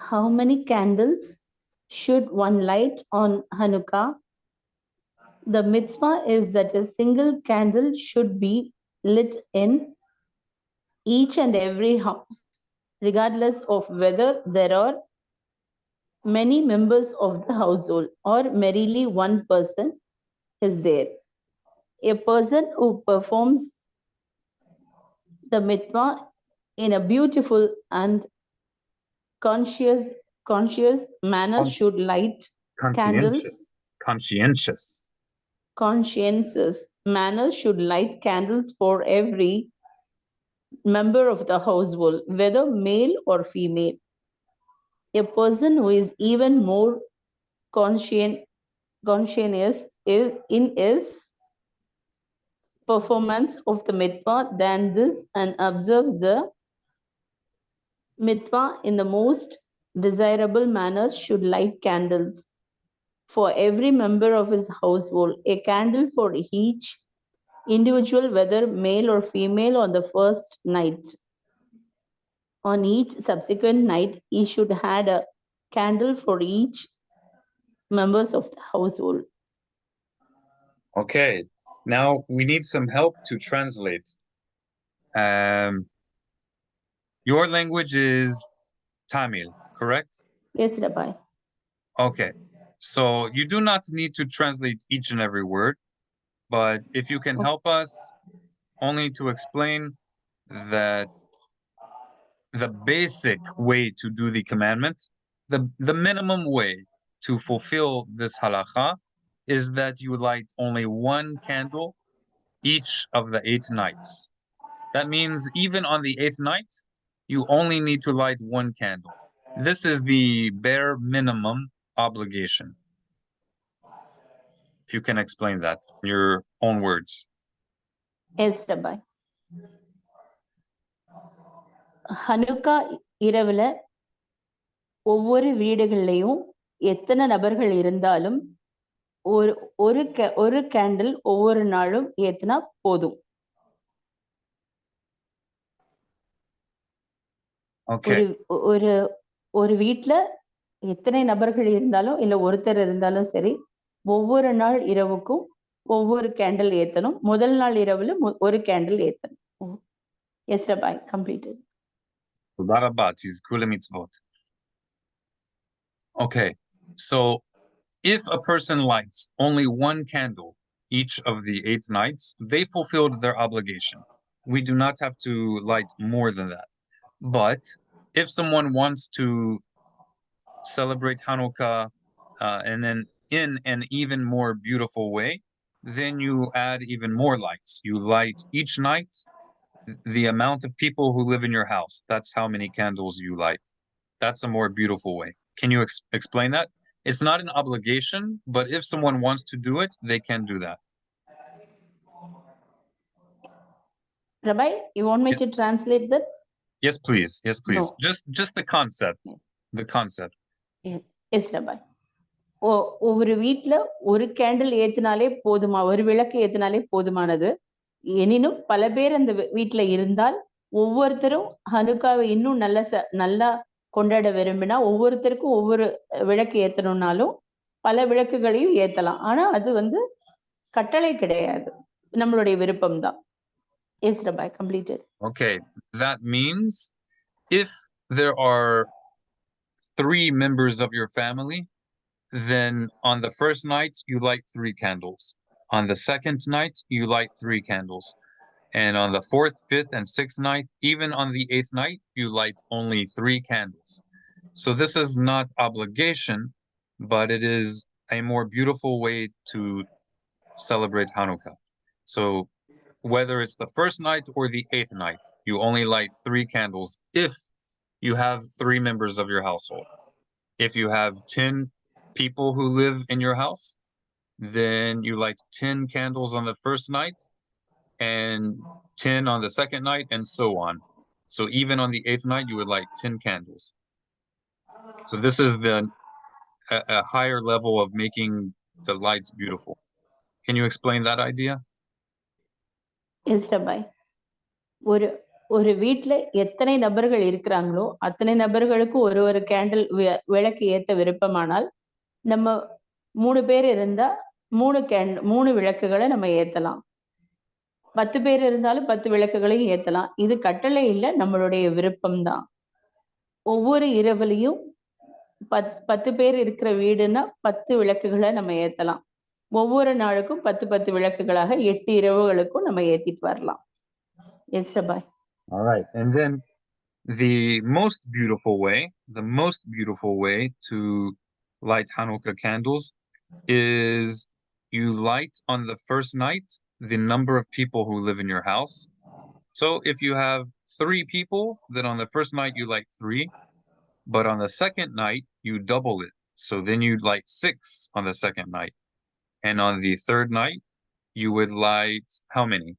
how many candles should one light on Hanukkah? The mitzvah is that a single candle should be lit in each and every house, regardless of whether there are many members of the household or merely one person is there. A person who performs the mitzvah in a beautiful and conscious manner should light candles. Conscientious manner should light candles for every member of the household, whether male or female. A person who is even more conscientious in his performance of the mitzvah than this and observes the mitzvah in the most desirable manner should light candles for every member of his household, a candle for each individual, whether male or female, on the first night. On each subsequent night, he should add a candle for each members of the household. Okay, now we need some help to translate. Your language is Tamil, correct? Yes, Rabbi. Okay, so you do not need to translate each and every word, but if you can help us only to explain that the basic way to do the commandment, the minimum way to fulfill this halacha is that you light only one candle each of the 8 nights. That means even on the 8th night, you only need to light one candle. This is the bare minimum obligation. If you can explain that in your own words. Yes, Rabbi. Hanukkah இரவுல ஒவ்வொரு வீடுகள்லையும் எத்தனை நபர்கள் இருந்தாலும் ஒரு candle ஒவ்வொரு நாளும் ஏத்துனா போதும். ஒரு வீட்டுல எத்தனை நபர்கள் இருந்தாலும் இல்ல ஒருத்தர் இருந்தாலும் சரி, ஒவ்வொரு நாள் இரவுக்கும் ஒவ்வொரு கேண்டில் ஏத்தணும். முதல் நாள் இரவுல ஒரு candle ஏத்தணும். Yes, Rabbi, completed. Okay, so if a person lights only one candle each of the 8 nights, they fulfilled their obligation. We do not have to light more than that. But if someone wants to celebrate Hanukkah and then in an even more beautiful way, then you add even more lights. You light each night the amount of people who live in your house. That's how many candles you light. That's a more beautiful way. Can you explain that? It's not an obligation, but if someone wants to do it, they can do that. Rabbi, you want me to translate that? Yes, please. Yes, please. No. Just the concept. The concept. Yes, Rabbi. ஒவ்வொரு வீட்டுல ஒரு candle ஏத்தினாலே போதுமா, ஒரு விளக்கு ஏத்தினாலே போதுமானது. எனினும் பல பேர் அந்த வீட்டுல இருந்தால் ஒவ்வொருத்தரும் ஹனுக்காவை இன்னும் நல்லா கொண்டாட விரும்பினா ஒவ்வொருத்தருக்கும் ஒவ்வொரு விளக்கு ஏத்தணும்னாலும் பல விளக்குகளையும் ஏத்தலாம். ஆனா அது கட்டளை கிடையாது, நம்மளுடைய விருப்பம் தான். Yes, Rabbi, completed. Okay, that means if there are 3 members of your family, then on the first night you light 3 candles. On the second night you light 3 candles. And on the 4th, 5th, and 6th night, even on the 8th night, you light only 3 candles. So this is not obligation, but it is a more beautiful way to celebrate Hanukkah. So whether it's the first night or the 8th night, you only light 3 candles if you have 3 members of your household. If you have 10 people who live in your house, then you light 10 candles on the first night and 10 on the second night, and so on. So even on the 8th night, you would light 10 candles. So this is a higher level of making the lights beautiful. Can you explain that idea? Yes, Rabbi. ஒரு வீட்ல எத்தனை நபர்கள் இருக்கிறாங்களோ அத்தனை நபர்களுக்கு ஒரு ஒரு candle விளக்கு ஏத்த விருப்பமானால் நம்ம 3 பேர் இருந்தா 3 விளக்குகளை நம்ம ஏத்தலாம். 10 பேர் இருந்தாலும் 10 விளக்குகளையும் ஏத்தலாம். இது கட்டளை இல்ல, நம்மளுடைய விருப்பம் தான். ஒவ்வொரு இரவுலையும் 10 பேர் இருக்கிற வீடுன்னா 10 விளக்குகளை நம்ம ஏத்தலாம். ஒவ்வொரு நாளுக்கும் 10 விளக்குகளாக 8 இரவுகளுக்கும் நம்ம ஏத்திட்டு வரலாம். Yes, Rabbi. All right. And then the most beautiful way to light Hanukkah candles is you light on the first night the number of people who live in your house. So if you have 3 people, then on the first night you light 3, but on the second night you double it. So then you light 6 on the second night. And on the third night you would light how many?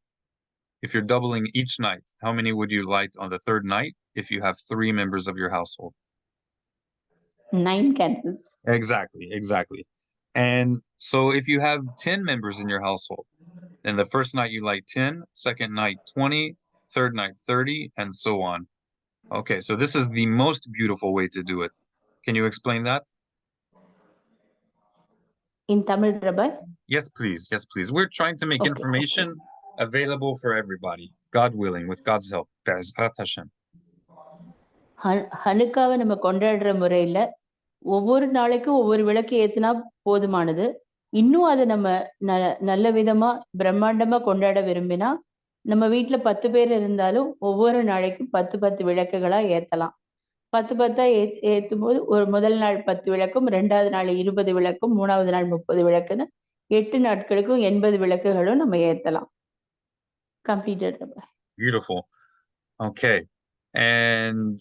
If you're doubling each night, how many would you light on the third night if you have 3 members of your household? 9 candles. Exactly. And so if you have 10 members in your household, then the first night you light 10, second night 20, third night 30, and so on. Okay, so this is the most beautiful way to do it. Can you explain that? In Tamil, Rabbi? Yes, please. We're trying to make information available for everybody, God willing, with God's help. Be'ezrat Hashem. ஹனுக்காவை நம்ம கொண்டாடுற முறையில ஒவ்வொரு நாளைக்கும் ஒவ்வொரு விளக்கு ஏத்துனா போதுமானது. இன்னும் அதை நம்ம நல்ல விதமா பிரம்மாண்டமா கொண்டாட விரும்பினா நம்ம வீட்டுல 10 பேர் இருந்தாலும் ஒவ்வொரு நாளைக்கும் 10 விளக்குகளா ஏத்தலாம். 10 ஏத்தும் போது ஒரு முதல் நாள் 10 விளக்கும், 2வது நாள் 20 விளக்கும், 3வது நாள் 30 விளக்குன்னு 8 நாட்களுக்கும் 80 விளக்குகளும் நம்ம ஏத்தலாம். Completed. Beautiful. Okay. And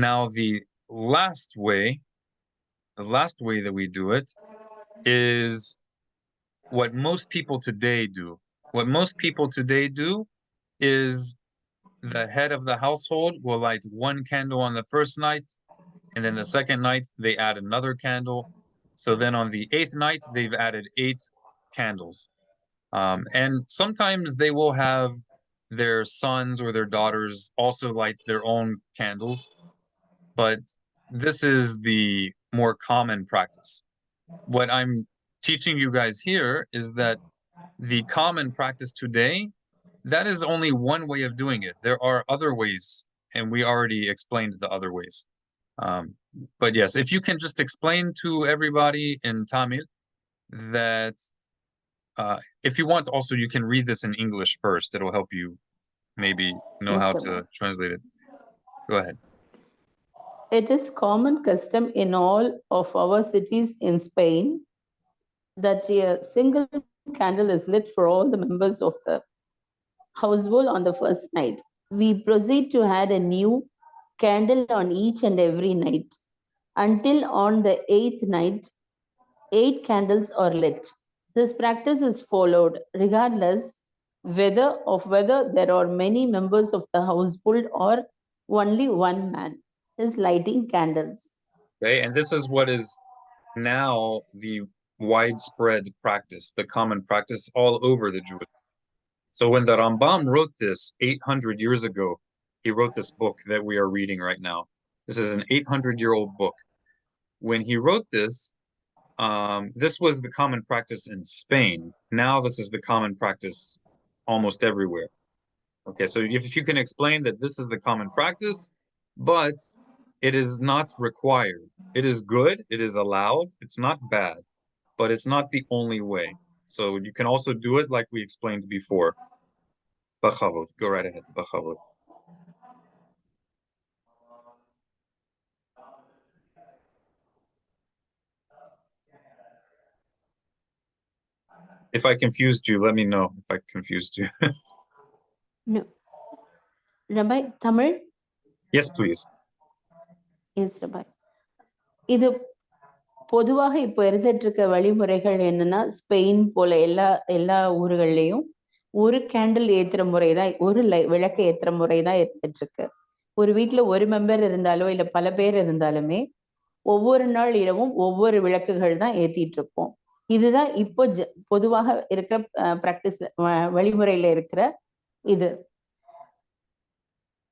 now the last way that we do it is what most people today do. What most people today do is the head of the household will light 1 candle on the first night, and then the second night they add another candle. So then on the 8th night they've added 8 candles. And sometimes they will have their sons or their daughters also light their own candles, but this is the more common practice. What I'm teaching you guys here is that the common practice today, that is only one way of doing it. There are other ways, and we already explained the other ways. But yes, if you can just explain to everybody in Tamil that if you want, also you can read this in English first. It'll help you maybe know how to translate it. Go ahead. It is common custom in all of our cities in Spain that a single candle is lit for all the members of the household on the first night. We proceed to add a new candle on each and every night until on the 8th night, 8 candles are lit. This practice is followed regardless whether there are many members of the household or only one man is lighting candles. Okay, and this is what is now the widespread practice, the common practice all over the Jewish. So when the Rambam wrote this 800 years ago, he wrote this book that we are reading right now. This is an 800-year-old book. When he wrote this, this was the common practice in Spain. Now this is the common practice almost everywhere. Okay, so if you can explain that this is the common practice, but it is not required. It is good, it is allowed, it's not bad, but it's not the only way. So you can also do it like we explained before. Bachavot, go right ahead. Bachavot. If I confused you, let me know if I confused you. No. Rabbi, Tamil? Yes, please. Yes, Rabbi. இது பொதுவாக இப்போ இருந்துட்டு இருக்க வழிமுறைகள் என்னன்னா, Spain போல எல்லா ஊர்கள்லயும் ஒரு கேண்டில் ஏத்துற முறைதான், ஒரு விளக்கு ஏத்துற முறைதான் இருந்துட்டு இருக்கு. ஒரு வீட்டுல ஒரு மெம்பர் இருந்தாலோ இல்ல பல பேர் இருந்தாலுமே ஒவ்வொரு நாள் இரவும் ஒவ்வொரு விளக்குகள் தான் ஏத்திட்டு இருப்போம். இதுதான் இப்போ பொதுவாக இருக்கிற பிராக்டிஸ், வழிமுறையில இருக்கிற இது.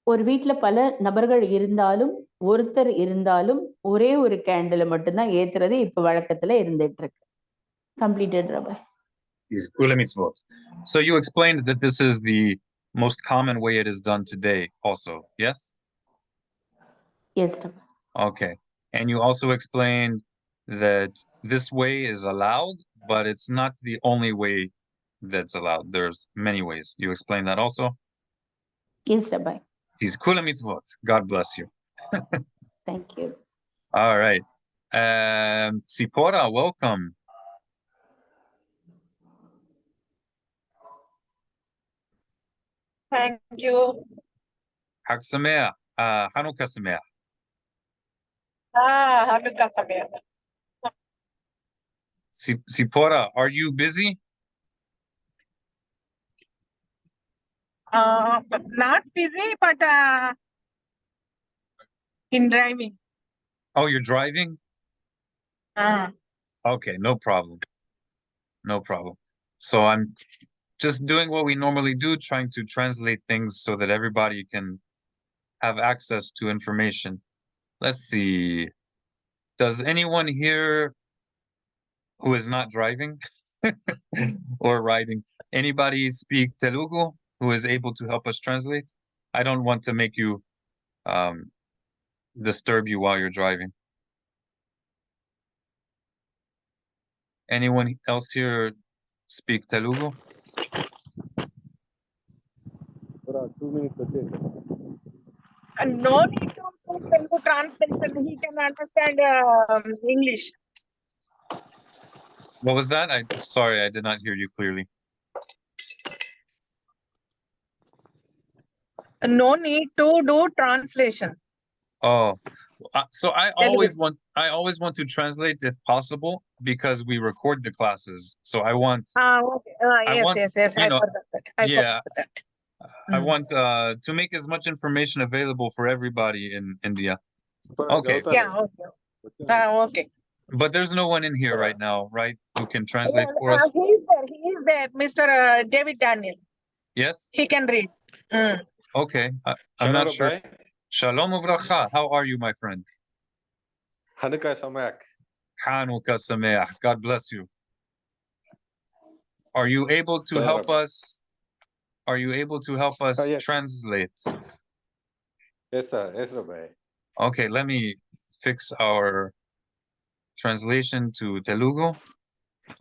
ஒரு வீட்ல பல நபர்கள் இருந்தாலும் ஒருத்தர் இருந்தாலும் ஒரே ஒரு கேண்டில் மட்டும்தான் ஏத்துறது இப்ப வழக்கத்துல இருந்துட்டு இருக்கு. Completed ரபை. Is kula mitzvot. So you explained that this is the most common way it is done today also, yes? Yes, Rabbi. Okay. And you also explained that this way is allowed, but it's not the only way that's allowed. There's many ways. You explained that also? Yes, Rabbi. Is kula mitzvot. God bless you. Thank you. All right. Sipora, welcome. Thank you. Hag Sameach. Hanukkah Sameach. Hanukkah Sameach. Sipora, are you busy? Not busy, but in driving. Oh, you're driving? Okay, no problem. No problem. So I'm just doing what we normally do, trying to translate things so that everybody can have access to information. Let's see. Does anyone here who is not driving or riding, anybody speak Telugu who is able to help us translate? I don't want to make you disturb you while you're driving. Anyone else here speak Telugu? No need to do Telugu translation. He can understand English. What was that? Sorry, I did not hear you clearly. No need to do translation. Oh, so I Telugu. always want to translate if possible because we record the classes. So I want Okay. Yes. you I know, forgot that. I forgot that. I want to make as much information available for everybody in India. Okay. Yeah, okay. Okay. But there's no one in here right now, right? Who can translate for us? He is there, Mr. David Daniel. Yes? He can read. Okay. I'm not sure. Shalom uvracha. How are you, my friend? Hanukkah Sameach. Hanukkah Sameach. God bless you. Are you able to help us? Are you able to help us yes. translate? Yes, sir. Yes, Rabbi. Okay, let me fix our translation to Telugu.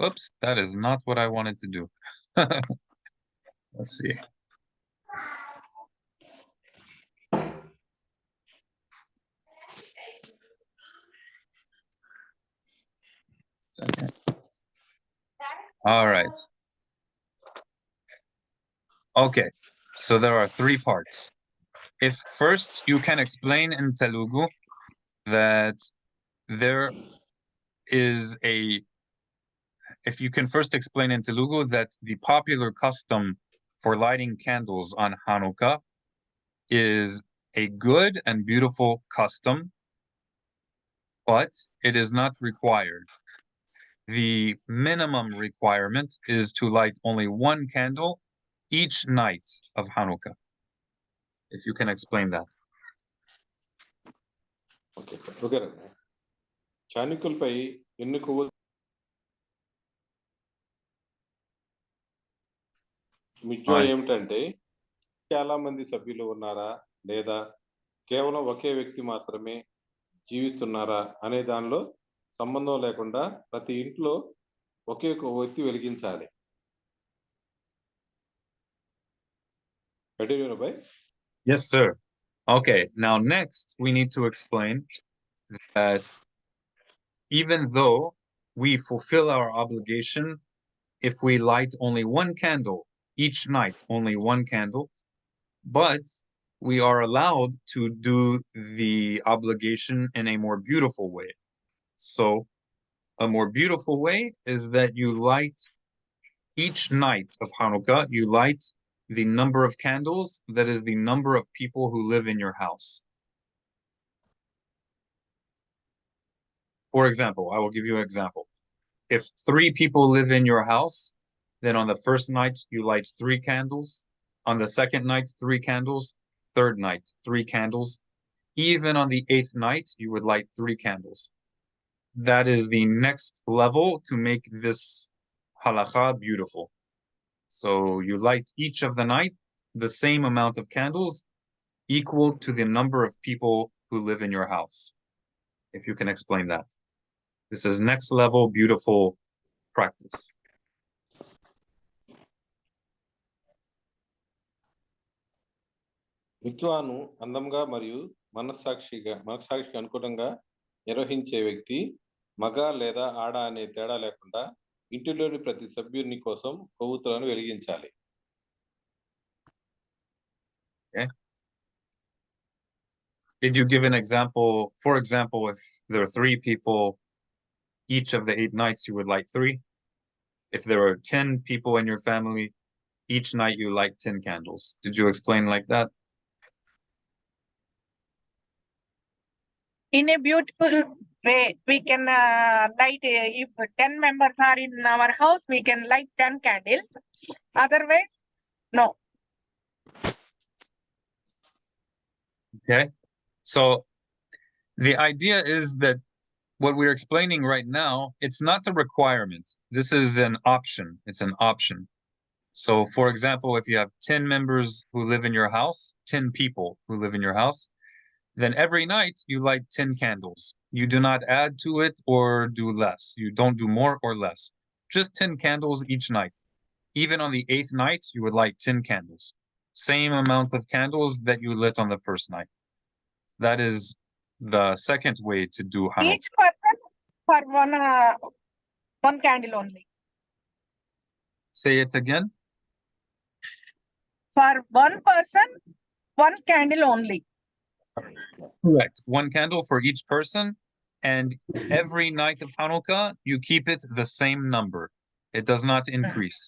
Oops, that is not what I wanted to do. Let's see. Second. All right. Okay, so there are three parts. If first you can explain in Telugu that there is if you can first explain in Telugu that the popular custom for lighting candles on Hanukkah is a good and beautiful custom, but it is not required. The minimum requirement is to light only one candle each night of Hanukkah. If you can explain that. Okay, sir. Okay, Rabbi. చాణుక్యులపై ఎన్ని కొవ్వు మిత్వ ఏమిటంటే చాలా మంది సభ్యులు ఉన్నారా లేదా కేవలం ఒకే వ్యక్తి మాత్రమే జీవిస్తున్నారా అనే దానిలో సంబంధం లేకుండా ప్రతి ఇంట్లో ఒకే వ్యక్తి వెలిగించాలి. Ready, Rabbi? Yes, sir. Okay, now next we need to explain that even though we fulfill our obligation if we light only one candle each night, only one candle, but we are allowed to do the obligation in a more beautiful way. So a more beautiful way is that you light each night of Hanukkah, you light the number of candles that is the number of people who live in your house. For example, I will give you an example. If 3 people live in your house, then on the first night you light 3 candles. On the second night, 3 candles. third night, 3 candles. Even on the 8th night, you would light 3 candles. That is the next level to make this halakha beautiful. So you light each of the night the same amount of candles equal to the number of people who live in your house. If you can explain that. This is next level beautiful practice. మిత్వాను అందంగా మరియు మనస్సాక్షిగా అనుగుణంగా నిర్వహించే వ్యక్తి మగ లేదా ఆడ అనే తేడా లేకుండా ఇంటిలోని ప్రతి సభ్యుని కోసం కొవ్వొత్తులను వెలిగించాలి. Okay. Did you give an example? For example, if there are 3 people, each of the 8 nights you would light 3. If there are 10 people in your family, each night you light 10 candles. Did you explain like that? In a beautiful way, we can light, if 10 members are in our house, we can light 10 candles. Otherwise, no. Okay. So the idea is that what we're explaining right now, it's not a requirement. This is an option. It's an option. So for example, if you have 10 members who live in your house, 10 people who live in your house, then every night you light 10 candles. You do not add to it or do less. You don't do more or less. Just 10 candles each night. Even on the 8th night, you would light 10 candles. Same amount of candles that you lit on the first night. That is the second way to do Hanukkah. Each person for one candle only. Say it again. For one person, one candle only. Correct. 1 candle for each person. And every night of Hanukkah, you keep it the same number. It does not increase.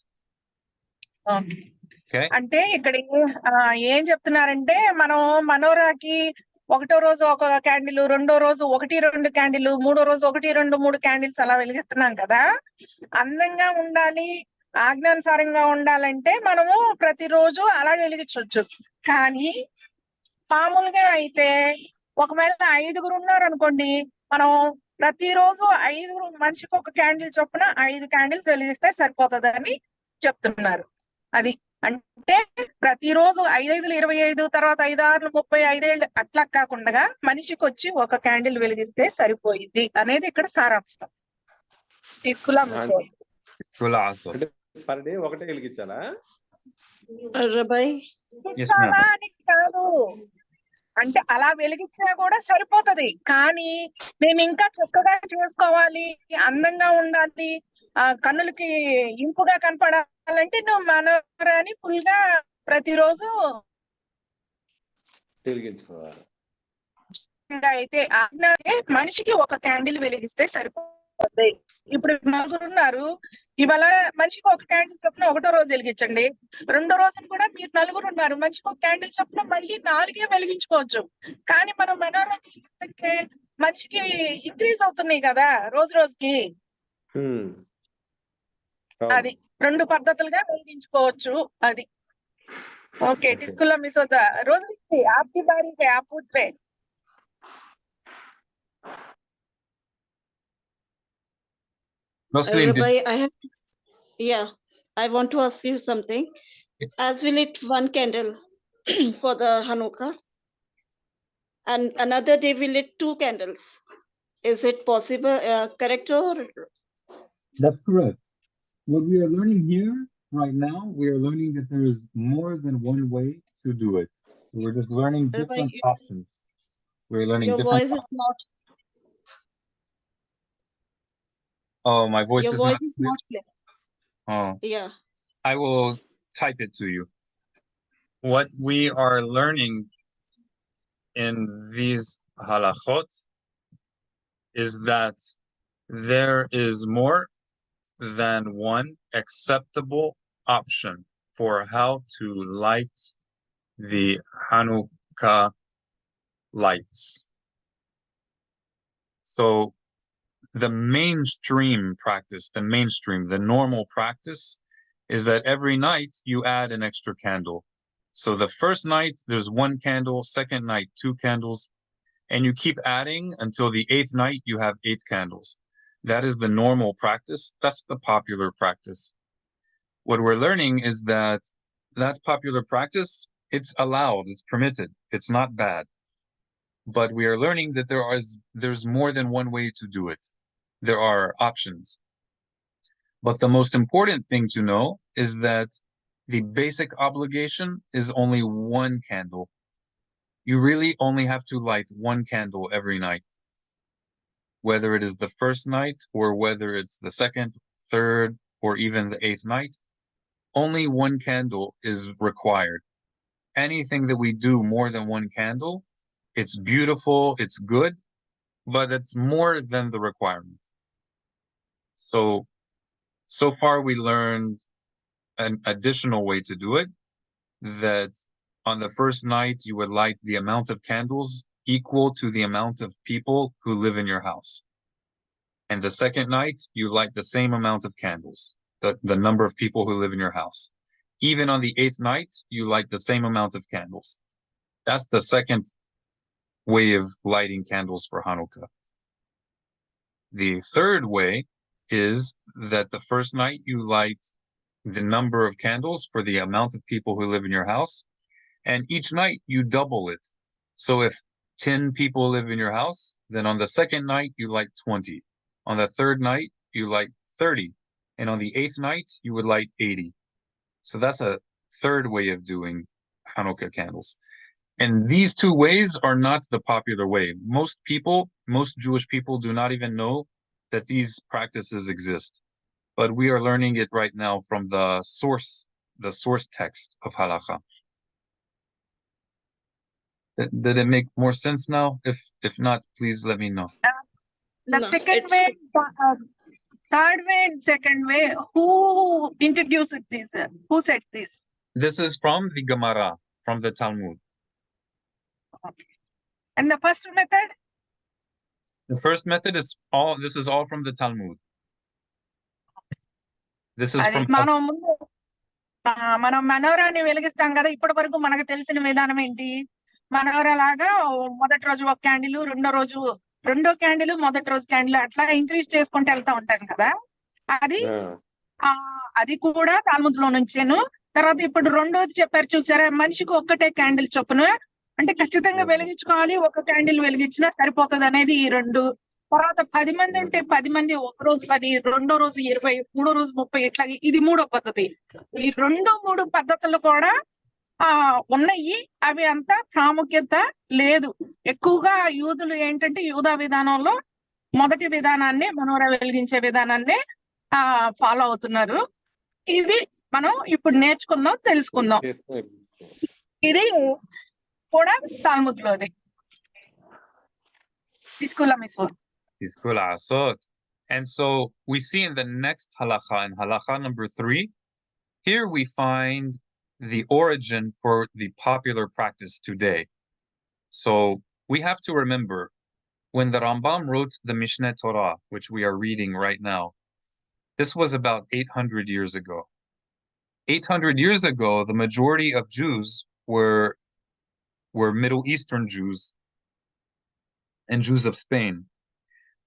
Okay. Okay? అంటే ఇక్కడ ఏం చెప్తున్నారంటే మనం మనోరాకి ఒకటో రోజు ఒక candle, రెండో రోజు 1-2 క్యాండిల్, మూడో రోజు 1-2-3 క్యాండిల్స్ అలా వెలిగిస్తున్నాం కదా. అందంగా ఉండాలి, ఆజ్ఞానుసారంగా ఉండాలంటే మనము ప్రతిరోజు అలా వెలిగించవచ్చు. కానీ మామూలుగా అయితే ఒకవేళ 5గురు ఉన్నారు అనుకోండి, మనం ప్రతిరోజు 5 మనిషికి ఒక క్యాండిల్ చొప్పున 5 క్యాండిల్స్ వెలిగిస్తే సరిపోతుందని చెప్తున్నారు. అది అంటే ప్రతిరోజు 5-5 25, తర్వాత 5-6 30, 5 అట్లా కాకుండా మనిషికి వచ్చి ఒక క్యాండిల్ వెలిగిస్తే సరిపోయింది అనేది ఇక్కడ సారాంశం. అంటే పర్ డే ఒకటే వెలిగించాలా? అని కాదు, అంటే అలా వెలిగించినా కూడా సరిపోతది. కానీ నేను ఇంకా చక్కగా చేసుకోవాలి, అందంగా ఉండాలి, కన్నులకి ఇంపుగా కనపడాలంటే నువ్వు మనోరాని ఫుల్ గా ప్రతిరోజు వెలిగించుకోవాలి. అయితే మనిషికి ఒక క్యాండిల్ వెలిగిస్తే సరిపోతుంది. ఇప్పుడు 4 ఉన్నారు, ఇవాళ మనిషికి ఒక క్యాండిల్ చొప్పున ఒకటో రోజు వెలిగించండి. రెండో రోజున కూడా మీరు 4 ఉన్నారు, మనిషికి ఒక క్యాండిల్ చొప్పున మళ్ళీ 4 వెలిగించుకోవచ్చు. కానీ మనం మనోరా వెలిగిస్తుంటే మనిషికి ఇంక్రీజ్ అవుతున్నాయి కదా రోజు రోజుకి. అది 2 పద్ధతులుగా వెలిగించుకోవచ్చు. అది ఓకే. టిస్కులా మిస్ అవుతా రోజు ఆప్కి బారీ కే ఆప్ పూछ रहे. Rabbi, I want to ask you something. As we lit 1 candle for the Hanukkah, and another day we lit 2 candles. Is it possible, correct or? That's correct. What we are learning here right now, we are learning that there is more than one way to do it. So we're just learning different options. We're learning your different voice is not. Oh, my voice Your is voice not is not clear. Oh, Yeah. I will type it to you. What we are learning in these halachot is that there is more than one acceptable option for how to light the Hanukkah lights. So the mainstream practice, the normal practice is that every night you add an extra candle. So the first night, there's 1 candle, second night, 2 candles, and you keep adding until the 8th night, you have 8 candles. That is the normal practice. That's the popular practice. What we're learning is that popular practice, it's allowed, it's permitted, it's not bad. But we are learning that there's more than one way to do it. There are options. But the most important thing to know is that the basic obligation is only 1 candle. You really only have to light 1 candle every night, whether it is the first night or whether it's the second, third, or even the 8th night. Only 1 candle is required. Anything that we do more than 1 candle, it's beautiful, it's good, but it's more than the requirement. So far we learned an additional way to do it, that on the first night you would light the amount of candles equal to the amount of people who live in your house. And the second night you light the same amount of candles, the number of people who live in your house. Even on the 8th night, you light the same amount of candles. That's the second way of lighting candles for Hanukkah. The third way is that the first night you light the number of candles for the amount of people who live in your house, and each night you double it. So if 10 people live in your house, then on the second night you light 20. On the third night you light 30, and on the 8th night you would light 80. So that's a third way of doing Hanukkah candles. And these 2 ways are not the popular way. Most Jewish people do not even know that these practices exist. But we are learning it right now from the source text of halakha. Did it make more sense now? If not, please let me know. The No, second it's way, third way and second way, who introduced this? Who said this? This is from the Gemara, from the Talmud. Okay. And the first method? The first method is all from the Talmud. This is అది from మనం మనోరాన్ని వెలిగిస్తాం కదా, ఇప్పటి వరకు మనకు తెలిసిన విధానం ఏంటి? మనోరలాగా మొదటి రోజు 1 క్యాండిల్, రెండో క్యాండిల్, మొదటి రోజు క్యాండిల్ అట్లా ఇంక్రీజ్ చేసుకుంటూ వెళ్తా ఉంటాం కదా. అది అది కూడా తాల్ముద్లో నుంచేను. తర్వాత ఇప్పుడు రెండోది చెప్పారు చూసారా, మనిషికి ఒక్కటే క్యాండిల్ చొప్పున, అంటే ఖచ్చితంగా వెలిగించుకోవాలి, 1 క్యాండిల్ వెలిగించినా సరిపోతుంది అనేది ఈ 2. తర్వాత 10 మంది ఉంటే 10 మంది, ఒక రోజు 10, రెండో రోజు 20, మూడో రోజు 30, ఇట్లా ఇది 3వ పద్ధతి. ఈ 2, 3 పద్ధతులు కూడా ఉన్నాయి. అవి అంత ప్రాముఖ్యత లేదు. ఎక్కువగా యూదులు ఏంటంటే యూదా విధానంలో మొదటి విధానాన్ని, మనోర వెలిగించే విధానాన్ని ఫాలో అవుతున్నారు. ఇది మనం ఇప్పుడు నేర్చుకుందాం, తెలుసుకుందాం. ఇది కూడా తాల్ముద్లోది. And so we see in the next halakha, in halakha number 3, here we find the origin for the popular practice today. So we have to remember, when the Rambam wrote the Mishneh Torah, which we are reading right now, this was about 800 years ago. 800 years ago, the majority of Jews were Middle Eastern Jews and Jews of Spain.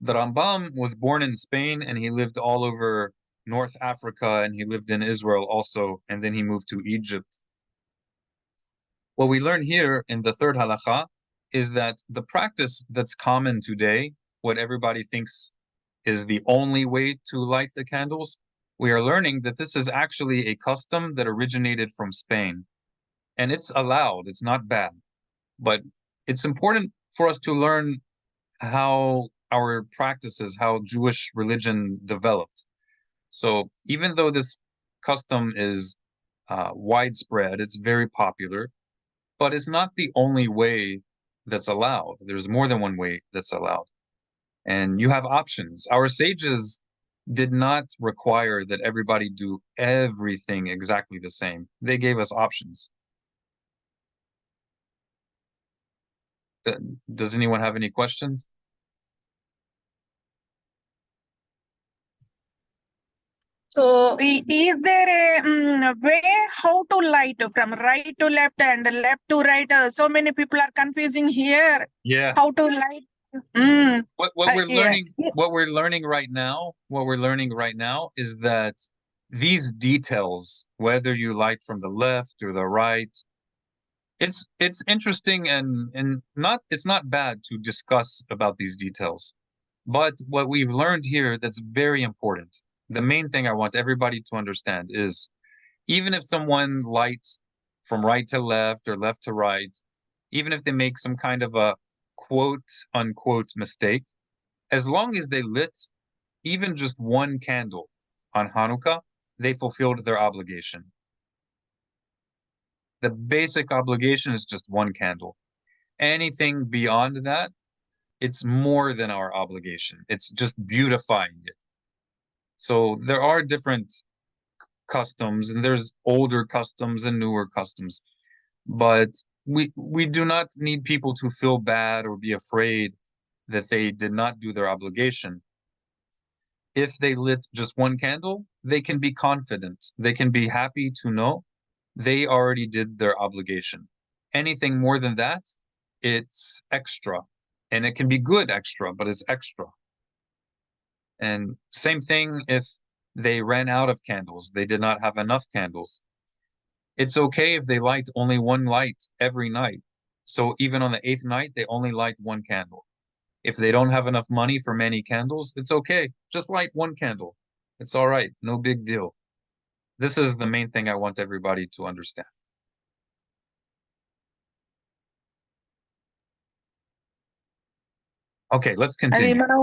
The Rambam was born in Spain, and he lived all over North Africa, and he lived in Israel also, and then he moved to Egypt. What we learn here in the third halakha is that the practice that's common today, what everybody thinks is the only way to light the candles, we are learning that this is actually a custom that originated from Spain. And it's allowed, it's not bad. But it's important for us to learn how our practices, how Jewish religion developed. So even though this custom is widespread, it's very popular, but it's not the only way that's allowed. There's more than one way that's allowed. And you have options. Our sages did not require that everybody do everything exactly the same. They gave us options. Does anyone have any questions? So, is there a way how to light from right to left and left to right? So many people are confusing here. Yeah. How to light? What we're Yeah. learning, what we're learning right now is that these details, whether you light from the left or the right, it's interesting and it's not bad to discuss about these details. But what we've learned here that's very important, the main thing I want everybody to understand is even if someone lights from right to left or left to right, even if they make some kind of a quote unquote mistake, as long as they lit even just one candle on Hanukkah, they fulfilled their obligation. The basic obligation is just one candle. Anything beyond that, it's more than our obligation. It's just beautifying it. So there are different customs, and there's older customs and newer customs, but we do not need people to feel bad or be afraid that they did not do their obligation. If they lit just one candle, they can be confident. They can be happy to know they already did their obligation. Anything more than that, it's extra. And it can be good extra, but it's extra. And same thing if they ran out of candles, they did not have enough candles. It's okay if they light only one light every night. So even on the 8th night, they only light one candle. If they don't have enough money for many candles, it's okay. Just light one candle. It's all right. No big deal. This is the main thing I want everybody to understand. Okay, let's అది continue. మనం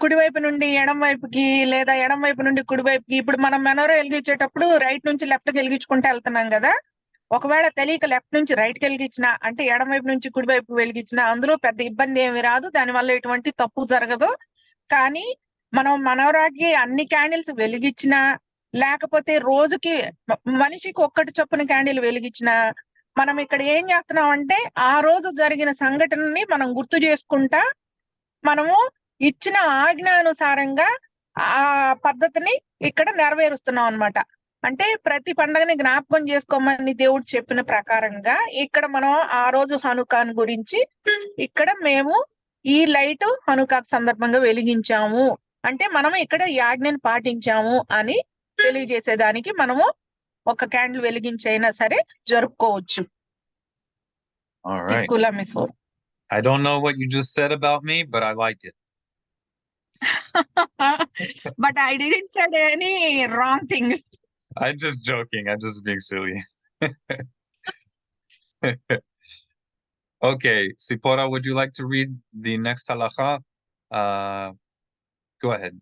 కుడివైపు నుండి ఎడం వైపుకి లేదా ఎడం వైపు నుండి కుడివైపుకి ఇప్పుడు మనం మెనోరా వెలిగించేటప్పుడు రైట్ నుంచి లెఫ్ట్ కి వెలిగించుకుంటూ వెళ్తున్నాం కదా. ఒకవేళ తెలియక లెఫ్ట్ నుంచి రైట్ కి వెలిగించినా అంటే ఎడం వైపు నుంచి కుడివైపు వెలిగించినా అందులో పెద్ద ఇబ్బంది ఏమి రాదు, దానివల్ల ఎటువంటి తప్పు జరగదు. కానీ మనం మనోరాకి అన్ని క్యాండిల్స్ వెలిగించినా లేకపోతే రోజుకి మనిషికి ఒక్కటి చొప్పున క్యాండిల్ వెలిగించినా మనం ఇక్కడ ఏం చేస్తున్నాం అంటే ఆ రోజు జరిగిన సంఘటనని మనం గుర్తు చేసుకుంటా మనము ఇచ్చిన ఆజ్ఞానుసారంగా ఆ పద్ధతిని ఇక్కడ నెరవేరుస్తున్నాం అన్నమాట. అంటే ప్రతి పండుగని జ్ఞాపకం చేసుకోమని దేవుడు చెప్పిన ప్రకారంగా ఇక్కడ మనం ఆ రోజు హనుకాన్ గురించి ఇక్కడ మేము ఈ లైట్ హనుకా సందర్భంగా వెలిగించాము అంటే మనం ఇక్కడ ఈ ఆజ్ఞను పాటించాము అని తెలియజేసేదానికి మనము ఒక క్యాండిల్ వెలిగించైనా సరే జరుపుకోవచ్చు. All right. I don't know what you just said about me, but I like it. But I didn't say any wrong thing. I'm just joking. I'm just being silly. Okay, Sipora, would you like to read the next halakha? Go ahead.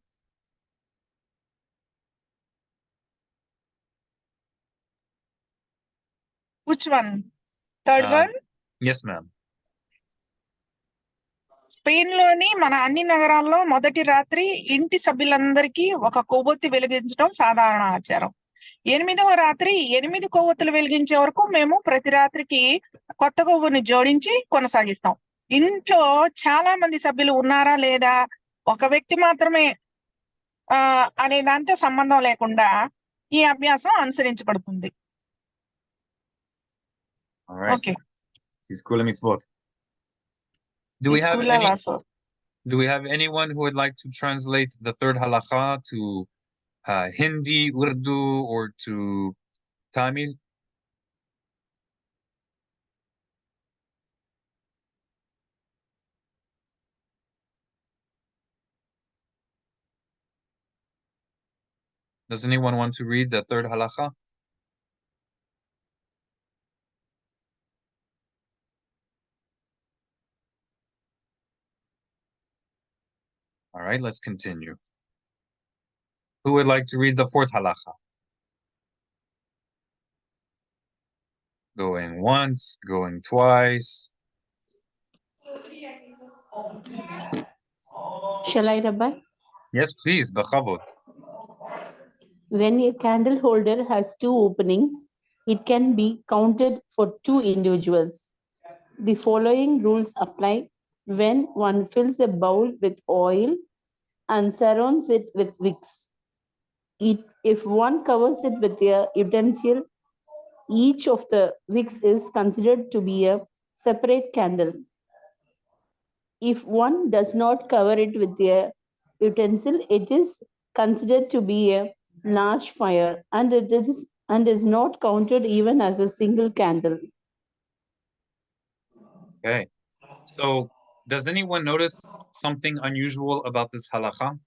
Which one? Third one? Yes, ma'am. Spain లోని మన అన్ని నగరాల్లో మొదటి రాత్రి ఇంటి సభ్యులందరికీ ఒక కొవ్వొత్తి వెలిగించడం సాధారణ ఆచారం. 8వ రాత్రి 8 కొవ్వొత్తులు వెలిగించే వరకు మేము ప్రతి రాత్రికి కొత్త కొవ్వుని జోడించి కొనసాగిస్తాం. ఇంట్లో చాలా మంది సభ్యులు ఉన్నారా లేదా ఒక వ్యక్తి మాత్రమే అనే దాంతో సంబంధం లేకుండా ఈ అభ్యాసం అనుసరించబడుతుంది. Okay. Do we have anyone who would like to translate the third halakha to Hindi, Urdu, or to Tamil? Does anyone want to read the third halakha? All right, let's continue. Who would like to read the fourth halakha? Going once, going twice. Shall I, Rabbi? Yes, please, Bachavod. When a candle holder has 2 openings, it can be counted for 2 individuals. The following rules apply when one fills a bowl with oil and surrounds it with wicks. if one covers it with a utensil, each of the wicks is considered to be a separate candle. If one does not cover it with a utensil, it is considered to be a large fire, and it is not counted even as a single candle. Okay. So does anyone notice something unusual about this halakha?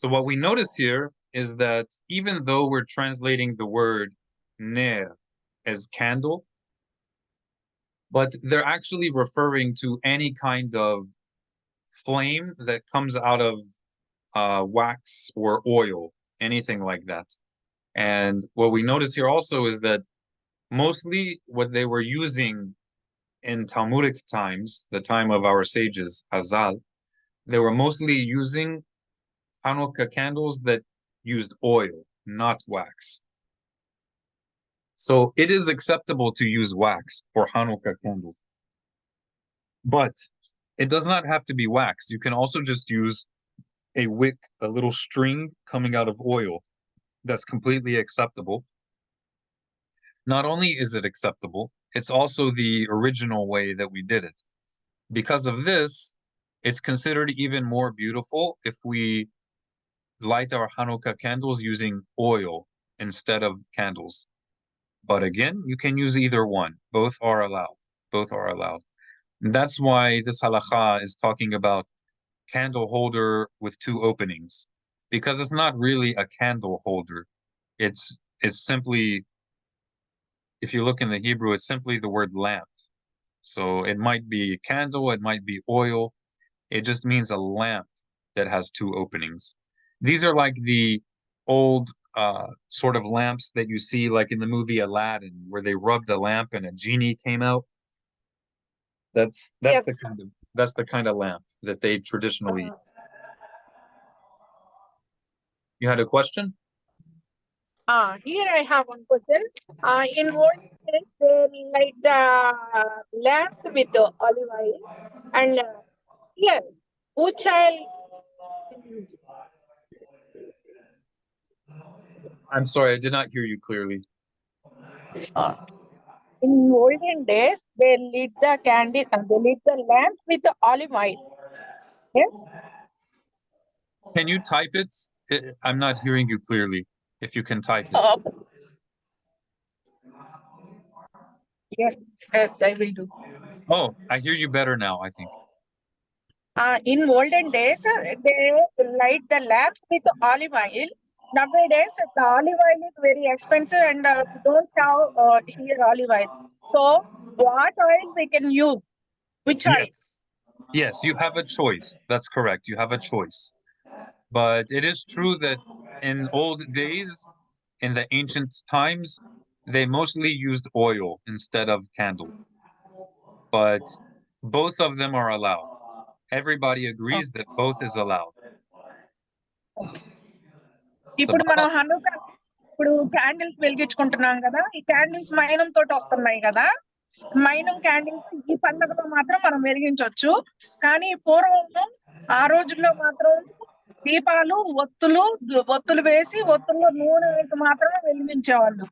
So what we notice here is that even though we're translating the word ner as candle, but they're actually referring to any kind of flame that comes out of wax or oil, anything like that. And what we notice here also is that mostly what they were using in Talmudic times, the time of our sages, Hazal, they were mostly using Hanukkah candles that used oil, not wax. So it is acceptable to use wax for Hanukkah candles. But it does not have to be wax. You can also just use a wick, a little string coming out of oil. That's completely acceptable. Not only is it acceptable, it's also the original way that we did it. Because of this, it's considered even more beautiful if we light our Hanukkah candles using oil instead of candles. But again, you can use either one. Both are allowed. Both are allowed. And that's why this halakha is talking about candle holder with two openings, because it's not really a candle holder. It's simply, if you look in the Hebrew, it's simply the word lamp. So it might be candle, it might be oil. It just means a lamp that has two openings. These are like the old sort of lamps that you see like in the movie Aladdin, where they rubbed a lamp and a genie came out. That's Yes. the kind of lamp that they traditionally. You had a question? Here I have one question. In old days, they light the lamps with olive oil, and here, which oil? I'm sorry, I did not hear you clearly. In olden days, they lit the candle, they lit the lamp with olive oil. Yes. Can you type it? I'm not hearing you clearly. If you can type it. Okay. Yes, yes, I will do. Oh, I hear you better now, I think. In olden days, they light the lamps with olive oil. Nowadays, the olive oil is very expensive, and we don't have here olive oil. So, what oil we can use? Which oil? Yes, you have a choice. That's correct. You have a choice. But it is true that in old days, in the ancient times, they mostly used oil instead of candle. But both of them are allowed. Everybody agrees that both is allowed. ఇప్పుడు మనం హనుక ఇప్పుడు candles వెలిగించుకుంటున్నాం కదా, ఈ candles మైనం తోటి వస్తున్నాయి కదా. మైనం క్యాండిల్స్ ఈ పండుగలో మాత్రం మనం వెలిగించవచ్చు. కానీ పూర్వం ఆ రోజుల్లో మాత్రం దీపాలు, ఒత్తులు వేసి ఒత్తుల్లో నూనె వేసి మాత్రమే వెలిగించేవాళ్ళు.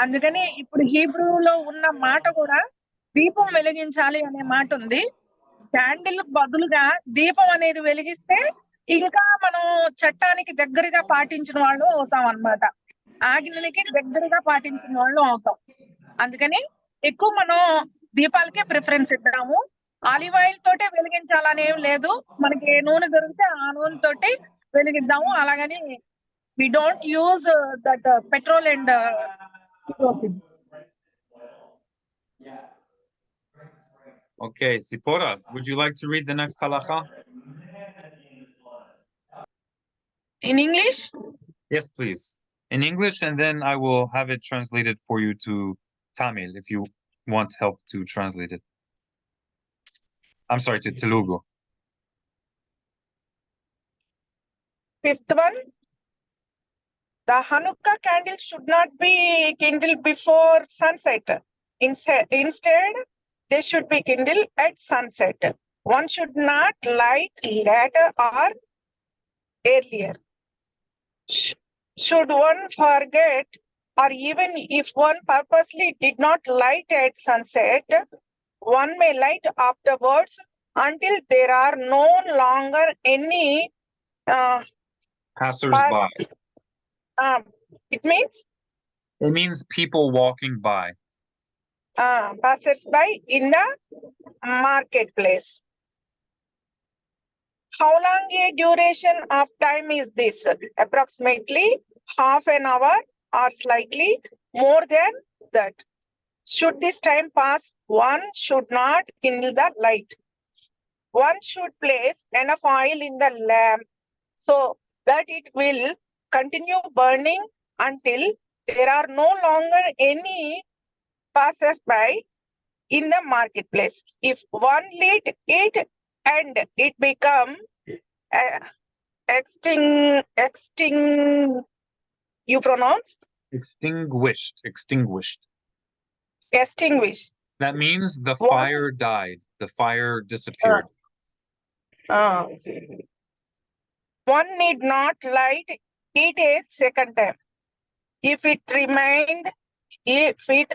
అందుకని ఇప్పుడు హీబ్రూలో ఉన్న మాట కూడా దీపం వెలిగించాలి అనే మాట ఉంది. క్యాండిల్ బదులుగా దీపం అనేది వెలిగిస్తే ఇంకా మనం చట్టానికి దగ్గరగా పాటించిన వాళ్ళు అవుతాం అన్నమాట. ఆజ్ఞనికి దగ్గరగా పాటించిన వాళ్ళు అవుతాం. అందుకని ఎక్కువ మనం దీపాలకే ప్రిఫరెన్స్ ఇద్దాము. ఆలివ్ ఆయిల్ తోటే వెలిగించాలని ఏం లేదు. మనకి ఏ నూనె దొరికితే ఆ నూనె తోటి వెలిగిద్దాము. అలాగని we don't use that petrol and kerosene. Okay, Sipora, would you like to read the next halakha? In English? Yes, please. In English, and then I will have it translated for you to Tamil if you want help to translate it. I'm sorry, to Telugu. Fifth one. The Hanukkah candle should not be kindled before sunset. Instead, they should be kindled at sunset. One should not light later or earlier. Should one forget, or even if one purposely did not light at sunset, one may light afterwards until there are no longer any Passers-by. it means It means people walking by. passers-by in the marketplace. How long a duration of time is this? Approximately half an hour or slightly more than that. Should this time pass, one should not kindle the light. One should place enough oil in the lamp so that it will continue burning until there are no longer any passers-by in the marketplace. If one lit it and it become you pronounce? Extinguished. Extinguish. That means the What? fire died. The fire disappeared. One need not light it a second time. If it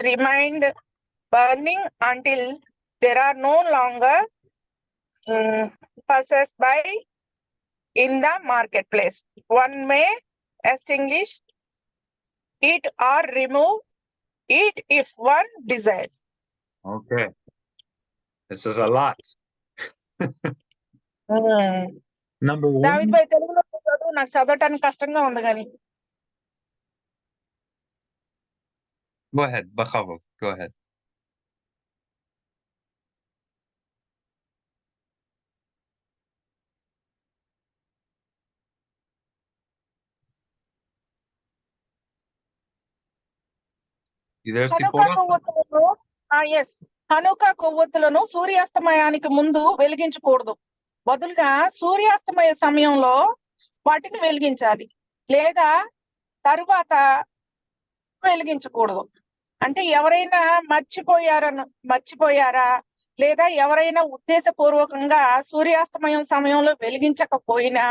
remained burning until there are no longer passers-by in the marketplace, one may extinguish it or remove it if one desires. Okay. This is a lot. Number one. David భాయ్ తెలుగులో చదువు, నాకు చదవటానికి కష్టంగా ఉంది కానీ. Go ahead, Bakhavov. Go ahead. You there, Hanukkah Sipora? కొవ్వొత్తులను yes Hanukkah కొవ్వొత్తులను సూర్యాస్తమయానికి ముందు వెలిగించకూడదు. బదులుగా సూర్యాస్తమయ సమయంలో వాటిని వెలిగించాలి, లేదా తరువాత వెలిగించకూడదు. అంటే ఎవరైనా మర్చిపోయారా లేదా ఎవరైనా ఉద్దేశపూర్వకంగా సూర్యాస్తమయం సమయంలో వెలిగించకపోయినా,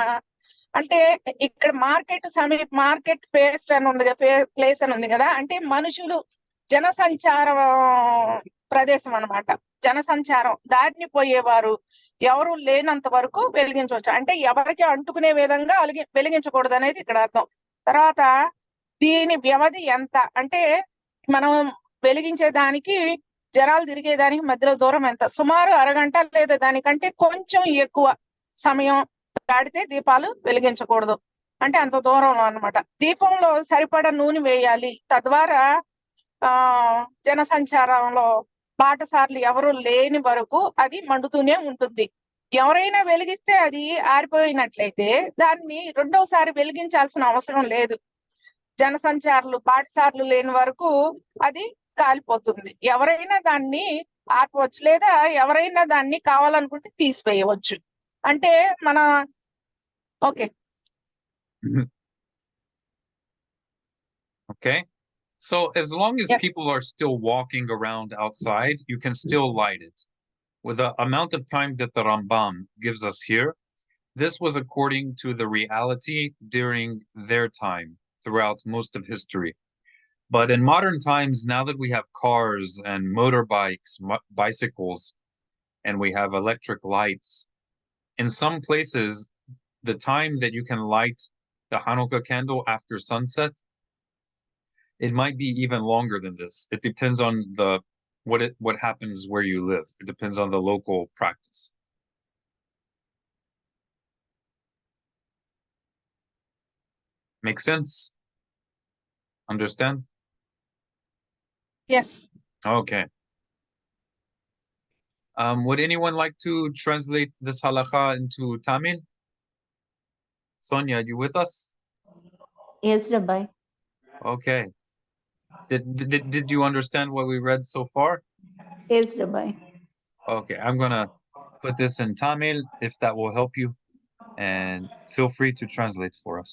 అంటే ఇక్కడ మార్కెట్ ప్లేస్ అని ఉంది కదా, అంటే మనుషులు జనసంచార ప్రదేశం అన్నమాట. జనసంచారం దారిని పోయేవారు ఎవరు లేనంత వరకు వెలిగించవచ్చు. అంటే ఎవరికి అంటుకునే విధంగా వెలిగించకూడదు అనేది ఇక్కడ అర్థం. తర్వాత దీని వ్యవధి ఎంత అంటే మనం వెలిగించే దానికి జనాలు తిరిగేదానికి మధ్యలో దూరం ఎంత? సుమారు అరగంట లేదా దానికంటే కొంచెం ఎక్కువ సమయం దాటితే దీపాలు వెలిగించకూడదు. అంటే అంత దూరంలో అన్నమాట. దీపంలో సరిపడా నూనె వేయాలి. తద్వారా జనసంచారంలో బాటసార్లు ఎవరు లేని వరకు అది మండుతూనే ఉంటుంది. ఎవరైనా వెలిగిస్తే అది ఆరిపోయినట్లయితే దాన్ని రెండవసారి వెలిగించాల్సిన అవసరం లేదు. జనసంచారులు బాటసార్లు లేని వరకు అది కాలిపోతుంది. ఎవరైనా దాన్ని ఆపవచ్చు, లేదా ఎవరైనా దాన్ని కావాలనుకుంటే తీసివేయవచ్చు. అంటే మన okay. Okay. So as long as Yeah. people are still walking around outside, you can still light it. With the amount of time that the Rambam gives us here, this was according to the reality during their time throughout most of history. But in modern times, now that we have cars and motorbikes, bicycles, and we have electric lights, in some places, the time that you can light the Hanukkah candle after sunset, it might be even longer than this. It depends on what happens where you live. It depends on the local practice. Make sense? Understand? Yes. Okay. Would anyone like to translate this halakha into Tamil? Sonia, you with us? Yes, Rabbi. Okay. Did you understand what we read so far? Yes, Rabbi. Okay, I'm gonna put this in Tamil if that will help you, and feel free to translate for us.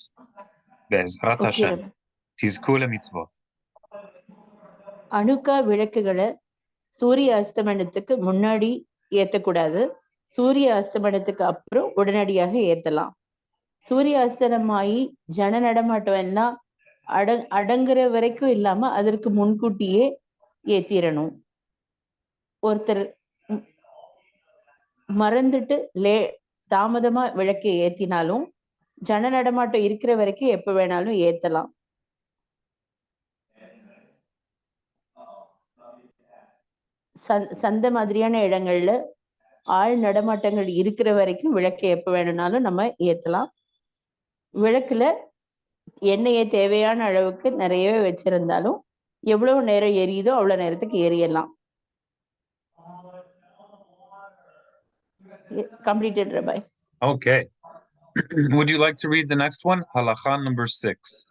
Be'ezrat Okay, Hashem. Rabbi. Tizkula mitzvot. அணுக்கா விளக்குகளை சூரிய அஸ்தமனத்துக்கு முன்னாடி ஏற்றக்கூடாது. சூரிய அஸ்தமனத்துக்கு அப்புறம் உடனடியாக ஏத்தலாம். சூரிய அஸ்தமனமாயி ஜன நடமாட்டம் எல்லாம் அடங்குற வரைக்கும் இல்லாம அதற்கு முன்கூட்டியே ஏத்திரணும். ஒருத்தர் மறந்துட்டு தாமதமா விளக்கை ஏத்தினாலும் ஜன நடமாட்டம் இருக்கிற வரைக்கும் எப்ப வேணாலும் ஏத்தலாம். சந்தை மாதிரியான இடங்கள்ல ஆள் நடமாட்டங்கள் இருக்கிற வரைக்கும் விளக்கை எப்ப வேணும்னாலும் நம்ம ஏத்தலாம். விளக்குல எண்ணெயை தேவையான அளவுக்கு நிறையவே வச்சிருந்தாலும் எவ்வளவு நேரம் எரியுதோ அவ்வளவு நேரத்துக்கு எரியலாம். Completed, Rabbi. Okay. Would you like to read the next one? Halakha number 6.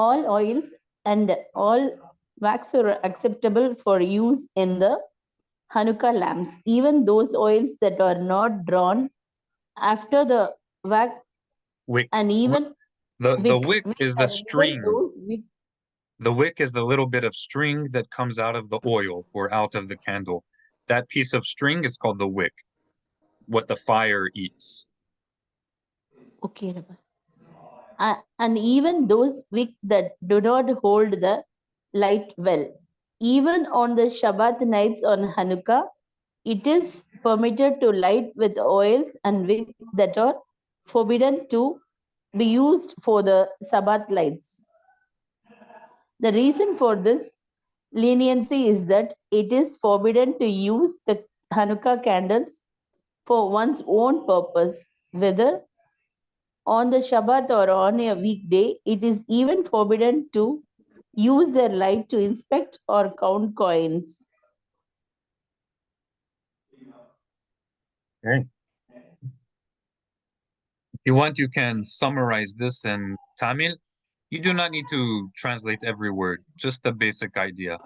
All oils and all wax are acceptable for use in the Hanukkah lamps, even those oils that are not drawn after the wax Wick. and even the wick is the string. Wick. The wick is the little bit of string that comes out of the oil or out of the candle. That piece of string is called the wick, what the fire eats. Okay, Rabbi. And even those wick that do not hold the light well. Even on the Shabbat nights on Hanukkah, it is permitted to light with oils and wick that are forbidden to be used for the Sabbath lights. The reason for this leniency is that it is forbidden to use the Hanukkah candles for one's own purpose, whether on the Shabbat or on a weekday. It is even forbidden to use their light to inspect or count coins. Okay. If you want, you can summarize this in Tamil. You do not need to translate every word, just the basic idea.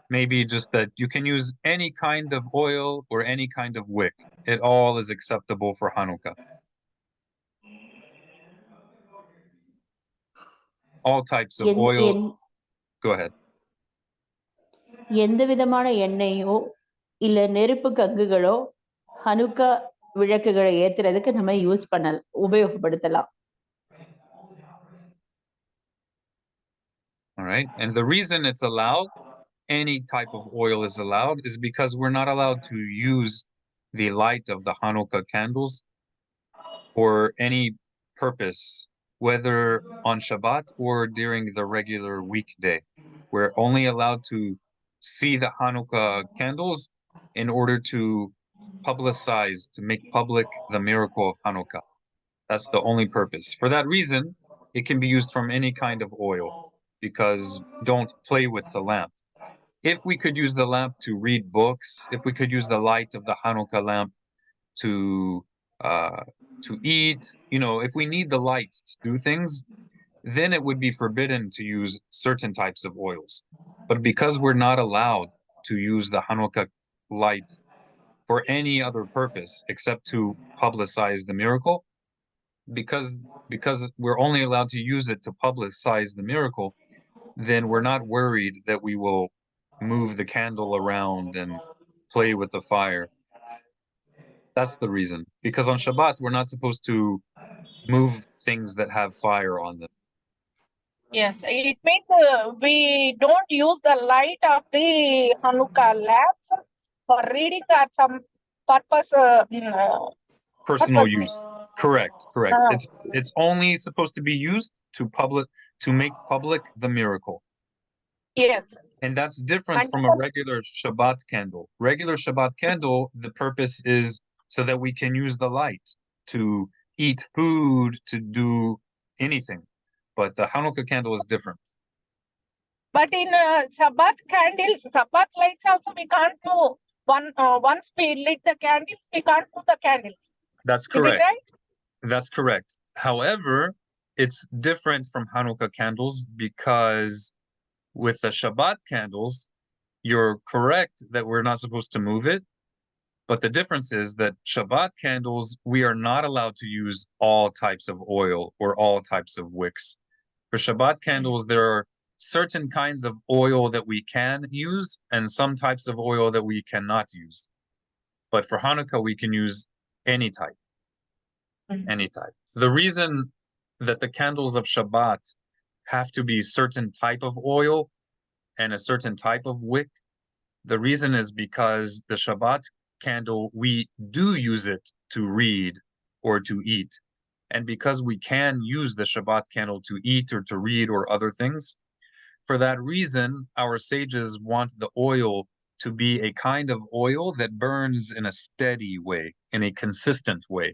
Maybe just that you can use any kind of oil or any kind of wick. It all is acceptable for Hanukkah. All types of oil. Go ahead. எந்த விதமான எண்ணெயோ இல்ல நெருப்பு கங்குகளோ Hanukkah விளக்குகளை ஏத்துறதுக்கு நம்ம use உபயோகப்படுத்தலாம். All right. And the reason it's allowed, any type of oil is allowed, is because we're not allowed to use the light of the Hanukkah candles for any purpose, whether on Shabbat or during the regular weekday. We're only allowed to see the Hanukkah candles in order to publicize, to make public the miracle of Hanukkah. That's the only purpose. For that reason, it can be used from any kind of oil, because don't play with the lamp. If we could use the lamp to read books, if we could use the light of the Hanukkah lamp to eat, if we need the light to do things, then it would be forbidden to use certain types of oils. But because we're not allowed to use the Hanukkah light for any other purpose except to publicize the miracle, because we're only allowed to use it to publicize the miracle, then we're not worried that we will move the candle around and play with the fire. That's the reason. Because on Shabbat, we're not supposed to move things that have fire on them. Yes, it means we don't use the light of the Hanukkah lamps for reading or some purpose. Personal use. Correct. It's only supposed to be used to make public the miracle. Yes. And that's different from a regular Shabbat candle. Regular Shabbat candle, the purpose is so that we can use the light to eat food, to do anything. But the Hanukkah candle is different. But in Sabbath candles, Sabbath lights also we can't do. Once we lit the candles, we can't do the candles. That's correct. Is it right? That's correct. However, it's different from Hanukkah candles because with the Shabbat candles, you're correct that we're not supposed to move it. But the difference is that Shabbat candles, we are not allowed to use all types of oil or all types of wicks. For Shabbat candles, there are certain kinds of oil that we can use and some types of oil that we cannot use. But for Hanukkah, we can use any type. Any type. The reason that the candles of Shabbat have to be certain type of oil and a certain type of wick, the reason is because the Shabbat candle, we do use it to read or to eat. And because we can use the Shabbat candle to eat or to read or other things, for that reason, our sages want the oil to be a kind of oil that burns in a steady way, in a consistent way,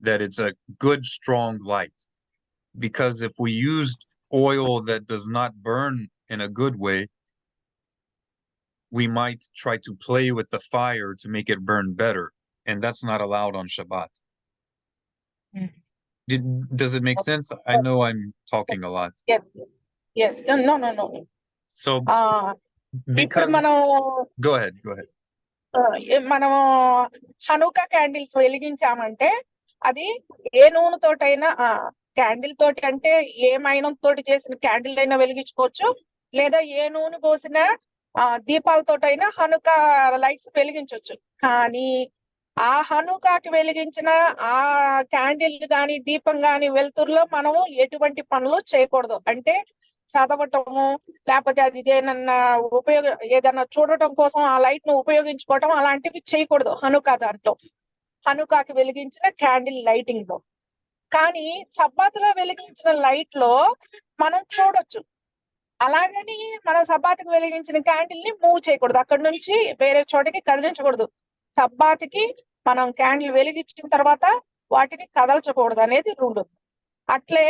that it's a good, strong light. Because if we used oil that does not burn in a good way, we might try to play with the fire to make it burn better, and that's not allowed on Shabbat. Does it make sense? I know I'm talking a lot. Yes. No. So ఇప్పుడు because మనం go ahead. మనం హనుకా candles వెలిగించామంటే అది ఏ నూనెతోటైనా candle తోటి అంటే ఏ మైనం తోటి చేసిన candle అయినా వెలిగించుకోవచ్చు, లేదా ఏ నూనె పోసిన దీపాలతోటైనా హనుకా లైట్స్ వెలిగించవచ్చు. కానీ ఆ హనుకాకి వెలిగించిన ఆ క్యాండిల్ గాని దీపం గాని వెలుతురులో మనము ఎటువంటి పనులు చేయకూడదు. అంటే చదవటము, లేకపోతే అది ఏదన్నా ఏదన్నా చూడటం కోసం ఆ లైట్ ను ఉపయోగించుకోవటం అలాంటివి చేయకూడదు హనుకా దాంట్లో, హనుకాకి వెలిగించిన క్యాండిల్ లైటింగ్ లో. కానీ సబ్బాతులో వెలిగించిన లైట్ లో మనం చూడొచ్చు. అలాగని మనం సబ్బాతికి వెలిగించిన క్యాండిల్ ని మూవ్ చేయకూడదు, అక్కడి నుంచి వేరే చోటకి కదిలించకూడదు. సబ్బాతికి మనం క్యాండిల్ వెలిగించిన తర్వాత వాటిని కదల్చకూడదు అనేది రూల్. అట్లే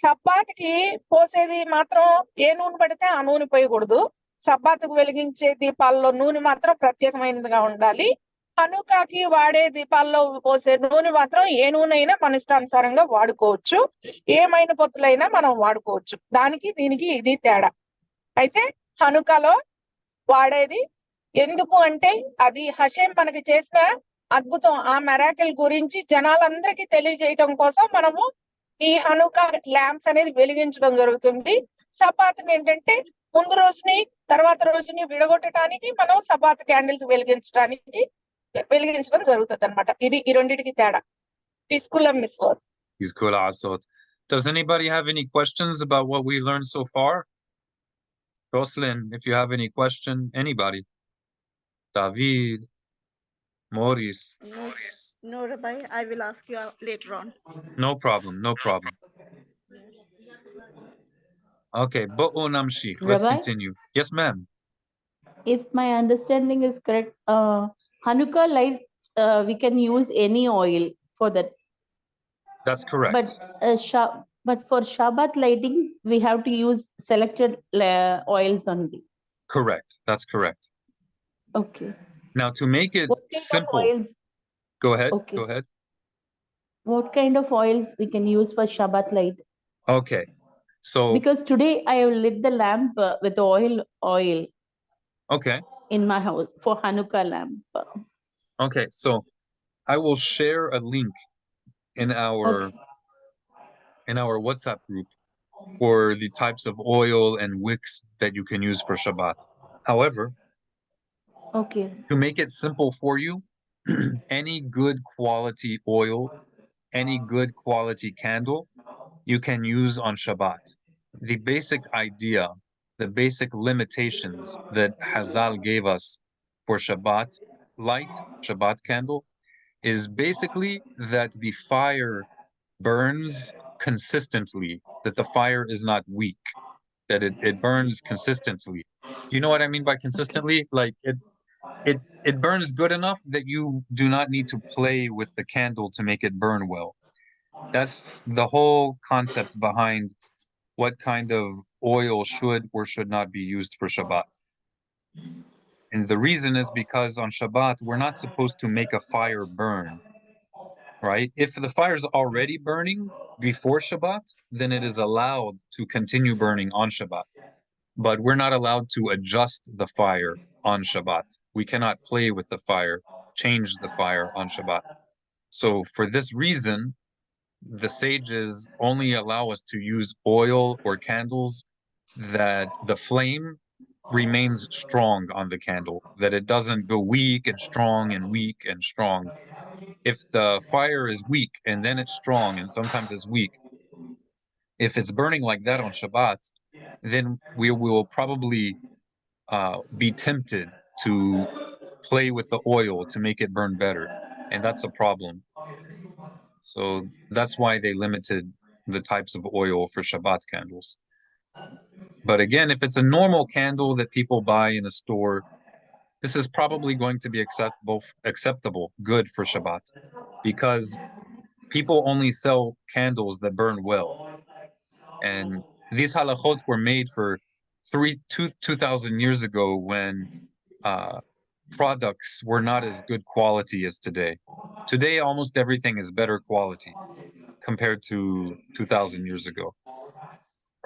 సబ్బాతికి పోసేది మాత్రం ఏ నూనె పడితే ఆ నూనె పోయకూడదు. సబ్బాతికి వెలిగించే దీపాల్లో నూనె మాత్రం ప్రత్యేకమైనదిగా ఉండాలి. హనుకాకి వాడే దీపాల్లో పోసే నూనె మాత్రం ఏ నూనె అయినా మన ఇష్టానుసారంగా వాడుకోవచ్చు, ఏమైన పొత్తులైనా మనం వాడుకోవచ్చు. దానికి దీనికి ఇది తేడా. అయితే హనుకాలో వాడేది ఎందుకు అంటే అది హషేం మనకి చేసిన అద్భుతం, ఆ మెరాకిల్ గురించి జనాలందరికీ తెలియజేయటం కోసం మనము ఈ హనుకా ల్యాంప్స్ అనేది వెలిగించడం జరుగుతుంది. సబ్బాత్ని ఏంటంటే ముందు రోజుని తర్వాత రోజుని విడగొట్టడానికి మనం సబ్బాత్ క్యాండిల్స్ వెలిగించడం జరుగుతుంది అన్నమాట. ఇది ఈ రెండింటికి తేడా. Does anybody have any questions about what we learned so far? Roslyn, if you have any question, anybody. David, Maurice. No, Rabbi, I will ask you later on. No problem. Okay, bo'o namshikh. Let's Rabbi? continue. Yes, ma'am. If my understanding is correct, Hanukkah light, we can use any oil for that. That's correct. But for Shabbat lightings, we have to use selected oils only. Correct. That's correct. Okay. Now, to make it What kind simple. of oils? Go ahead. Okay. Go ahead. What kind of oils we can use for Shabbat light? Okay. So because today I have lit the lamp with oil okay in my house for Hanukkah lamp. Okay, so I will share a link in our WhatsApp group for the types of oil and wicks that you can use for Shabbat. However, okay, to make it simple for you, any good quality oil, any good quality candle you can use on Shabbat. The basic idea, the basic limitations that Hazal gave us for Shabbat light, Shabbat candle, is basically that the fire burns consistently, that the fire is not weak, that it burns consistently. Do you know what I mean by consistently? Like it burns good enough that you do not need to play with the candle to make it burn well. That's the whole concept behind what kind of oil should or should not be used for Shabbat. And the reason is because on Shabbat, we're not supposed to make a fire burn, right? If the fire is already burning before Shabbat, then it is allowed to continue burning on Shabbat. But we're not allowed to adjust the fire on Shabbat. We cannot play with the fire change the fire on Shabbat. So for this reason, the sages only allow us to use oil or candles that the flame remains strong on the candle, that it doesn't go weak and strong and weak and strong. If the fire is weak and then it's strong and sometimes it's weak, if it's burning like that on Shabbat, then we will probably be tempted to play with the oil to make it burn better. And that's a problem. So that's why they limited the types of oil for Shabbat candles. But again, if it's a normal candle that people buy in a store, this is probably going to be acceptable, good for Shabbat, because people only sell candles that burn well. And these halachot were made for 2,000 years ago when products were not as good quality as today. Today, almost everything is better quality compared to 2,000 years ago,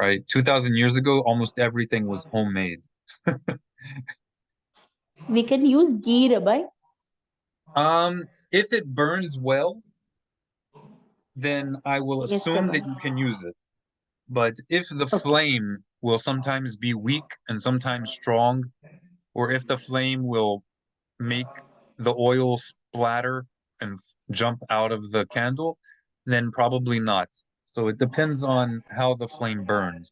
right? 2,000 years ago, almost everything was homemade. We can use ghee, Rabbi. If it burns well, then I will Yes, assume Rabbi. that you can use it. But if the flame will sometimes be weak and sometimes strong, or if the flame will make the oil splatter and jump out of the candle, then probably not. So it depends on how the flame burns.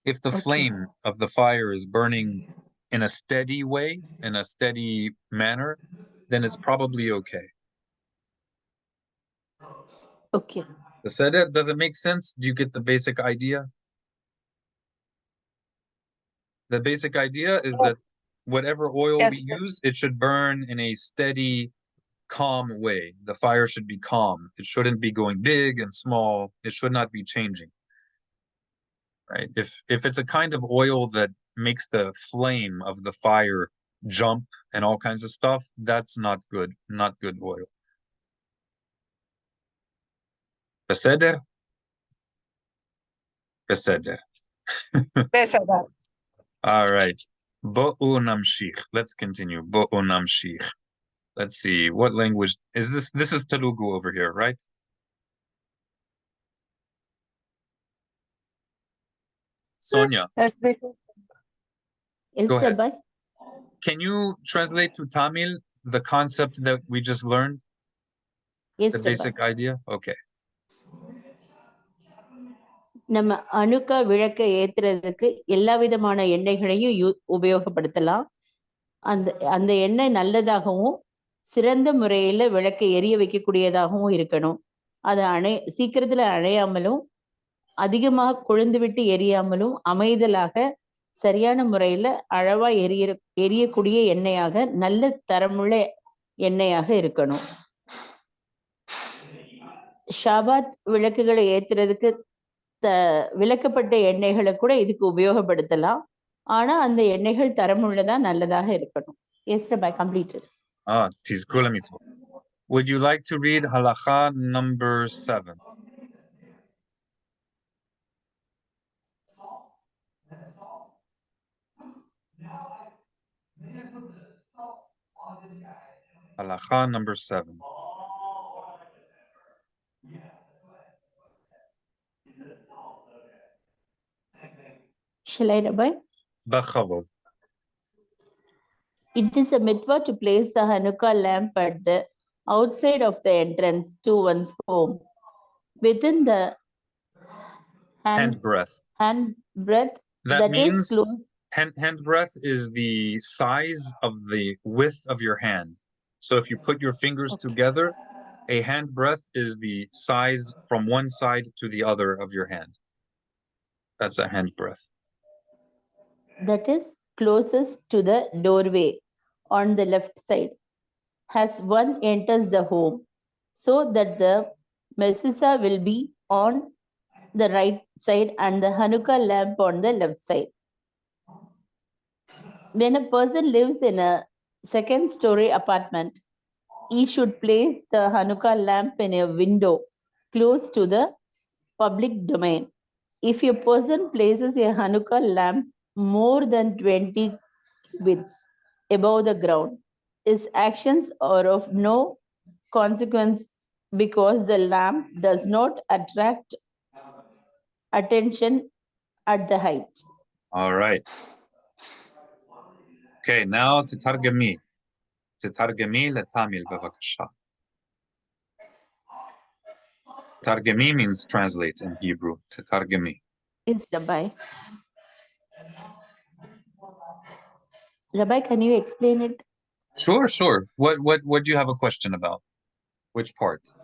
If the flame of the fire is burning in a steady way, in a steady manner, then it's probably okay. Okay. Does it make sense? Do you get the basic idea? The basic idea is that whatever oil we use, it should burn in a steady, calm way. The fire should be calm. It shouldn't be going big and small. It should not be changing. Right? If it's a kind of oil that makes the flame of the fire jump and all kinds of stuff, that's not good. Not good oil. Beseder? Beseder. All right. Bo'u namshich. Let's continue. Bo'u namshich. Let's see. What language is this? This is Telugu over here, right? Sonia, Yes, go ahead. Rabbi. Can you translate to Tamil the concept that we just learned? Yes, The Rabbi. basic idea? Okay. நம்ம அணுக்கா விளக்க ஏத்துறதுக்கு எல்லா விதமான எண்ணெய்களையும் உபயோகப்படுத்தலாம். அந்த அந்த எண்ணெய் நல்லதாகவும் சிறந்த முறையில விளக்கை எரிய வைக்கக்கூடியதாகவும் இருக்கணும். அது சீக்கிரத்துல அணையாமலும் அதிகமாக கொழுந்து விட்டு எரியாமலும் அமைதலாக சரியான முறையில அளவா எரியக்கூடிய எண்ணெயாக நல்ல தரமுள்ள எண்ணெயாக இருக்கணும். ஷாபாத் விளக்குகளை ஏத்துறதுக்கு விளக்கப்பட்ட எண்ணெய்களை கூட இதுக்கு உபயோகப்படுத்தலாம். ஆனா அந்த எண்ணெய்கள் தரமுள்ளதா நல்லதாக இருக்கணும். Yes, Rabbi, completed. Tizkula mitzvah. Would you like to read halacha number 7? Halacha number 7. Shall I, Rabbi? B'chavod. It is a mitzvah to place the Hanukkah lamp at the outside of the entrance to one's home, within the hand breadth. That means is close. Hand breadth is the size of the width of your hand. So if you put your fingers together, a hand breadth is the size from one side to the other of your hand. That's a hand breadth. That is closest to the doorway on the left side, as one enters the home, so that the mezuzah will be on the right side and the Hanukkah lamp on the left side. When a person lives in a second-story apartment, he should place the Hanukkah lamp in a window close to the public domain. If a person places a Hanukkah lamp more than 20 cubits above the ground, His actions are of no consequence because the lamp does not attract attention at the height. All right. Okay, now تترجمي لتامل بفكشة. ترجمي means translate in Hebrew. تترجمي. Yes, Rabbi. Rabbi, can you explain it? Sure. What do you have a question about? Which part?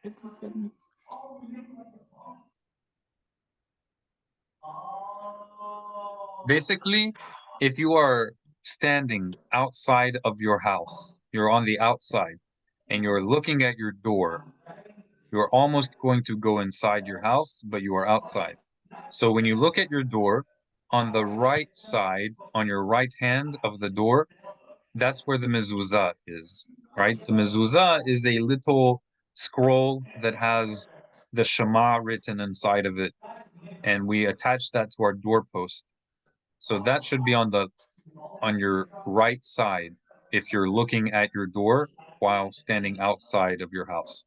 It is a myth. Basically, if you are standing outside of your house, you're on the outside, and you're looking at your door, you're almost going to go inside your house, but you are outside. So when you look at your door, on the right side, on your right hand of the door, that's where the mezuzah is, right? The mezuzah is a little scroll that has the Shema written inside of it, and we attach that to our doorpost. So that should be on your right side if you're looking at your door while standing outside of your house.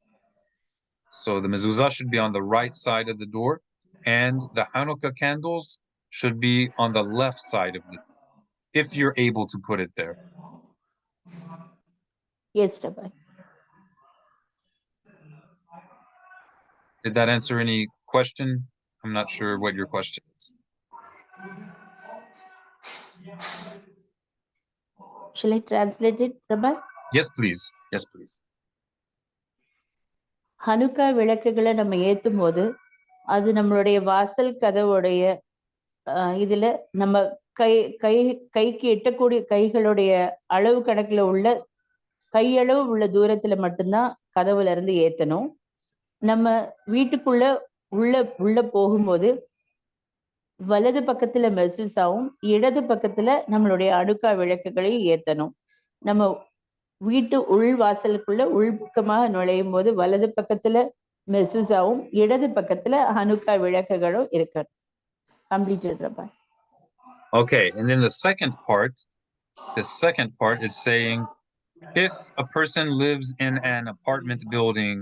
So the mezuzah should be on the right side of the door, and the Hanukkah candles should be on the left side of it, if you're able to put it there. Yes, Rabbi. Did that answer any question? I'm not sure what your question is. Shall I translate it, Rabbi? Yes, please. Yes, please. Hanukkah விளக்குகளை நம்ம ஏற்றும் போது அது நம்மளுடைய வாசல் கதவுடைய இதுல நம்ம கைக்கு எட்டக்கூடிய கைகளுடைய அளவு கணக்குல உள்ள கையளவு உள்ள தூரத்துல மட்டும்தான் கதவுல இருந்து ஏத்தணும். நம்ம வீட்டுக்குள்ள உள்ள போகும்போது வலது பக்கத்துல மெசூசாவும் இடது பக்கத்துல நம்மளுடைய அணுக்கா விளக்குகளை ஏத்தணும். நம்ம வீட்டு உள் வாசலுக்குள்ள உள்பக்கமாக நுழையும் போது வலது பக்கத்துல மெசூசாவும் இடது பக்கத்துல ஹனுக்கா விளக்குகளும் இருக்கணும். Completed, Rabbi. Okay, and then the second part is saying if a person lives in an apartment building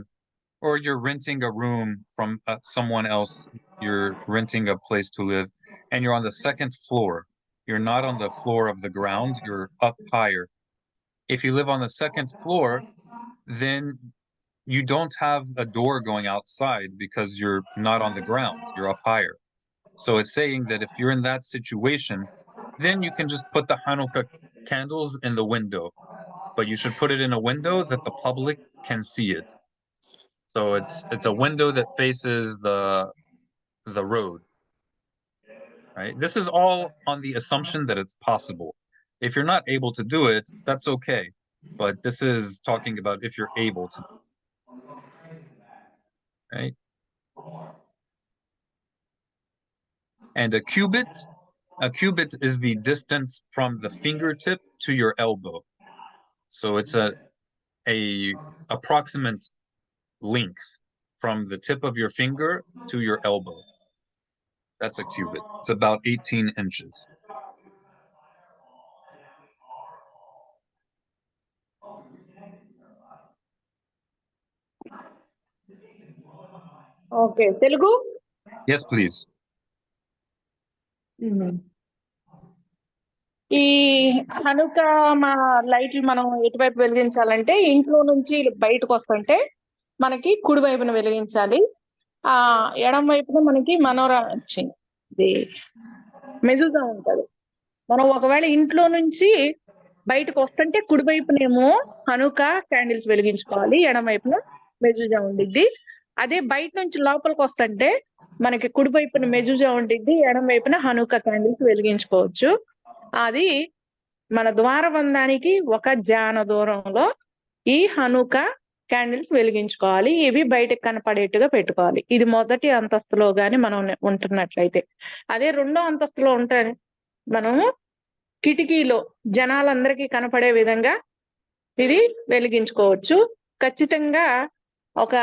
or you're renting a room from someone else, you're renting a place to live, and you're on the second floor, you're not on the floor of the ground, you're up higher. If you live on the second floor, then you don't have a door going outside because you're not on the ground, you're up higher. So it's saying that if you're in that situation, then you can just put the Hanukkah candles in the window, but you should put it in a window that the public can see it. So it's a window that faces the road, right? This is all on the assumption that it's possible. If you're not able to do it, that's okay. But this is talking about if you're able to, right? And a cubit is the distance from the fingertip to your elbow. So it's a approximate length from the tip of your finger to your elbow. That's a cubit. It's about 18 inches. Okay, Telugu. Yes, please. ఈ హనుక మా లైట్లు మనం ఎటువైపు వెలిగించాలంటే ఇంట్లో నుంచి బయటకు వస్తుంటే మనకి కుడి వైపున వెలిగించాలి. ఆ ఎడం వైపున మనకి మనోరా వచ్చింది మెజుజా ఉంటది. మనం ఒకవేళ ఇంట్లో నుంచి బయటకు వస్తుంటే కుడి వైపునేమో హనుక క్యాండిల్స్ వెలిగించుకోవాలి, ఎడం వైపున మెజుజా ఉండిద్ది. అదే బయట నుంచి లోపలికి వస్తుంటే మనకి కుడి వైపున మెజుజా ఉండిద్ది, ఎడం వైపున హనుక క్యాండిల్స్ వెలిగించుకోవచ్చు. అది మన ద్వారబంధానికి ఒక జాన దూరంలో ఈ హనుక క్యాండిల్స్ వెలిగించుకోవాలి. ఇవి బయటకు కనపడేట్టుగా పెట్టుకోవాలి. ఇది మొదటి అంతస్తులో గాని మనం ఉంటున్నట్లయితే. అదే రెండో అంతస్తులో ఉంటే మనము కిటికీలో జనాలందరికీ కనపడే విధంగా ఇది వెలిగించుకోవచ్చు. ఖచ్చితంగా ఒక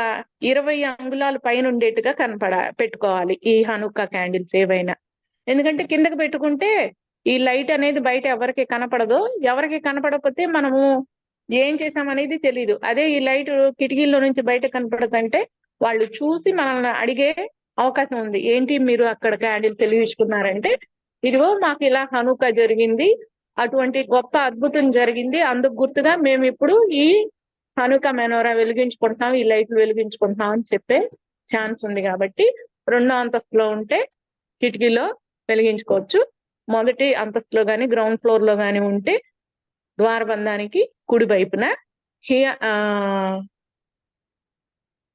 20 అంగుళాలు పైన ఉండేట్టుగా పెట్టుకోవాలి ఈ హనుక్క క్యాండిల్స్ ఏవైనా. ఎందుకంటే కిందకి పెట్టుకుంటే ఈ లైట్ అనేది బయట ఎవరికి కనపడదు. ఎవరికి కనపడకపోతే మనము ఏం చేసామనేది తెలీదు. అదే ఈ లైట్ కిటికీల్లో నుంచి బయట కనపడదంటే వాళ్ళు చూసి మనల్ని అడిగే అవకాశం ఉంది. ఏంటి మీరు అక్కడ క్యాండిల్ వెలిగించుకున్నారంటే, ఇదిగో మాకు ఇలా హనుకా జరిగింది, అటువంటి గొప్ప అద్భుతం జరిగింది, అందుకు గుర్తుగా మేము ఇప్పుడు ఈ హనుకా మెనోరా వెలిగించుకుంటున్నాం, ఈ లైట్లు వెలిగించుకుంటున్నాం అని చెప్పే ఛాన్స్ ఉంది. కాబట్టి 2వ అంతస్తులో ఉంటే కిటికీలో వెలిగించుకోవచ్చు. మొదటి అంతస్తులో గాని గ్రౌండ్ ఫ్లోర్ లో గాని ఉంటే ద్వారబంధానికి కుడి వైపున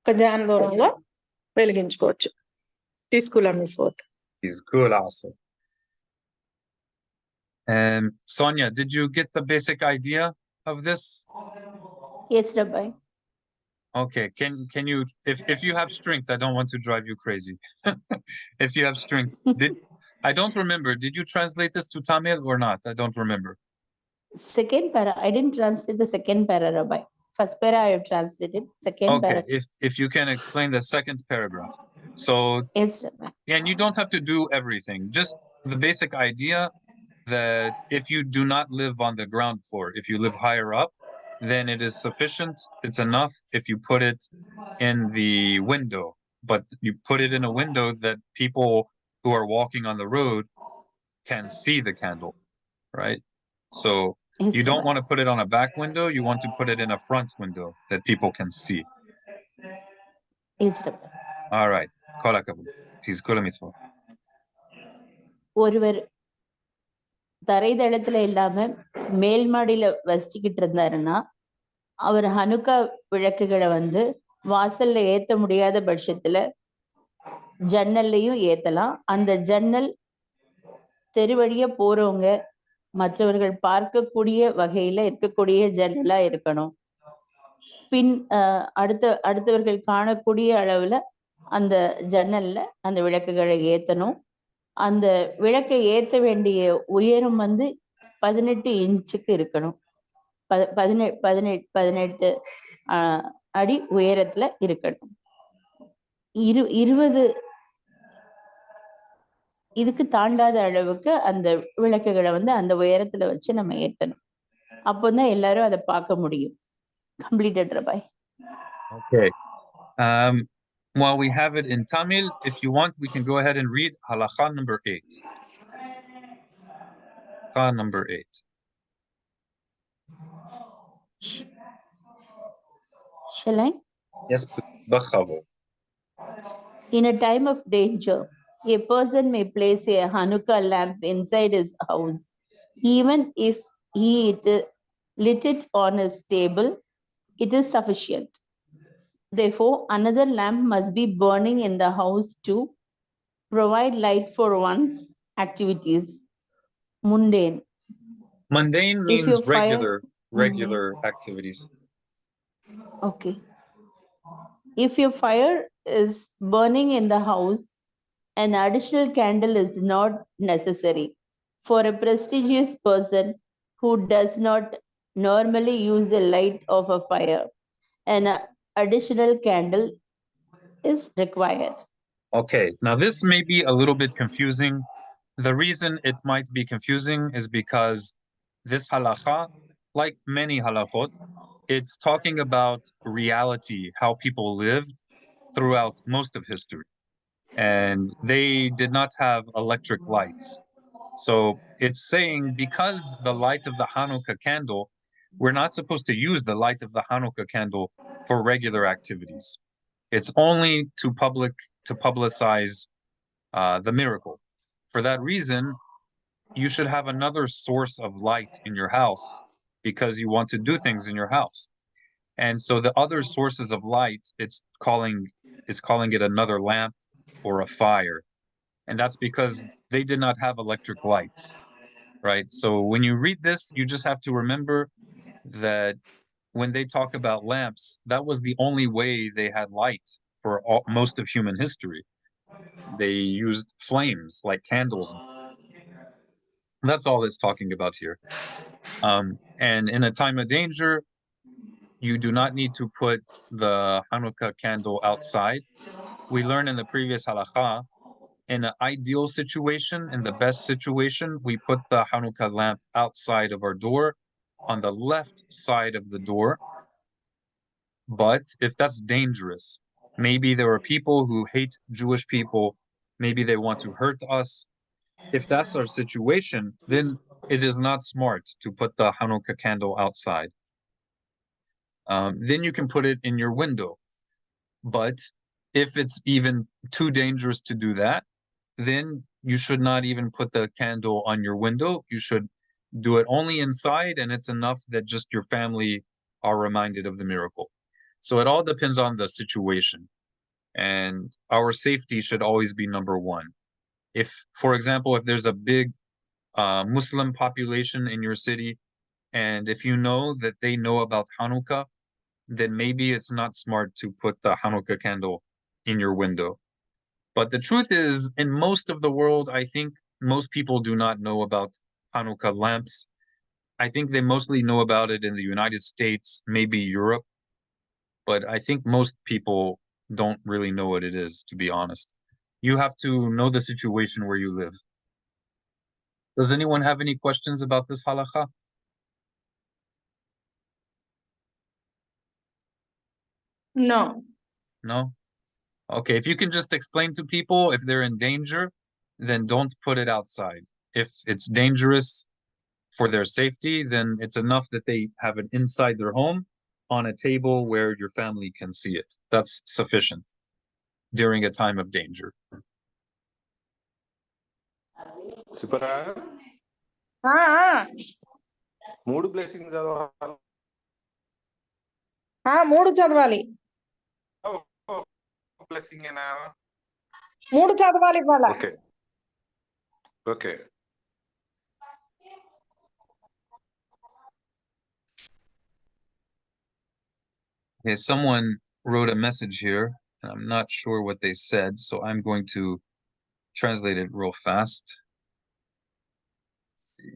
ఒక జాన్ దూరంలో వెలిగించుకోవచ్చు. తీసుకులా మిస్ అవుతుంది. Is good also. Sonia, did you get the basic idea of this? Yes, Rabbi. Okay, can you, if you have strength, I don't want to drive you crazy. If you have strength, I don't remember, did you translate this to Tamil or not? I don't remember. Second para, I didn't translate the second para, Rabbi. First para I have translated. Second Okay, para. if you can explain the second paragraph. So, Yes, Rabbi. and you don't have to do everything, just the basic idea that if you do not live on the ground floor, if you live higher up, then it is sufficient, it's enough if you put it in the window, but you put it in a window that people who are walking on the road can see the candle, right? So Yes, you don't Rabbi. want to put it on a back window, you want to put it in a front window that people can see. Yes, Rabbi. All right. Kol hakavod. Tizkol mitzvot. ஒருவர் தரைதளத்துல இல்லாம மேல் மாடியில வசிச்சுக்கிட்டு இருந்தாருன்னா அவர் Hanukkah விளக்குகளை வந்து வாசல்ல ஏத்த முடியாத பட்சத்துல ஜன்னல்லையும் ஏத்தலாம். அந்த ஜன்னல் தெரு வழியா போறவங்க மற்றவர்கள் பார்க்கக்கூடிய வகையில இருக்கக்கூடிய ஜன்னலா இருக்கணும். பின் அடுத்தவர்கள் காணக்கூடிய அளவுல அந்த ஜன்னல்ல அந்த விளக்குகளை ஏத்தணும். அந்த விளக்கை ஏத்த வேண்டிய உயரம் வந்து 18 இன்ச்சுக்கு இருக்கணும். 18 அடி உயரத்துல இருக்கணும். 20 இதுக்கு தாண்டாத அளவுக்கு அந்த விளக்குகளை வந்து அந்த உயரத்துல வச்சு நம்ம ஏத்தணும். அப்போதான் எல்லாரும் அதை பார்க்க முடியும். Completed, Rabbi. Okay. While we have it in Tamil, if you want, we can go ahead and read halakha number 8. Halakha number 8. Shall I? Yes, please. In a time of danger, a person may place a Hanukkah lamp inside his house, even if he lit it on his table, it is sufficient. Therefore, another lamp must be burning in the house to provide light for one's activities. Mundane. Mundane If means your fire- regular activities. Okay. If your fire is burning in the house, an additional candle is not necessary. For a prestigious person who does not normally use the light of a fire, an additional candle is required. Okay, now this may be a little bit confusing. The reason it might be confusing is because this halakha, like many halachot, it's talking about reality, how people lived throughout most of history. And they did not have electric lights. So it's saying because the light of the Hanukkah candle, we're not supposed to use the light of the Hanukkah candle for regular activities. It's only to publicize the miracle. For that reason, you should have another source of light in your house because you want to do things in your house. And so the other sources of light, it's calling it another lamp or a fire. And that's because they did not have electric lights, right? So when you read this, you just have to remember that when they talk about lamps, that was the only way they had light for most of human history. They used flames like candles. That's all it's talking about here. And in a time of danger, you do not need to put the Hanukkah candle outside. We learned in the previous halakha in an ideal situation, in the best situation, we put the Hanukkah lamp outside of our door on the left side of the door. But if that's dangerous, maybe there are people who hate Jewish people, maybe they want to hurt us. If that's our situation, then it is not smart to put the Hanukkah candle outside. Then you can put it in your window. But if it's even too dangerous to do that, then you should not even put the candle on your window. You should do it only inside, and it's enough that just your family are reminded of the miracle. So it all depends on the situation. And our safety should always be number one. If, for example, if there's a big Muslim population in your city, and if you know that they know about Hanukkah, then maybe it's not smart to put the Hanukkah candle in your window. But the truth is, in most of the world, I think most people do not know about Hanukkah lamps. I think they mostly know about it in the United States, maybe Europe, but I think most people don't really know what it is, to be honest. You have to know the situation where you live. Does anyone have any questions about this halakha? No. No? Okay, if you can just explain to people if they're in danger, then don't put it outside. If it's dangerous for their safety, then it's enough that they have it inside their home on a table where your family can see it. That's sufficient during a time of danger. సుపరా ఆ, ఆ, 3 blessings చదవాలి. 3 చదవాలి. Blessing ఏనా? 3 చదవాలి ఇవాళ. Okay okay. Okay, someone wrote a message here, and I'm not sure what they said, so I'm going to translate it real fast. Let's see.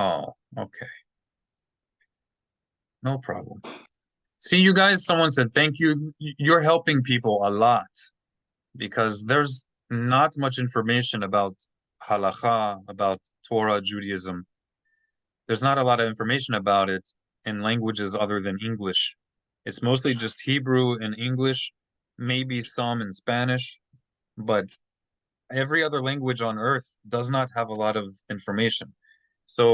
Oh, okay. No problem. See, you guys, someone said, thank you. You're helping people a lot because there's not much information about halakha, about Torah, Judaism. There's not a lot of information about it in languages other than English. It's mostly just Hebrew and English, maybe some in Spanish, but every other language on earth does not have a lot of information. So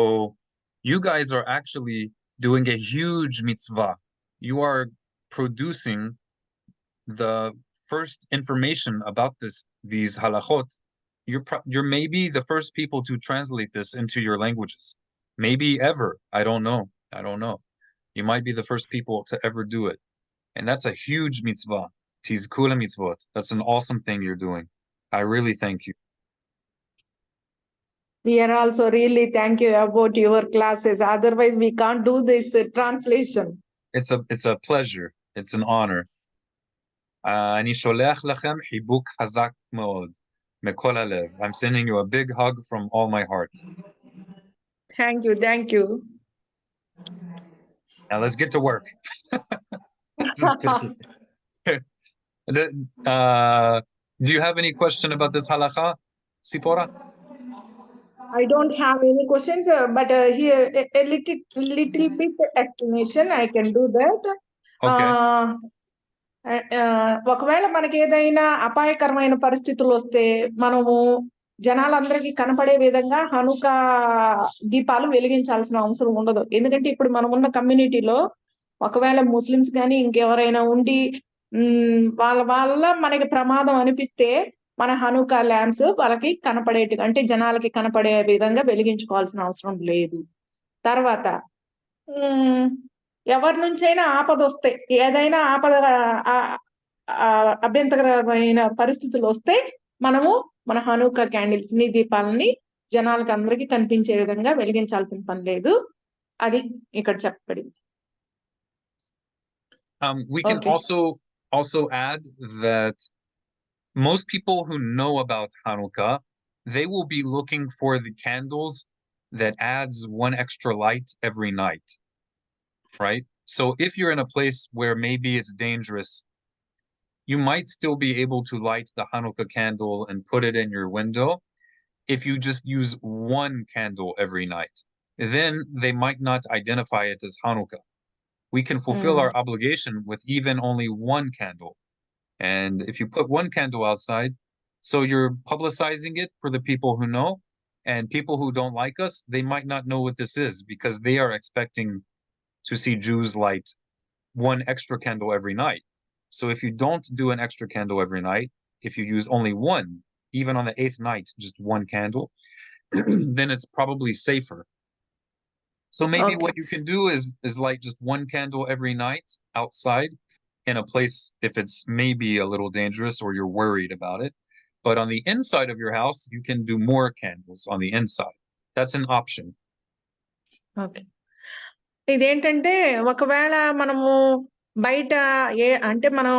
you guys are actually doing a huge mitzvah. You are producing the first information about these halachot. You're maybe the first people to translate this into your languages. Maybe ever. I don't know. You might be the first people to ever do it. And that's a huge mitzvah. Tizkula mitzvot. That's an awesome thing you're doing. I really thank you. We are also really thank you about your classes. Otherwise, we can't do this translation. It's a pleasure. It's an honor. אני שולח לכם חיבוק חזק מאוד, מכל הלב. I'm sending you a big hug from all my heart. Thank you, thank you. Now let's get to work. Just kidding. Do you have any question about this halakha, Sipora? I don't have any questions, but here a little bit explanation. I can do that. Okay. ఒకవేళ మనకి ఏదైనా అపాయకరమైన పరిస్థితులు వస్తే మనము జనాలందరికీ కనపడే విధంగా హనుకా దీపాలు వెలిగించాల్సిన అవసరం ఉండదు. ఎందుకంటే ఇప్పుడు మనం ఉన్న కమ్యూనిటీలో ఒకవేళ ముస్లిమ్స్ కానీ ఇంకెవరైనా ఉండి వాళ్ళ వల్ల మనకి ప్రమాదం అనిపిస్తే మన హనుకా ల్యాంప్స్ వాళ్ళకి కనపడేట్టుగా అంటే జనాలకి కనపడే విధంగా వెలిగించుకోవాల్సిన అవసరం లేదు. తర్వాత ఎవరి నుంచైనా ఆపద వస్తే ఏదైనా ఆపద అభ్యంతరమైన పరిస్థితులు వస్తే మనము మన హనుకా క్యాండిల్స్ ని దీపాలని జనాలకి అందరికీ కనిపించే విధంగా వెలిగించాల్సిన పని లేదు. అది ఇక్కడ చెప్పబడింది. We can also add that most people who know about Hanukkah they will be looking for the candles that adds one extra light every night, right? So if you're in a place where maybe it's dangerous, you might still be able to light the Hanukkah candle and put it in your window if you just use one candle every night. Then they might not identify it as Hanukkah. We can fulfill our obligation with even only one candle. And if you put one candle outside, so you're publicizing it for the people who know, and people who don't like us, they might not know what this is because they are expecting to see Jews light one extra candle every night. So if you don't do an extra candle every night, if you use only one, even on the 8th night, just one candle, then it's probably safer. So maybe what you can do is light just one candle every night outside in a place if it's maybe a little dangerous or you're worried about it. But on the inside of your house, you can do more candles on the inside. That's an option. Okay. ఇదేంటంటే ఒకవేళ మనము బయట అంటే మనం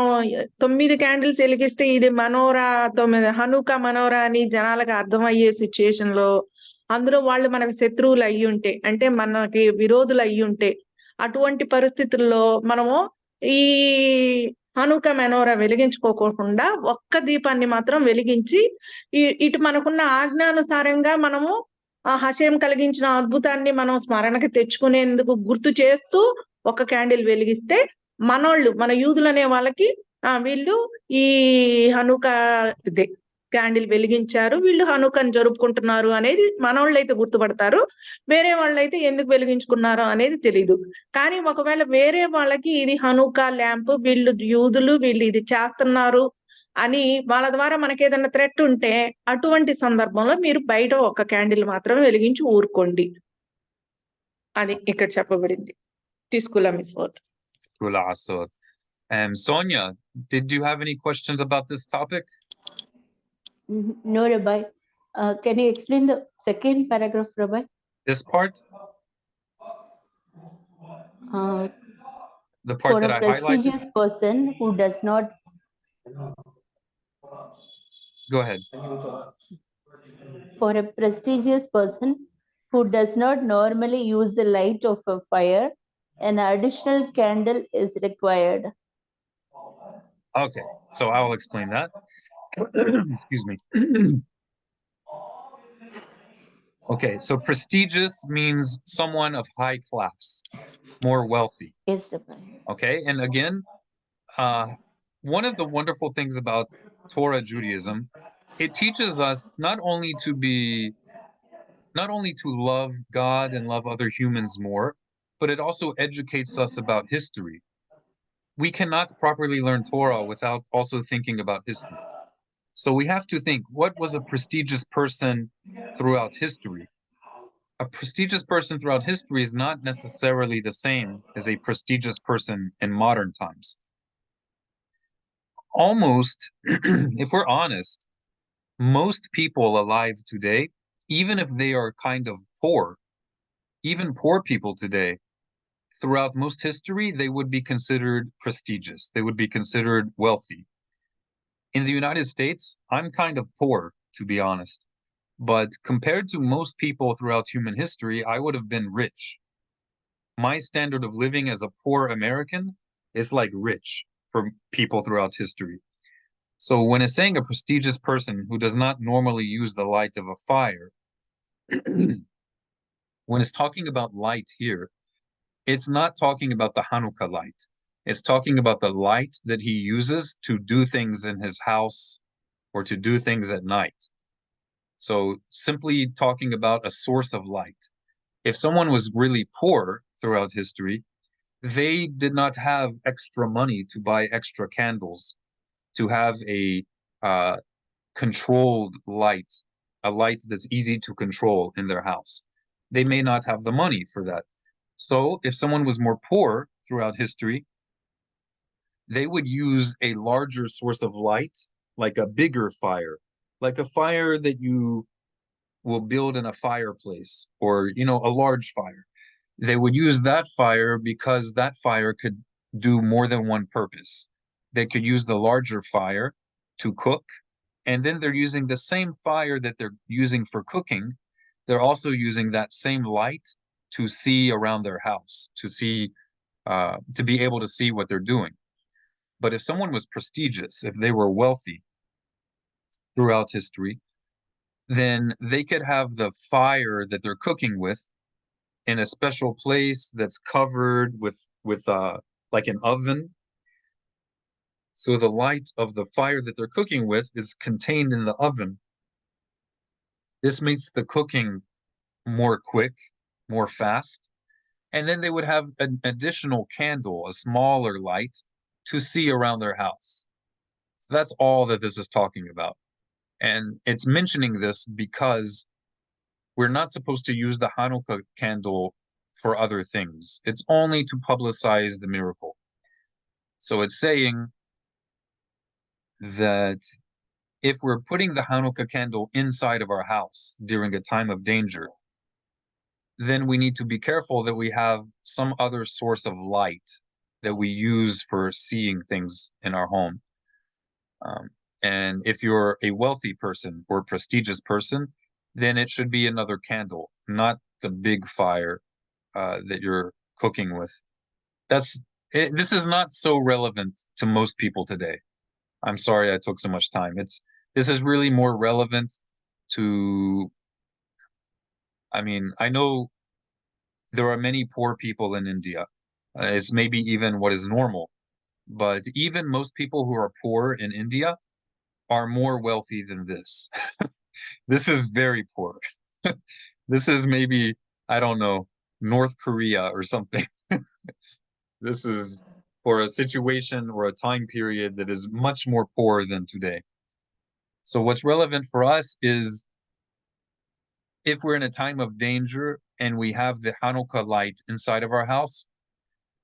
9 candles వెలిగిస్తే ఇది మనోరా 9 హనుకా మనోరా అని జనాలకు అర్థమయ్యే సిచ్యుయేషన్ లో అందులో వాళ్ళు మనకు శత్రువులు అయ్యి ఉంటే అంటే మనకి విరోధులు అయ్యి ఉంటే అటువంటి పరిస్థితుల్లో మనము ఈ హనుకా మెనోరా వెలిగించుకోకుండా ఒక్క దీపాన్ని మాత్రం వెలిగించి ఇటు మనకున్న ఆజ్ఞానుసారంగా మనము ఆ హషేం కలిగించిన అద్భుతాన్ని మనం స్మరణకి తెచ్చుకునేందుకు గుర్తు చేస్తూ ఒక క్యాండిల్ వెలిగిస్తే మనోళ్ళు మన యూదులు అనే వాళ్ళకి వీళ్ళు ఈ హనుకా క్యాండిల్ వెలిగించారు, వీళ్ళు హనుకాని జరుపుకుంటున్నారు అనేది మనోళ్ళు అయితే గుర్తుపడతారు. వేరే వాళ్ళైతే ఎందుకు వెలిగించుకున్నారో అనేది తెలీదు. కానీ ఒకవేళ వేరే వాళ్ళకి ఇది హనుకా ల్యాంప్, వీళ్ళు యూదులు, వీళ్ళు ఇది చేస్తున్నారు అని వాళ్ళ ద్వారా మనకి ఏదైనా థ్రెట్ ఉంటే అటువంటి సందర్భంలో మీరు బయట ఒక క్యాండిల్ మాత్రమే వెలిగించి ఊరుకోండి. అది ఇక్కడ చెప్పబడింది. తీసుకులా మిస్ అవుతుంది. Sonia, did you have any questions about this topic? No, Rabbi. Can you explain the second paragraph, Rabbi? This part? The part that I highlighted? For a prestigious person who does not... Go ahead. For a prestigious person who does not normally use the light of a fire, an additional candle is required. Okay, so I will explain that. Excuse me. Okay, so prestigious means someone of high class, more wealthy. Yes, Rabbi. Okay, and again, one of the wonderful things about Torah Judaism, it teaches us not only to love God and love other humans more, but it also educates us about history. We cannot properly learn Torah without also thinking about history. So we have to think, what was a prestigious person throughout history? A prestigious person throughout history is not necessarily the same as a prestigious person in modern times. Almost, if we're honest, most people alive today, even if they are kind of poor, even poor people today, throughout most history, they would be considered prestigious. They would be considered wealthy. In the United States, I'm kind of poor, to be honest. But compared to most people throughout human history, I would have been rich. My standard of living as a poor American is like rich for people throughout history. So when it's saying a prestigious person who does not normally use the light of a fire, when it's talking about light here, it's not talking about the Hanukkah light. It's talking about the light that he uses to do things in his house or to do things at night. So simply talking about a source of light. If someone was really poor throughout history, they did not have extra money to buy extra candles, to have a controlled light, a light that's easy to control in their house. They may not have the money for that. So if someone was more poor throughout history, they would use a larger source of light, like a bigger fire, like a fire that you will build in a fireplace or, a large fire. They would use that fire because that fire could do more than one purpose. They could use the larger fire to cook And then they're using the same fire that they're using for cooking. They're also using that same light to see around their house, to see, to be able to see what they're doing. But if someone was prestigious, if they were wealthy throughout history, then they could have the fire that they're cooking with in a special place that's covered with like an oven. So the light of the fire that they're cooking with is contained in the oven. This makes the cooking more quick, more fast. And then they would have an additional candle, a smaller light, to see around their house. So that's all that this is talking about. And it's mentioning this because we're not supposed to use the Hanukkah candle for other things. It's only to publicize the miracle. So it's saying that if we're putting the Hanukkah candle inside of our house during a time of danger, then we need to be careful that we have some other source of light that we use for seeing things in our home. And if you're a wealthy person or a prestigious person, then it should be another candle, not the big fire that you're cooking with. This is not so relevant to most people today. I'm sorry I took so much time. This is really more relevant to, I mean, I know there are many poor people in India. It's maybe even what is normal, but even most people who are poor in India are more wealthy than this. This is very poor. This is maybe, I don't know, North Korea or something. This is for a situation or a time period that is much more poor than today. So what's relevant for us is if we're in a time of danger and we have the Hanukkah light inside of our house,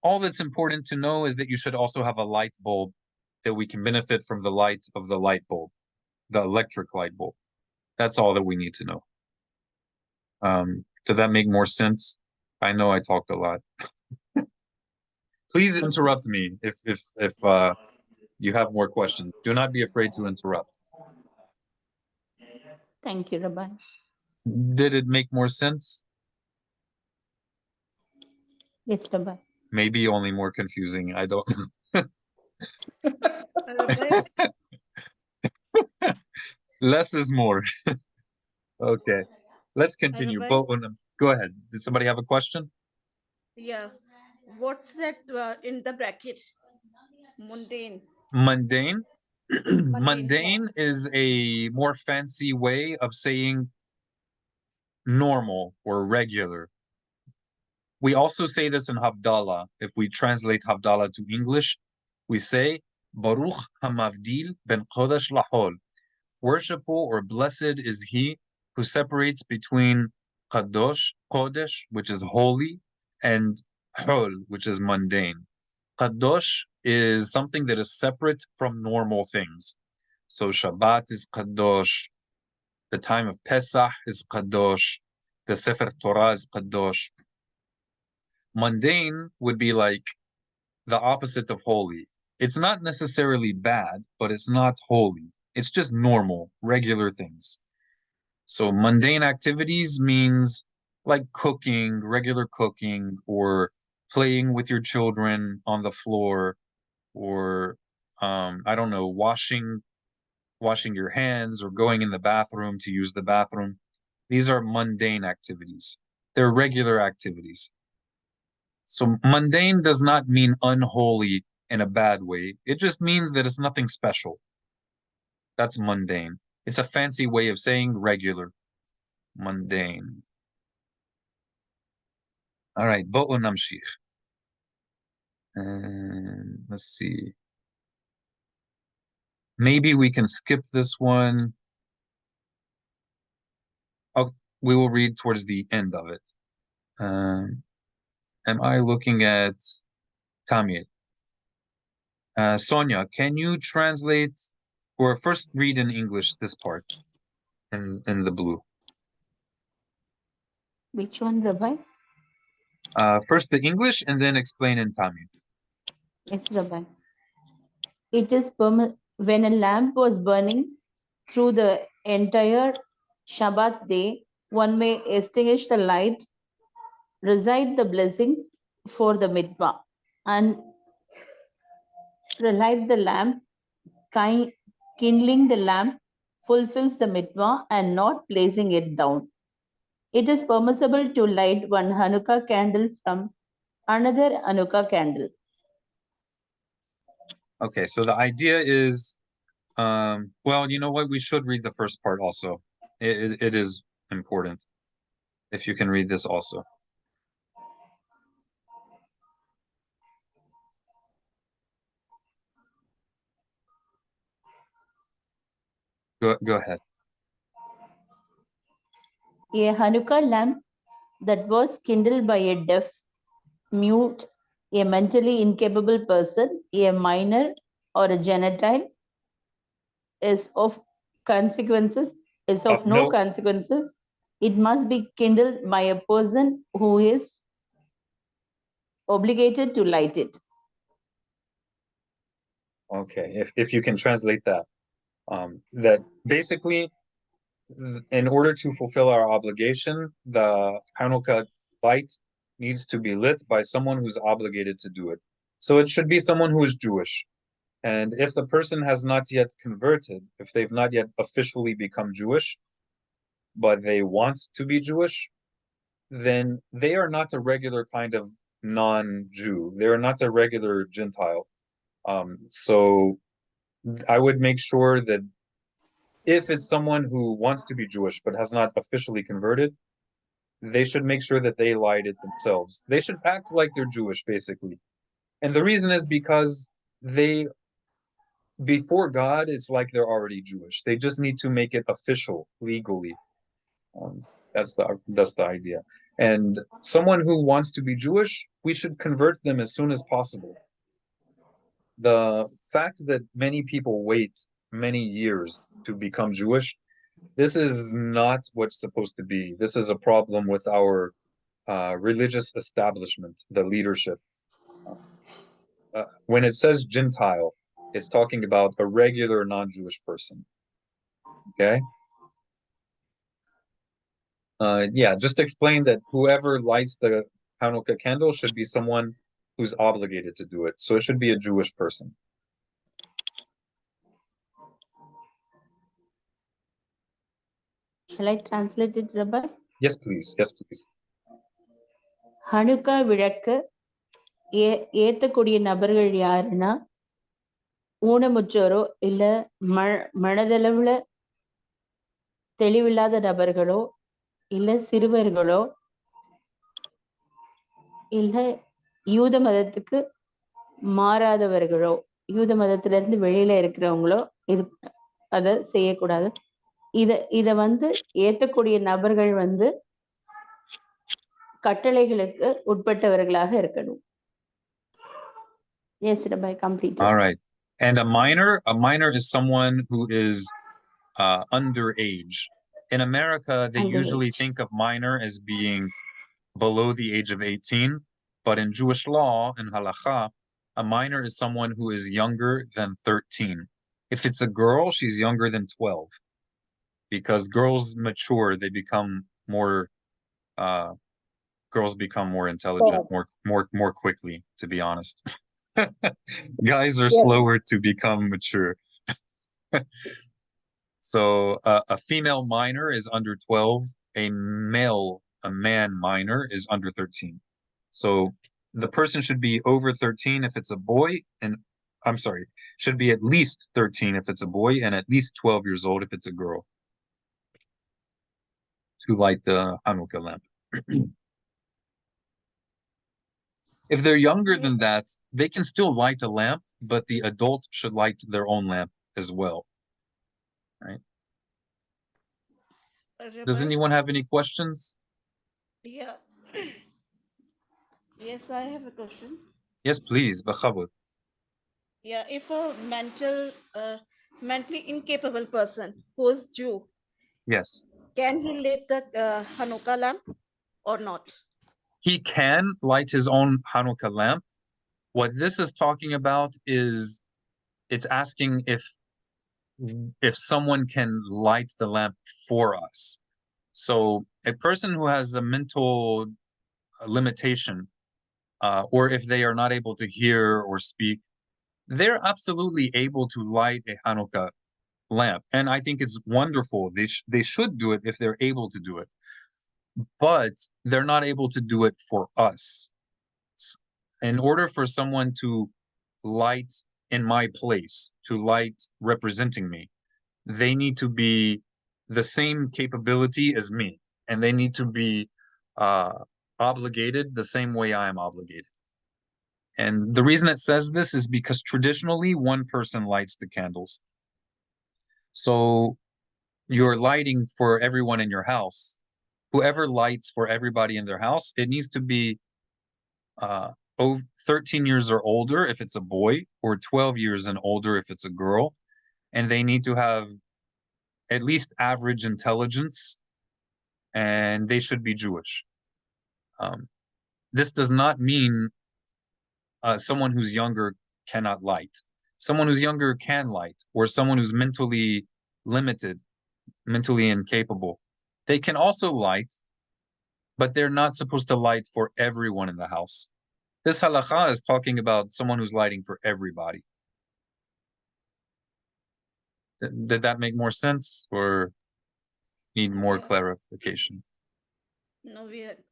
all that's important to know is that you should also have a light bulb that we can benefit from the light of the light bulb, the electric light bulb. That's all that we need to know. Did that make more sense? I know I talked a lot. Please interrupt me if you have more questions. Do not be afraid to interrupt. Thank you, Rabbi. Did it make more sense? Yes, Rabbi. Maybe only more confusing. I don't know. Less is more. Okay. Let's continue. Go ahead. Did somebody have a question? Yeah. What's that in the bracket? Mundane. Mundane? Mundane yeah. is a more fancy way of saying normal or regular. We also say this in Havdalah. If we translate Havdalah to English, we say, Baruch hamavdil ben Kodesh lahol. Worshipful or blessed is he who separates between Kadosh, Kodesh, which is holy, and Hol, which is mundane. Kadosh is something that is separate from normal things. So Shabbat is Kadosh, the time of Pesach is Kadosh, the Sefer Torah is Kadosh. Mundane would be like the opposite of holy. It's not necessarily bad, but it's not holy. It's just normal, regular things. So mundane activities means like cooking, regular cooking, or playing with your children on the floor, or I don't know, washing your hands or going in the bathroom to use the bathroom. These are mundane activities. They're regular activities. So mundane does not mean unholy in a bad way. It just means that it's nothing special. That's mundane. It's a fancy way of saying regular. Mundane. All right, bo'u namshich. And let's see. Maybe we can skip this one. Oh, we will read towards the end of it. Am I looking at Tamir? Sonia, can you translate or first read in English this part in the blue? Which one, Rabbi? First the English and then explain in Tamil. Yes, Rabbi. It is when a lamp was burning, through the entire Shabbat day, one may extinguish the light, recite the blessings for the mitzvah, and relight the lamp. Kindling the lamp fulfills the mitzvah and not placing it down. It is permissible to light one Hanukkah candle from another Hanukkah candle. Okay, so the idea is, well, you know what? We should read the first part also. It is important if you can read this also. Go ahead. A Hanukkah lamp that was kindled by a deaf, mute, a mentally incapable person, a minor, or a Gentile is of no consequences. It must be kindled by a person who is obligated to light it. Okay, if you can translate that. That basically, in order to fulfill our obligation, the Hanukkah light needs to be lit by someone who's obligated to do it. So it should be someone who is Jewish. And if the person has not yet converted, if they've not yet officially become Jewish, but they want to be Jewish, then they are not a regular kind of non-Jew. They are not a regular Gentile. So I would make sure that if it's someone who wants to be Jewish but has not officially converted, they should make sure that they light it themselves. They should act like they're Jewish, basically. And the reason is because before God, it's like they're already Jewish. They just need to make it official, legally. That's the idea. And someone who wants to be Jewish, we should convert them as soon as possible. The fact that many people wait many years to become Jewish, this is not what's supposed to be. This is a problem with our religious establishment, the leadership. When it says Gentile, it's talking about a regular non-Jewish person. Okay? Yeah, just explain that whoever lights the Hanukkah candle should be someone who's obligated to do it. So it should be a Jewish person. Shall I translate it, Rabbi? Yes, please. Yes, please. Hanukkah விளக்கு ஏத்தக்கூடிய நபர்கள் யாருன்னா ஊனமுற்றோரோ இல்ல மனதளவுல தெளிவில்லாத நபர்களோ இல்ல சிறுவர்களோ இல்ல யூத மதத்துக்கு மாறாதவர்களோ யூத மதத்துல இருந்து வெளியில இருக்கிறவங்களோ இது அதை செய்யக்கூடாது. இத ஏத்தக்கூடிய நபர்கள் கட்டளைகளுக்கு உட்பட்டவர்களாக இருக்கணும். Yes, Rabbi, completed. All right. And a minor is someone who is underage. In America, they usually think of minor as being below the age of 18, but in Jewish law, in halakha, a minor is someone who is younger than 13. If it's a girl, she's younger than 12. Because girls mature, they become more intelligent, more quickly, to be honest. Guys are slower to become mature. So a female minor is under 12, a man minor is under 13. So the person should be over 13 if it's a boy, and I'm sorry, should be at least 13 if it's a boy, and at least 12 years old if it's a girl, to light the Hanukkah lamp. If they're younger than that, they can still light a lamp, but the adult should light their own lamp as well. Right? Does anyone have any questions? Yeah. Yes, I have a question. Yes, please. B'chavod. Yeah, if a mentally incapable person who is Jew, Yes. can he lit the Hanukkah lamp or not? He can light his own Hanukkah lamp. What this is talking about is it's asking if if someone can light the lamp for us. So a person who has a mental limitation, or if they are not able to hear or speak, they're absolutely able to light a Hanukkah lamp. And I think it's wonderful. They should do it if they're able to do it. But they're not able to do it for us. In order for someone to light in my place, to light representing me, they need to be the same capability as me, and they need to be obligated the same way I am obligated. And the reason it says this is because traditionally one person lights the candles. So you're lighting for everyone in your house. Whoever lights for everybody in their house, it needs to be 13 years or older if it's a boy, or 12 years and older if it's a girl. And they need to have at least average intelligence, and they should be Jewish. This does not mean someone who's younger cannot light. Someone who's younger can light, or someone who's mentally limited, mentally incapable. They can also light, but they're not supposed to light for everyone in the house. This halakha is talking about someone who's lighting for everybody. Did that make more sense, or need more Yeah. clarification? No,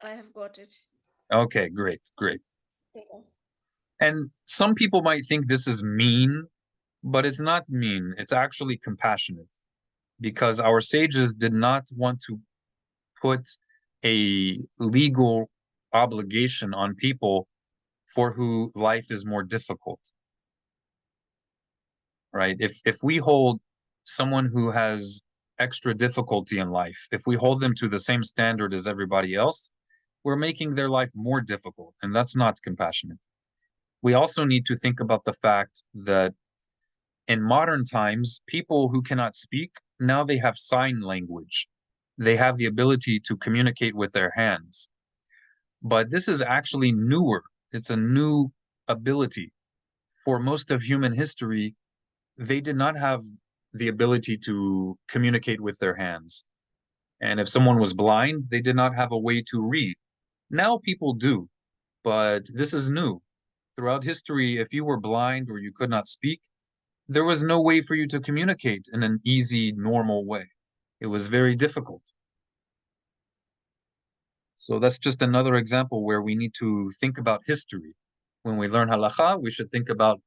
I have got it. Okay, great. Yeah. And some people might think this is mean, but it's not mean. It's actually compassionate, because our sages did not want to put a legal obligation on people for who life is more difficult. Right? If we hold someone who has extra difficulty in life, if we hold them to the same standard as everybody else, we're making their life more difficult, and that's not compassionate. We also need to think about the fact that in modern times, people who cannot speak, now they have sign language. They have the ability to communicate with their hands. But this is actually newer. It's a new ability. For most of human history, they did not have the ability to communicate with their hands. And if someone was blind, they did not have a way to read. Now people do, but this is new. Throughout history, if you were blind or you could not speak, there was no way for you to communicate in an easy, normal way. It was very difficult. So that's just another example where we need to think about history. When we learn halakha, we should think about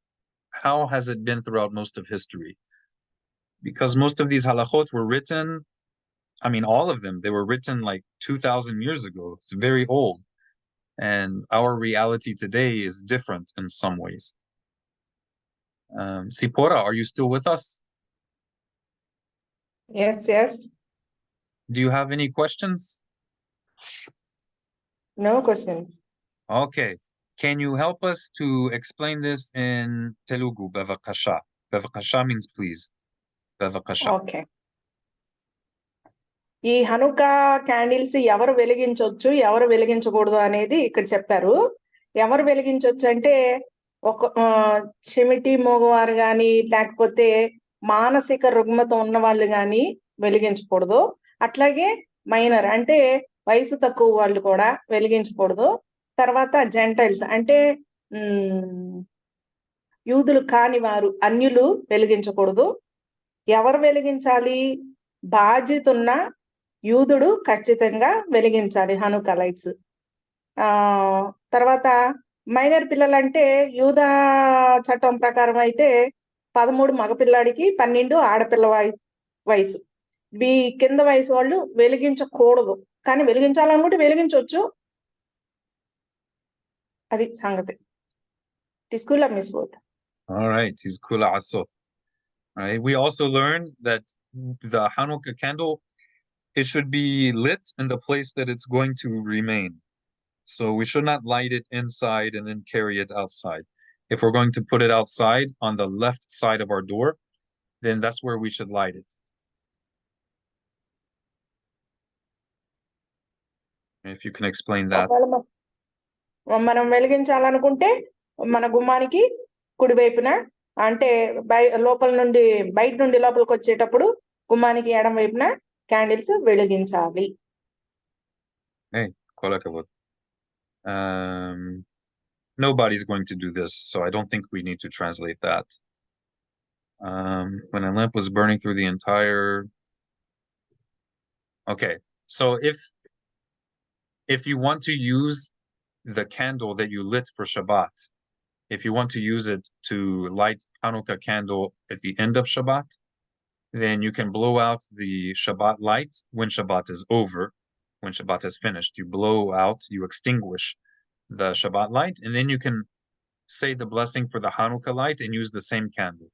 how has it been throughout most of history. Because most of these halakhot were written, I mean, all of them, they were written like 2,000 years ago. It's very old. And our reality today is different in some ways. Sipora, are you still with us? Yes. Do you have any questions? No questions. Okay. Can you help us to explain this in Telugu? Bevakasha. Bevakasha means please. Bevakasha. Okay. ఈ హనుకా candles ఎవరు వెలిగించవచ్చు, ఎవరు వెలిగించకూడదు అనేది ఇక్కడ చెప్పారు. ఎవరు వెలిగించవచ్చు అంటే ఒక చెమిటి మోగవారు గాని, లేకపోతే మానసిక రుగ్మత ఉన్న వాళ్ళు గాని వెలిగించకూడదు. అట్లాగే మైనర్ అంటే వయసు తక్కువ వాళ్ళు కూడా వెలిగించకూడదు. తర్వాత జెంటైల్స్ అంటే యూదులు కాని వారు, అన్యులు వెలిగించకూడదు. ఎవరు వెలిగించాలి? బాధ్యత ఉన్న యూదుడు ఖచ్చితంగా వెలిగించాలి హనుకా లైట్స్. తర్వాత మైనర్ పిల్లలంటే యూదా చట్టం ప్రకారం అయితే 13 మగపిల్లాడికి, 12 ఆడపిల్ల వయసు. ఈ కింద వయసు వాళ్ళు వెలిగించకూడదు. కానీ వెలిగించాలనుకుంటే వెలిగించవచ్చు. అది సంగతి. Tiscula Miss both. All right, Tiscula Aso. All right. We also learned that the Hanukkah candle, it should be lit in the place that it's going to remain. So we should not light it inside and then carry it outside. If we're going to put it outside on the left side of our door, then that's where we should light it. If you can explain that. మనం వెలిగించాలనుకుంటే మన గుమ్మానికి కుడివైపున అంటే లోపల నుండి బయట నుండి లోపలికి వచ్చేటప్పుడు గుమ్మానికి ఎడం వైపున క్యాండిల్స్ వెలిగించాలి. Hey, kol hakavod. Nobody's going to do this, so I don't think we need to translate that. When a lamp was burning through the entire. Okay, so if you want to use the candle that you lit for Shabbat, if you want to use it to light Hanukkah candle at the end of Shabbat, then you can blow out the Shabbat light when Shabbat is over. When Shabbat is finished, you blow out, you extinguish the Shabbat light, and then you can say the blessing for the Hanukkah light and use the same candle.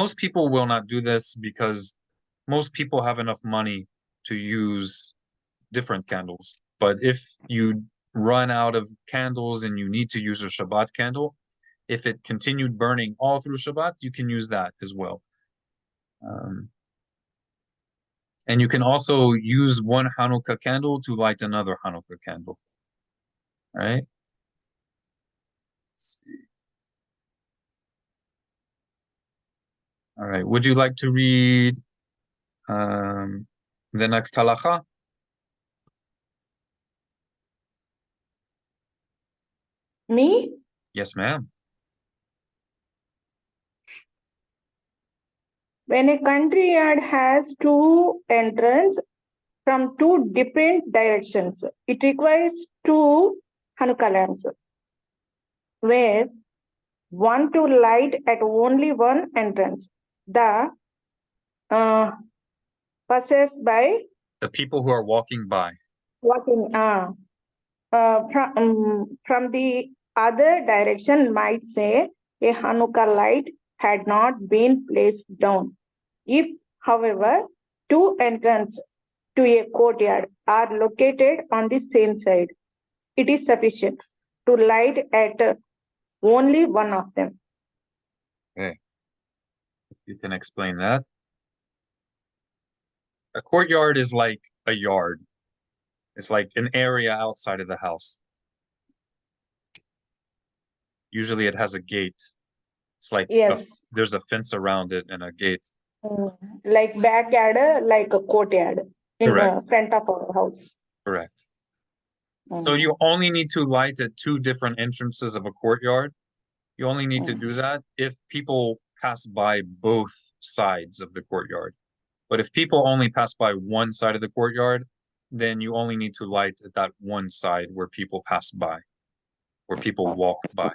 Most people will not do this because most people have enough money to use different candles. But if you run out of candles and you need to use a Shabbat candle, if it continued burning all through Shabbat, you can use that as well. And you can also use one Hanukkah candle to light another Hanukkah candle. Right? Let's see. All right. Would you like to read the next halacha? Me? Yes, ma'am. When a country yard has two entrances from two different directions, it requires two Hanukkah lamps, where one to light at only one entrance. The passes by The people who are walking by. walking from the other direction might say a Hanukkah light had not been placed down. If, however, two entrances to a courtyard are located on the same side, it is sufficient to light at only one of them. Okay. You can explain that. A courtyard is like a yard. It's like an area outside of the house. Usually it has a gate. It's like Yes. there's a fence around it and a gate. Like backyard, like a courtyard in front of our house. Correct. So you only need to light at two different entrances of a courtyard. You only need to do that if people pass by both sides of the courtyard. But if people only pass by one side of the courtyard, then you only need to light at that one side where people pass by, where people walk by.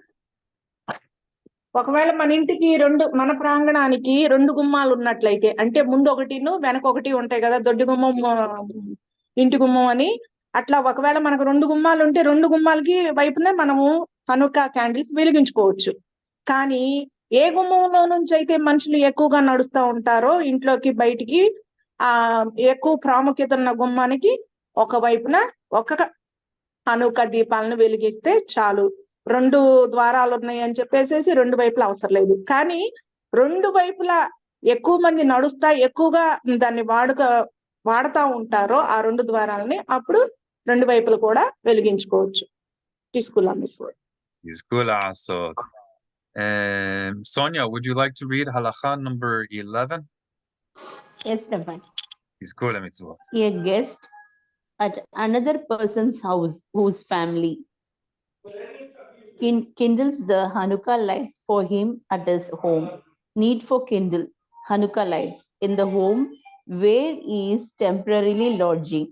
ఒకవేళ మన ఇంటికి మన ప్రాంగణానికి రెండు గుమ్మాలు ఉన్నట్లయితే, అంటే ముందు ఒకటిను వెనక ఒకటి ఉంటాయి కదా, దొడ్డి గుమ్మం ఇంటి గుమ్మం అని. అట్లా ఒకవేళ మనకు రెండు గుమ్మాలు ఉంటే రెండు గుమ్మాలకి వైపునే మనము హనుక్కా క్యాండిల్స్ వెలిగించుకోవచ్చు. కానీ ఏ గుమ్మంలో నుంచి అయితే మనుషులు ఎక్కువగా నడుస్తూ ఉంటారో ఇంట్లోకి బయటికి, ఎక్కువ ప్రాముఖ్యత ఉన్న గుమ్మానికి ఒక వైపున ఒక హనుక్కా దీపాలను వెలిగిస్తే చాలు. రెండు ద్వారాలు ఉన్నాయి అని చెప్పేసి రెండు వైపులా అవసరం లేదు. కానీ రెండు వైపులా ఎక్కువ మంది నడుస్తా ఎక్కువగా దాన్ని వాడుతా ఉంటారో ఆ రెండు ద్వారాలని, అప్పుడు రెండు వైపులు కూడా వెలిగించుకోవచ్చు. తీసుకున్నాం. Sonia, would you like to read halacha number 11? Yes, Rabbi. A guest at another person's house whose family kindles the Hanukkah lights for him at his home. Need for kindle Hanukkah lights in the home where he is temporarily lodging.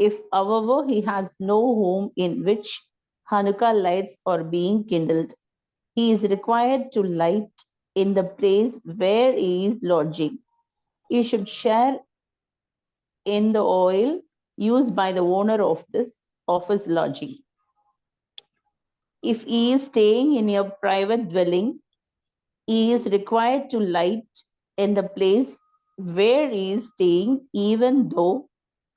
If, however, he has no home in which Hanukkah lights are being kindled, he is required to light in the place where he is lodging. He should share in the oil used by the owner of his lodging. If he is staying in a private dwelling, he is required to light in the place where he is staying, even though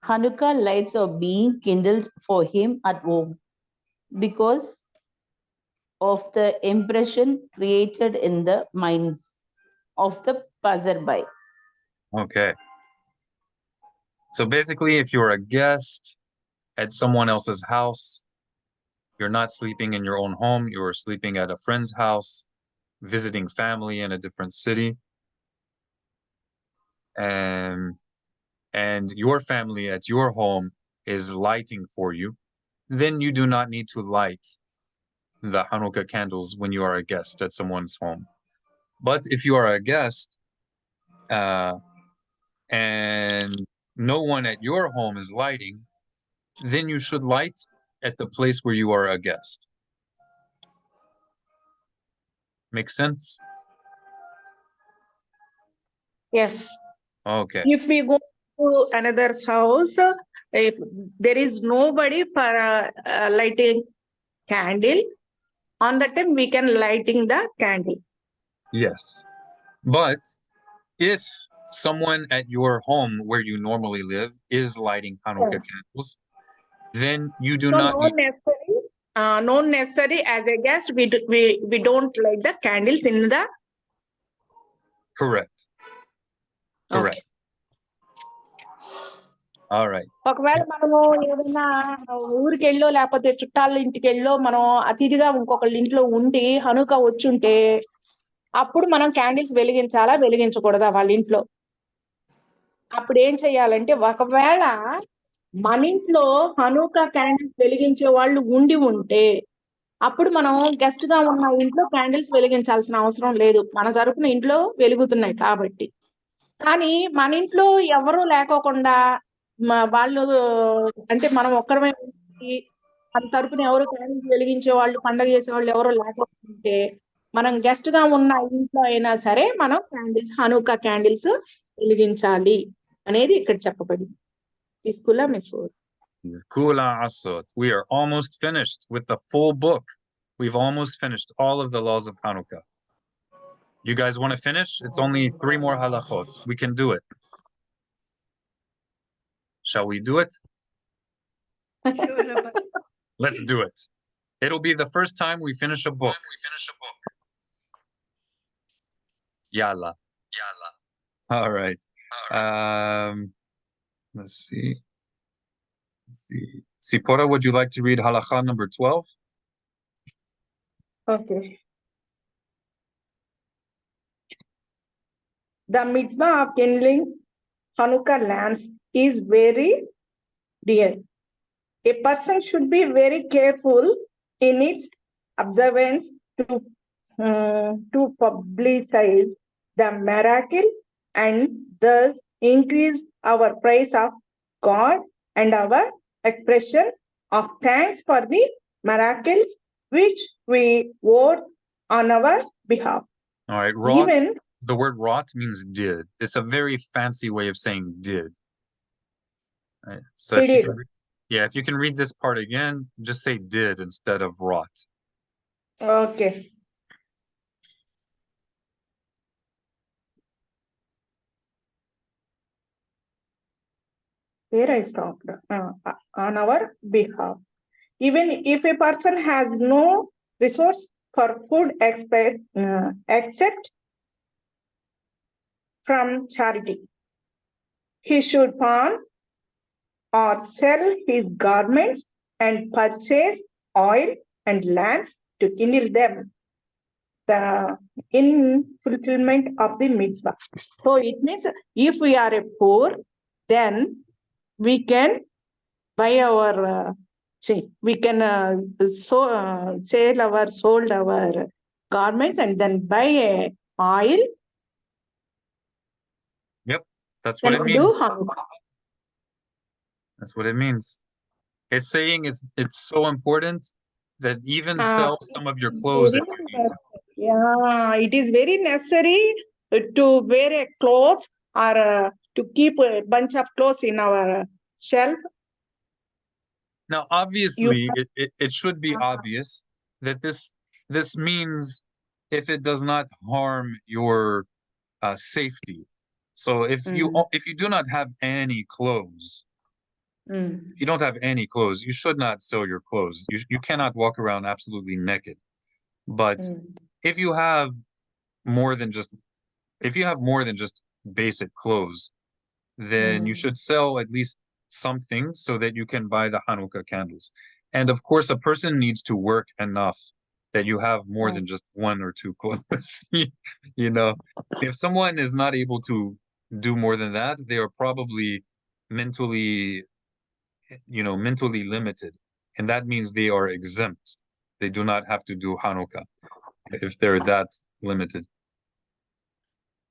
Hanukkah lights are being kindled for him at home, because of the impression created in the minds of the passerby. Okay. So basically, if you're a guest at someone else's house, you're not sleeping in your own home, you're sleeping at a friend's house, visiting family in a different city, and your family at your home is lighting for you, then you do not need to light the Hanukkah candles when you are a guest at someone's home. But if you are a guest, and no one at your home is lighting, then you should light at the place where you are a guest. Make sense? Yes. Okay. If we go to another's house, if there is nobody for lighting candle, on that time we can lighting the candle. Yes. But if someone at your home where you normally live is lighting Hanukkah candles, then you do So not need. not necessary as a guest, we don't light the candles in the. Correct. Correct. Okay. All right. ఒకవేళ మనము ఏదైనా ఊరికి వెళ్ళో లేకపోతే చుట్టాల ఇంటికి వెళ్ళో మనం అతిథిగా ఇంకొకళ్ళ ఇంట్లో ఉండి హనుక వచ్చుంటే అప్పుడు మనం క్యాండిల్స్ వెలిగించాలా వెలిగించకూడదా వాళ్ళ ఇంట్లో? అప్పుడు ఏం చెయ్యాలంటే, ఒకవేళ మన ఇంట్లో హనుక క్యాండిల్స్ వెలిగించే వాళ్ళు ఉండి ఉంటే అప్పుడు మనం గెస్ట్ గా ఉన్న ఇంట్లో క్యాండిల్స్ వెలిగించాల్సిన అవసరం లేదు, మన తరపున ఇంట్లో వెలుగుతున్నాయి కాబట్టి. కానీ మన ఇంట్లో ఎవరూ లేకోకుండా వాళ్ళు అంటే మనం ఒక్కరమే మన తరపున ఎవరు క్యాండిల్స్ వెలిగించే వాళ్ళు, పండగ చేసే వాళ్ళు ఎవరో లేకపోతే మనం గెస్ట్ గా ఉన్న ఇంట్లో అయినా సరే మనం క్యాండిల్స్, హనుకా క్యాండిల్స్ వెలిగించాలి అనేది ఇక్కడ చెప్పబడింది. తీసుకులా miss Kula Asot. We are almost finished with the full book. We've almost finished all of the laws of Hanukkah. You guys want to finish? It's only 3 more halachot. We can do it. Shall we do it? Sure, Rabbi. Let's do it. It'll be the first time we finish a book. Yalla. All right. Let's see. Sipora, would you like to read halacha number 12? Okay. The mitzvah of kindling Hanukkah lamps is very dear. A person should be very careful in its observance to publicize the miracle and thus increase our praise of God and our expression of thanks for the miracles which we work on our behalf. All right. Wrought. Even the word wrought means did. It's a very fancy way of saying did. All right. So if you can, if you can read this part again, just say did instead of wrought. Okay. Where I stopped, on our behalf. Even if a person has no resource for food except from charity, he should pawn or sell his garments and purchase oil and lamps to kindle them, in fulfillment of the mitzvah. So it means if we are a poor, then we can buy our we can sold our garments and then buy a oil. Yep, that's what it means. That's what it means. It's saying it's so important that even sell some of your clothes if you need to. Yeah, it is very necessary to wear a clothes or to keep a bunch of clothes in our shelf. Now, obviously, it should be obvious that this means if it does not harm your safety. So if you do not have any clothes, if you don't have any clothes, you should not sell your clothes. You cannot walk around absolutely naked. But if you have more than just basic clothes, then you should sell at least something so that you can buy the Hanukkah candles. And of course, a person needs to work enough that you have more than just one or two clothes. You know, if someone is not able to do more than that, they are probably mentally, mentally limited. And that means they are exempt. They do not have to do Hanukkah if they're that limited.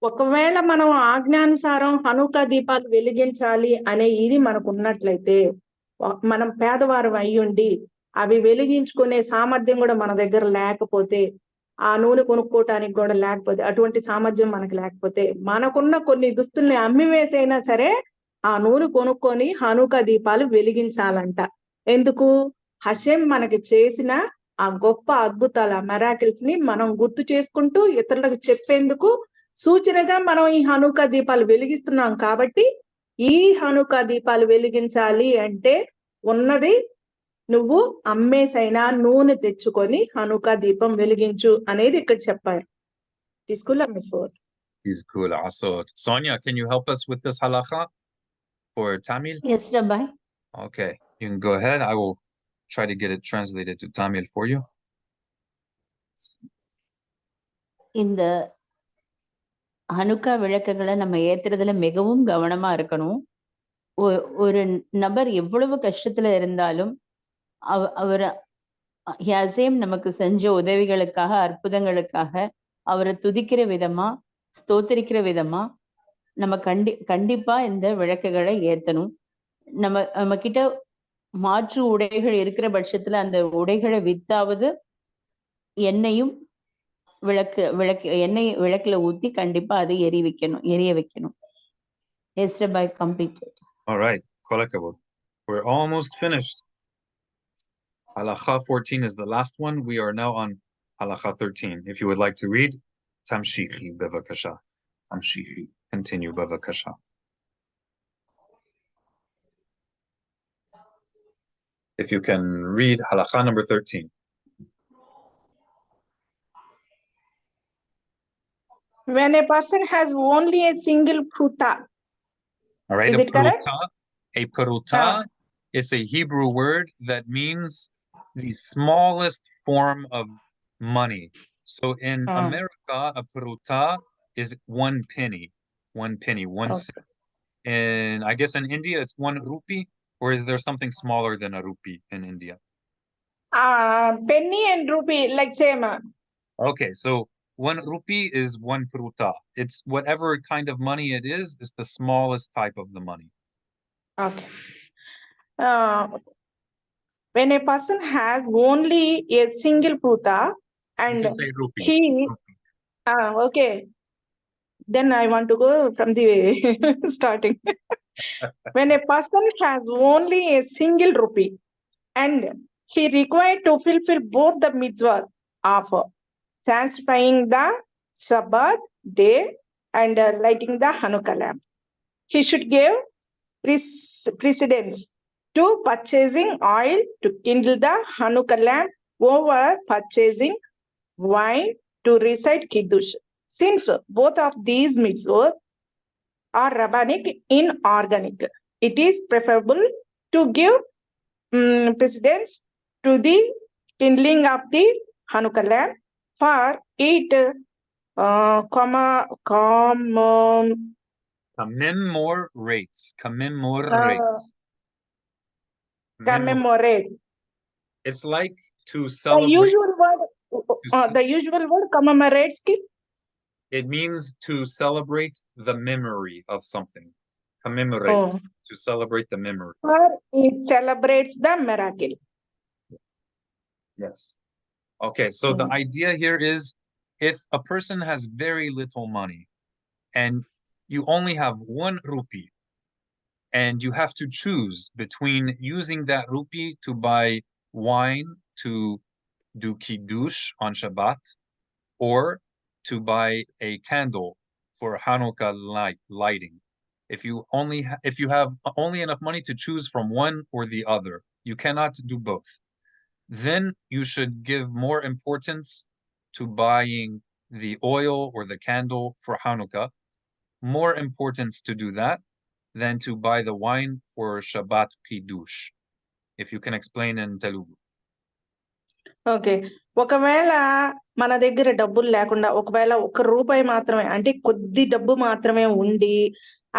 ఒకవేళ మనం ఆజ్ఞానుసారం హనుకా దీపాలు వెలిగించాలి అనే ఇది మనకు ఉన్నట్లయితే, మనం పేదవారం అయ్యుండి అవి వెలిగించుకునే సామర్థ్యం కూడా మన దగ్గర లేకపోతే, ఆ నూనె కొనుక్కోవటానికి కూడా లేకపోతే, అటువంటి సామర్థ్యం మనకు లేకపోతే, మనకున్న కొన్ని దుస్తుల్ని అమ్మివేసైనా సరే ఆ నూనె కొనుక్కొని హనుకా దీపాలు వెలిగించాలంట. ఎందుకు? హషేం మనకి చేసిన ఆ గొప్ప అద్భుతాల మెరాకిల్స్ ని మనం గుర్తు చేసుకుంటూ ఇతరులకు చెప్పేందుకు సూచనగా మనం ఈ హనుకా దీపాలు వెలిగిస్తున్నాం. కాబట్టి ఈ హనుకా దీపాలు వెలిగించాలి అంటే ఉన్నది నువ్వు అమ్మేసైనా నూనె తెచ్చుకొని హనుకా దీపం వెలిగించు అనేది ఇక్కడ చెప్పారు. తీసుకులా మిస్సోత్. He's cool. Asod. Sonia, can you help us with this halacha for Tamil? Yes, Rabbi. Okay, you can go ahead. I will try to get it translated to Tamil for you. இந்த Hanukkah விளக்குகளை நம்ம ஏத்துறதுல மிகவும் கவனமா இருக்கணும். ஒரு நபர் எவ்வளவு கஷ்டத்துல இருந்தாலும் அவர் ஹியாசேம் நமக்கு செஞ்ச உதவிகளுக்காக, அற்புதங்களுக்காக அவரை துதிக்கிற விதமா, ஸ்தோத்திரிக்கிற விதமா நம்ம கண்டிப்பா இந்த விளக்குகளை ஏத்தணும். நம்ம கிட்ட மாற்று உடைகள் இருக்கிற பட்சத்துல அந்த உடைகளை வித்தாவது எண்ணெயும் எண்ணெய் விளக்குல ஊத்தி கண்டிப்பா அதை எரிய வைக்கணும். Yes, Rabbi, completed. All right, kolakavod. We're almost finished. Halacha 14 is the last one. We are now on Halacha 13. If you would like to read, Tamshichi bevakasha. Tamshichi. Continue bevakasha. If you can read Halacha number 13. When a person has only a single pruta. All right, is it correct? A pruta is a Hebrew word that means the smallest form of money. So in America, a pruta is 1 penny. 1 penny, 1 cent. And I guess in India, it's 1 rupee, or is there something smaller than a rupee in India? Penny and rupee, like same. Okay, so 1 rupee is 1 pruta. It's whatever kind of money it is the smallest type of the money. Okay. When a person has only a single pruta and you can say rupee. he okay, then I want to go from the starting. When a person has only a single rupee and he required to fulfill both the mitzvah of sanctifying the Sabbath day and lighting the Hanukkah lamp, he should give precedence to purchasing oil to kindle the Hanukkah lamp over purchasing wine to recite Kiddush. Since both of these mitzvot are rabbinic inorganic, it is preferable to give precedence to the kindling of the Hanukkah lamp, for it commemorate. It's like to celebrate. The usual word commemorates. It means to celebrate the memory of something. Commemorate. To celebrate the memory. Or it celebrates the miracle. Yes. Okay, so the idea here is if a person has very little money and you only have 1 rupee and you have to choose between using that rupee to buy wine to do Kiddush on Shabbat or to buy a candle for Hanukkah lighting. If you have only enough money to choose from one or the other, you cannot do both. Then you should give more importance to buying the oil or the candle for Hanukkah, more importance to do that than to buy the wine for Shabbat Kiddush. If you can explain in Telugu. Okay. ఒకవేళ మన దగ్గర డబ్బులు లేకుండా ఒకవేళ రూపాయి మాత్రమే అంటే కొద్ది డబ్బు మాత్రమే ఉండి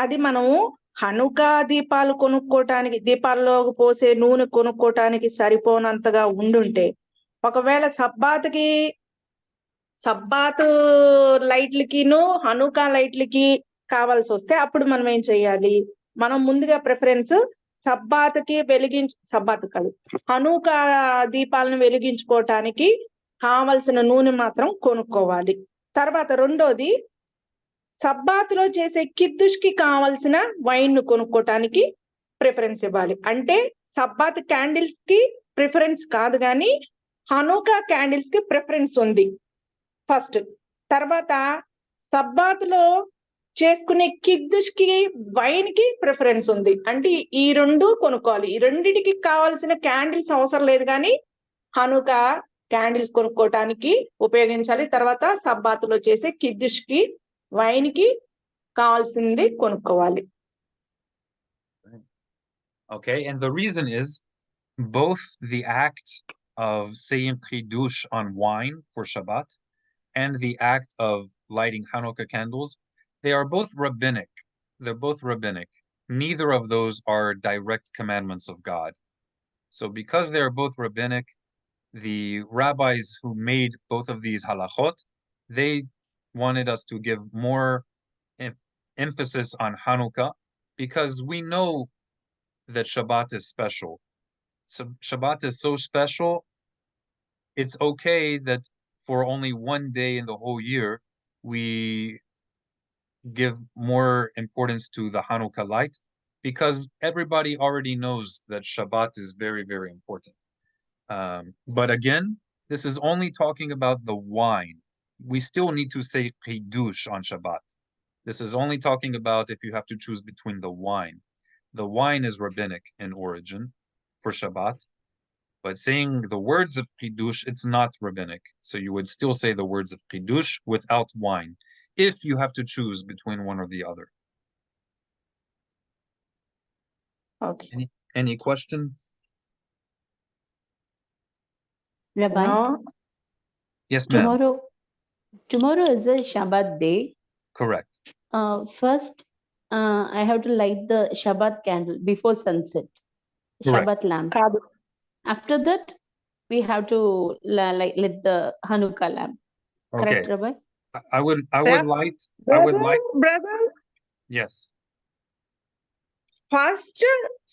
అది మనము హనుకా దీపాలు కొనుక్కోటానికి దీపాల్లో పోసే నూనె కొనుక్కోటానికి సరిపోనంతగా ఉండుంటే ఒకవేళ సబ్బాతు లైట్లకిను హనుకా లైట్లకి కావాల్సి వస్తే అప్పుడు మనం ఏం చెయ్యాలి? మనం ముందుగా ప్రిఫరెన్స్ సబ్బాతు కాదు హనుకా దీపాలను వెలిగించుకోవటానికి కావలసిన నూనె మాత్రం కొనుక్కోవాలి. తర్వాత రెండోది సబ్బాతులో చేసే కిద్దుష్కి కావలసిన వైన్ ను కొనుక్కోటానికి ప్రిఫరెన్స్ ఇవ్వాలి. అంటే సబ్బాత్ క్యాండిల్స్ కి ప్రిఫరెన్స్ కాదు కానీ హనుకా క్యాండిల్స్ కి ప్రిఫరెన్స్ ఉంది ఫస్ట్. తర్వాత సబ్బాతులో చేసుకునే కిద్దుష్ కి వైన్ కి ప్రిఫరెన్స్ ఉంది. అంటే ఈ రెండు కొనుక్కోవాలి. ఈ రెండిటికి కావాల్సిన క్యాండిల్స్ అవసరం లేదు కానీ హనుకా క్యాండిల్స్ కొనుక్కోవటానికి ఉపయోగించాలి. తర్వాత సబ్బాతులో చేసే కిద్దుష్ కి వైన్ కి కావాల్సింది కొనుక్కోవాలి. Okay, and the reason is both the act of saying chidush on wine for Shabbat and the act of lighting Hanukkah candles, they are both rabbinic. They're both rabbinic. Neither of those are direct commandments of God. So because they are both rabbinic, the rabbis who made both of these halachot, they wanted us to give more emphasis on Hanukkah because we know that Shabbat is special. So Shabbat is so special, it's okay that for only one day in the whole year, we give more importance to the Hanukkah light because everybody already knows that Shabbat is very, very important. But again, this is only talking about the wine. We still need to say chidush on Shabbat. This is only talking about if you have to choose between the wine. The wine is rabbinic in origin for Shabbat, but saying the words of chidush, it's not rabbinic. So you would still say the words of chidush without wine, if you have to choose between one or the other. Okay. Any questions? Rabbi, Yes, ma'am. tomorrow is a Shabbat day. Correct. First, I have to light the Shabbat candle before sunset. Correct. Shabbat lamp. కాదు. After that, we have to lit the Hanukkah lamp. Correct, Okay. Rabbi? I would light. Brother, Yes. first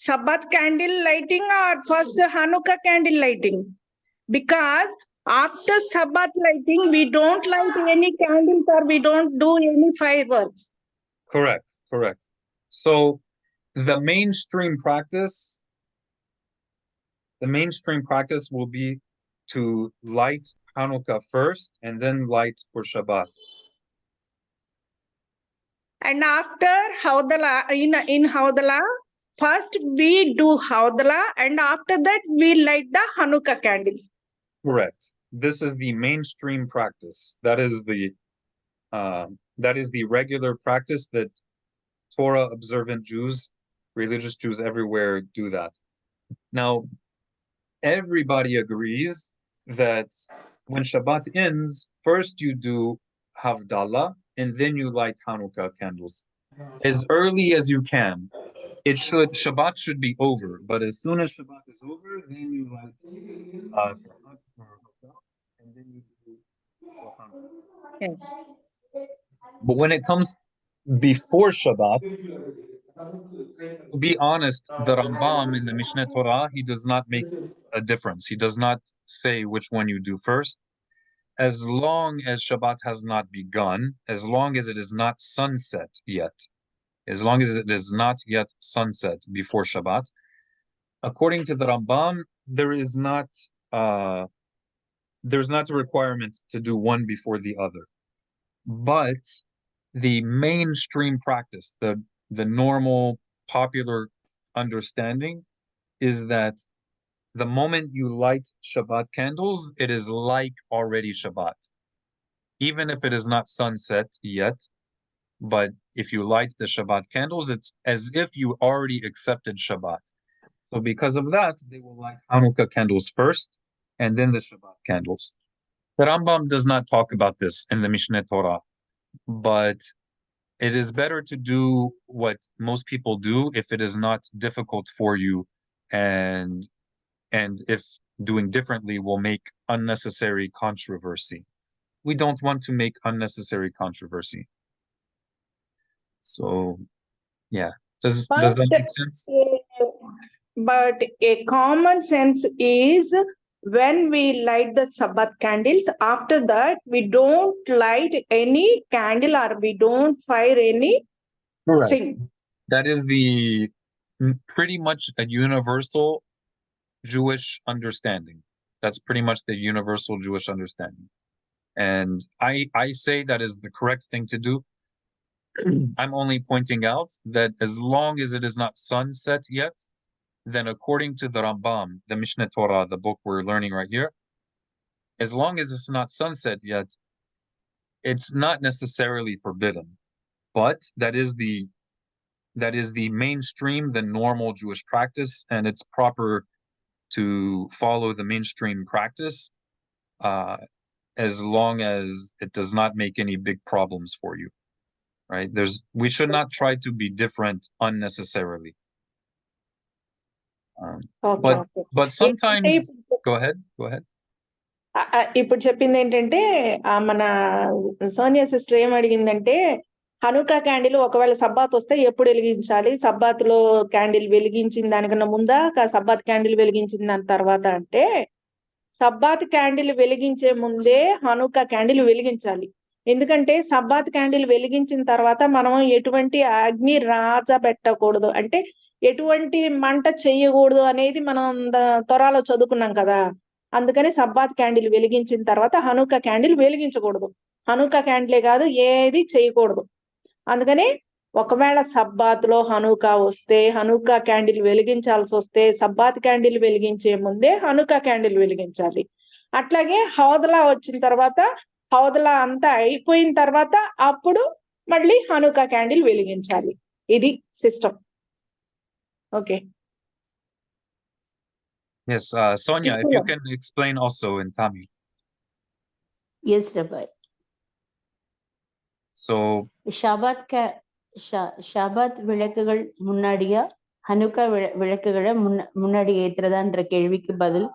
Sabbath candle lighting or first Hanukkah candle lighting? Because after Sabbath lighting, we don't light any candles or we don't do any fireworks. Correct. So the mainstream practice will be to light Hanukkah first and then light for Shabbat. And after Havdalah, in Havdalah, first we do Havdalah and after that we light the Hanukkah candles. Correct. This is the mainstream practice. That is the regular practice that Torah observant Jews, religious Jews everywhere do that. Now, everybody agrees that when Shabbat ends, first you do Havdalah and then you light Hanukkah candles. As early as you can. Shabbat should be over, but as soon as Shabbat is over, then you light and then you do Hanukkah. Yes. But when it comes before Shabbat, to be honest, the Rambam in the Mishneh Torah, he does not make a difference. He does not say which one you do first. As long as Shabbat has not begun, as long as it is not sunset yet, as long as it is not yet sunset before Shabbat, according to the Rambam, there's not a requirement to do one before the other. But the mainstream practice, the normal popular understanding is that the moment you light Shabbat candles, it is like already Shabbat. Even if it is not sunset yet, but if you light the Shabbat candles, it's as if you already accepted Shabbat. So because of that, they will light Hanukkah candles first, and then the Shabbat candles. The Rambam does not talk about this in the Mishneh Torah, but it is better to do what most people do if it is not difficult for you, and if doing differently will make unnecessary controversy. We don't want to make unnecessary controversy. So, yeah. Does that make sense? But a common sense is when we light the Sabbath candles, after that we don't light any candle or we don't fire any Correct. thing. That is pretty much a universal Jewish understanding. That's pretty much the universal Jewish understanding. And I say that is the correct thing to do. I'm only pointing out that as long as it is not sunset yet, then according to the Rambam, the Mishneh Torah, the book we're learning right here, as long as it's not sunset yet, it's not necessarily forbidden. But that is the mainstream, the normal Jewish practice, and it's proper to follow the mainstream practice as long as it does not make any big problems for you, right? We should not try to be different unnecessarily. But sometimes, go ahead. ఇప్పుడు చెప్పింది ఏంటంటే మన Sonia sister ఏం అడిగిందంటే హనుకా candle ఒకవేళ Sabbath వస్తే ఎప్పుడు వెలిగించాలి, Sabbath లో క్యాండిల్ వెలిగించిన దానికన్నా ముందా సబ్బాత్ క్యాండిల్ వెలిగించిన దాని తర్వాత అంటే, సబ్బాత్ క్యాండిల్ వెలిగించే ముందే హనుకా క్యాండిల్ వెలిగించాలి. ఎందుకంటే సబ్బాత్ క్యాండిల్ వెలిగించిన తర్వాత మనం ఎటువంటి అగ్ని రాజబెట్టకూడదు, అంటే ఎటువంటి మంట చేయకూడదు అనేది మనం త్వరలో చదువుకున్నాం కదా. అందుకని సబ్బాత్ క్యాండిల్ వెలిగించిన తర్వాత హనుకా క్యాండిల్ వెలిగించకూడదు. హనుకా క్యాండిలే కాదు, ఏది చేయకూడదు. అందుకని ఒకవేళ సబ్బాత్ లో హనుకా వస్తే, హనుకా క్యాండిల్ వెలిగించాల్సి వస్తే, సబ్బాత్ క్యాండిల్ వెలిగించే ముందే హనుకా క్యాండిల్ వెలిగించాలి. అట్లాగే హౌదలా వచ్చిన తర్వాత, హౌదలా అంతా అయిపోయిన తర్వాత అప్పుడు మళ్ళీ హనుకా క్యాండిల్ వెలిగించాలి. ఇది system. Okay. Yes, Sonia, if you can explain also in Tamil. Yes, Rabbi. So, Shahbaz விளக்குகள் முன்னாடியா ஹனுக்கா விளக்குகளை முன்னாடி ஏத்துறதான்ற கேள்விக்கு பதில்,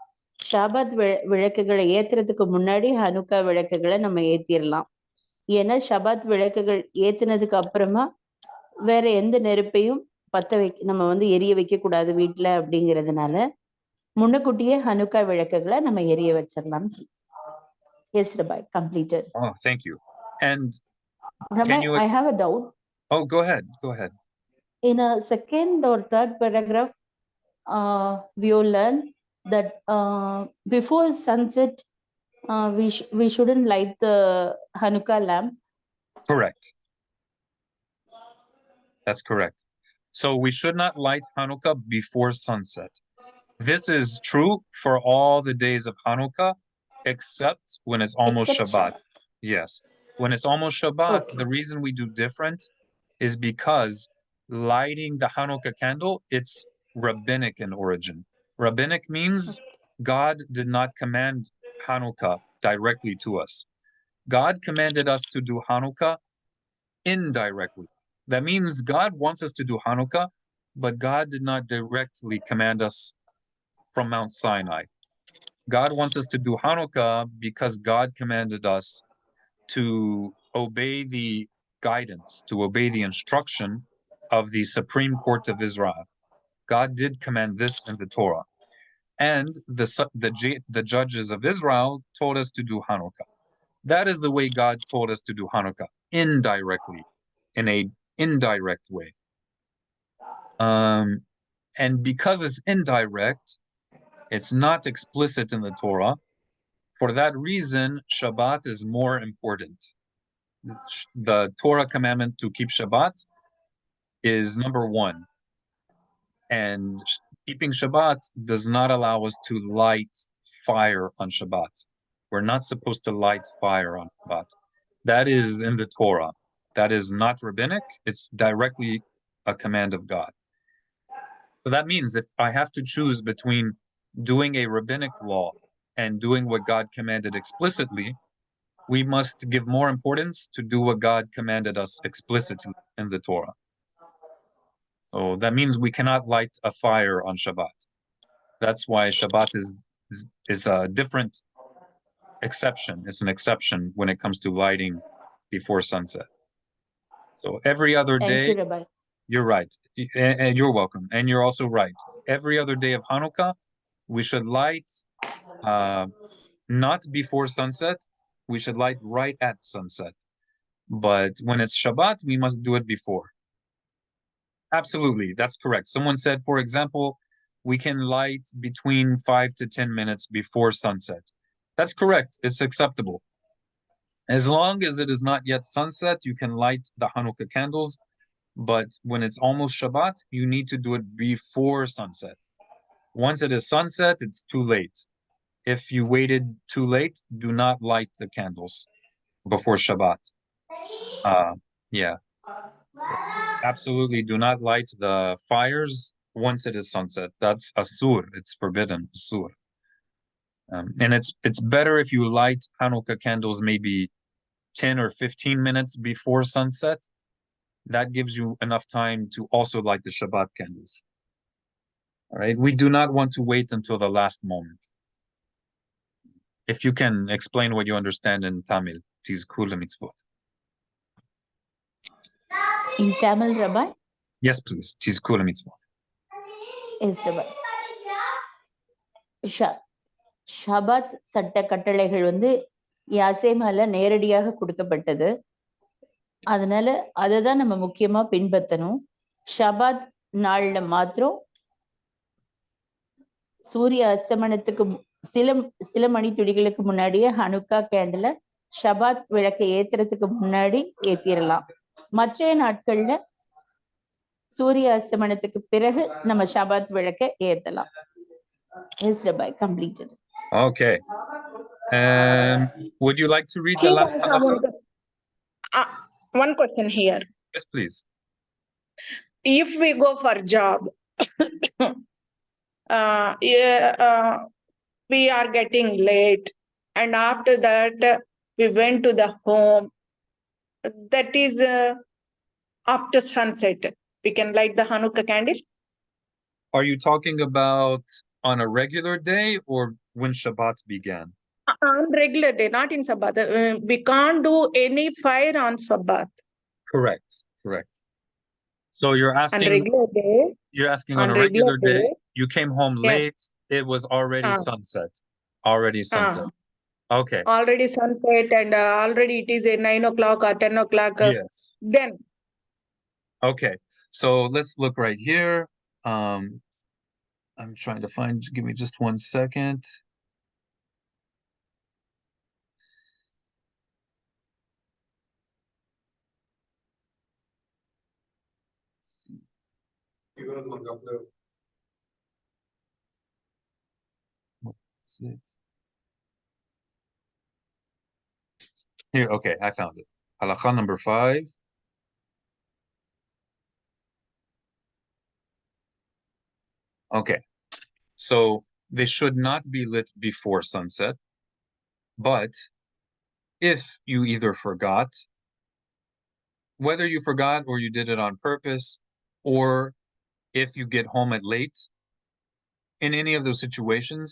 ஷாபாத் விளக்குகளை ஏத்துறதுக்கு முன்னாடி ஹனுக்கா விளக்குகளை நம்ம ஏத்திடலாம். ஏன்னா ஷபாத் விளக்குகள் ஏத்துனதுக்கு அப்புறமா வேற எந்த நெருப்பையும் நம்ம எரிய வைக்க கூடாது வீட்டுல அப்படிங்கிறதுனால முன்னக்கூட்டியே ஹனுக்கா விளக்குகளை நம்ம எரிய வச்சிடலாம்னு சொல்லி. Yes, Rabbi, completed. Oh, thank you. And Rabbi, I have a doubt. Oh, go ahead. In a second or third paragraph, we will learn that before sunset, we shouldn't light the Hanukkah lamp. Correct. That's correct. So we should not light Hanukkah before sunset. This is true for all the days of Hanukkah, except when it's almost Shabbat. Yes. When it's almost Shabbat, okay. The reason we do different is because lighting the Hanukkah candle, it's rabbinic in origin. Rabbinic means God did not command Hanukkah directly to us. God commanded us to do Hanukkah indirectly. That means God wants us to do Hanukkah, but God did not directly command us from Mount Sinai. God wants us to do Hanukkah because God commanded us to obey the guidance, to obey the instruction of the Supreme Court of Israel. God did command this in the Torah. And the judges of Israel told us to do Hanukkah. That is the way God told us to do Hanukkah, indirectly, in an indirect way. And because it's indirect, it's not explicit in the Torah. For that reason, Shabbat is more important. The Torah commandment to keep Shabbat is number one. And keeping Shabbat does not allow us to light fire on Shabbat. We're not supposed to light fire on Shabbat. That is in the Torah. That is not rabbinic. It's directly a command of God. So that means if I have to choose between doing a rabbinic law and doing what God commanded explicitly, we must give more importance to do what God commanded us explicitly in the Torah. So that means we cannot light a fire on Shabbat. That's why Shabbat is a different exception. It's an exception when it comes to lighting before sunset. So every other Thank day, you, Rabbi. you're right. And you're welcome. And you're also right. Every other day of Hanukkah, we should light not before sunset. We should light right at sunset. But when it's Shabbat, we must do it before. Absolutely, that's correct. Someone said, for example, we can light between 5 to 10 minutes before sunset. That's correct. It's acceptable. As long as it is not yet sunset, you can light the Hanukkah candles. But when it's almost Shabbat, you need to do it before sunset. Once it is sunset, it's too late. If you waited too late, do not light the candles before Shabbat. Yeah. Absolutely do not light the fires once it is sunset. That's asur. It's forbidden. Asur. And it's better if you light Hanukkah candles maybe 10 or 15 minutes before sunset. That gives you enough time to also light the Shabbat candles. All right. We do not want to wait until the last moment. If you can explain what you understand in Tamil, tis kula mitzvot. In Tamil, Rabbi? Yes, please. Tis kula mitzvot. Yes, Rabbi. ஷபாத் சட்ட கட்டளைகள் வந்து யாசேமால நேரடியாக கொடுக்கப்பட்டது. அதனால அதை தான் நம்ம முக்கியமா பின்பற்றணும். ஷபாத் நாள்ல மாத்திரம் சூரிய அஸ்தமனத்துக்கு சில மணி துளிகளுக்கு முன்னாடியே ஹனுக்கா கேண்டில ஷபாத் விளக்கை ஏத்துறதுக்கு முன்னாடி ஏத்திரலாம். மற்ற நாட்கள்ல சூரிய அஸ்தமனத்துக்கு பிறகு நம்ம ஷபாத் விளக்கை ஏத்தலாம். Yes, Rabbi, completed. Okay. Would you like to read the last halakha? One question here. Yes, please. If we go for job, we are getting late, and after that we went to the home. That is after sunset. We can light the Hanukkah candle. Are you talking about on a regular day or when Shabbat began? On regular day, not in Sabbath. We can't do any fire on Sabbath. Correct. So you're asking on regular day. You're asking on a regular day. You came home Yes. late. It was already sunset. Already sunset. Okay. Already sunset, and already it is 9 o'clock or 10 o'clock. Yes. Then. Okay. So let's look right here. I'm trying to find. Give me just 1 second. Let's see. Here, okay, I found it. Halakha number 5. Okay, so they should not be lit before sunset, but if you either forgot, whether you forgot or you did it on purpose, or if you get home at late, in any of those situations,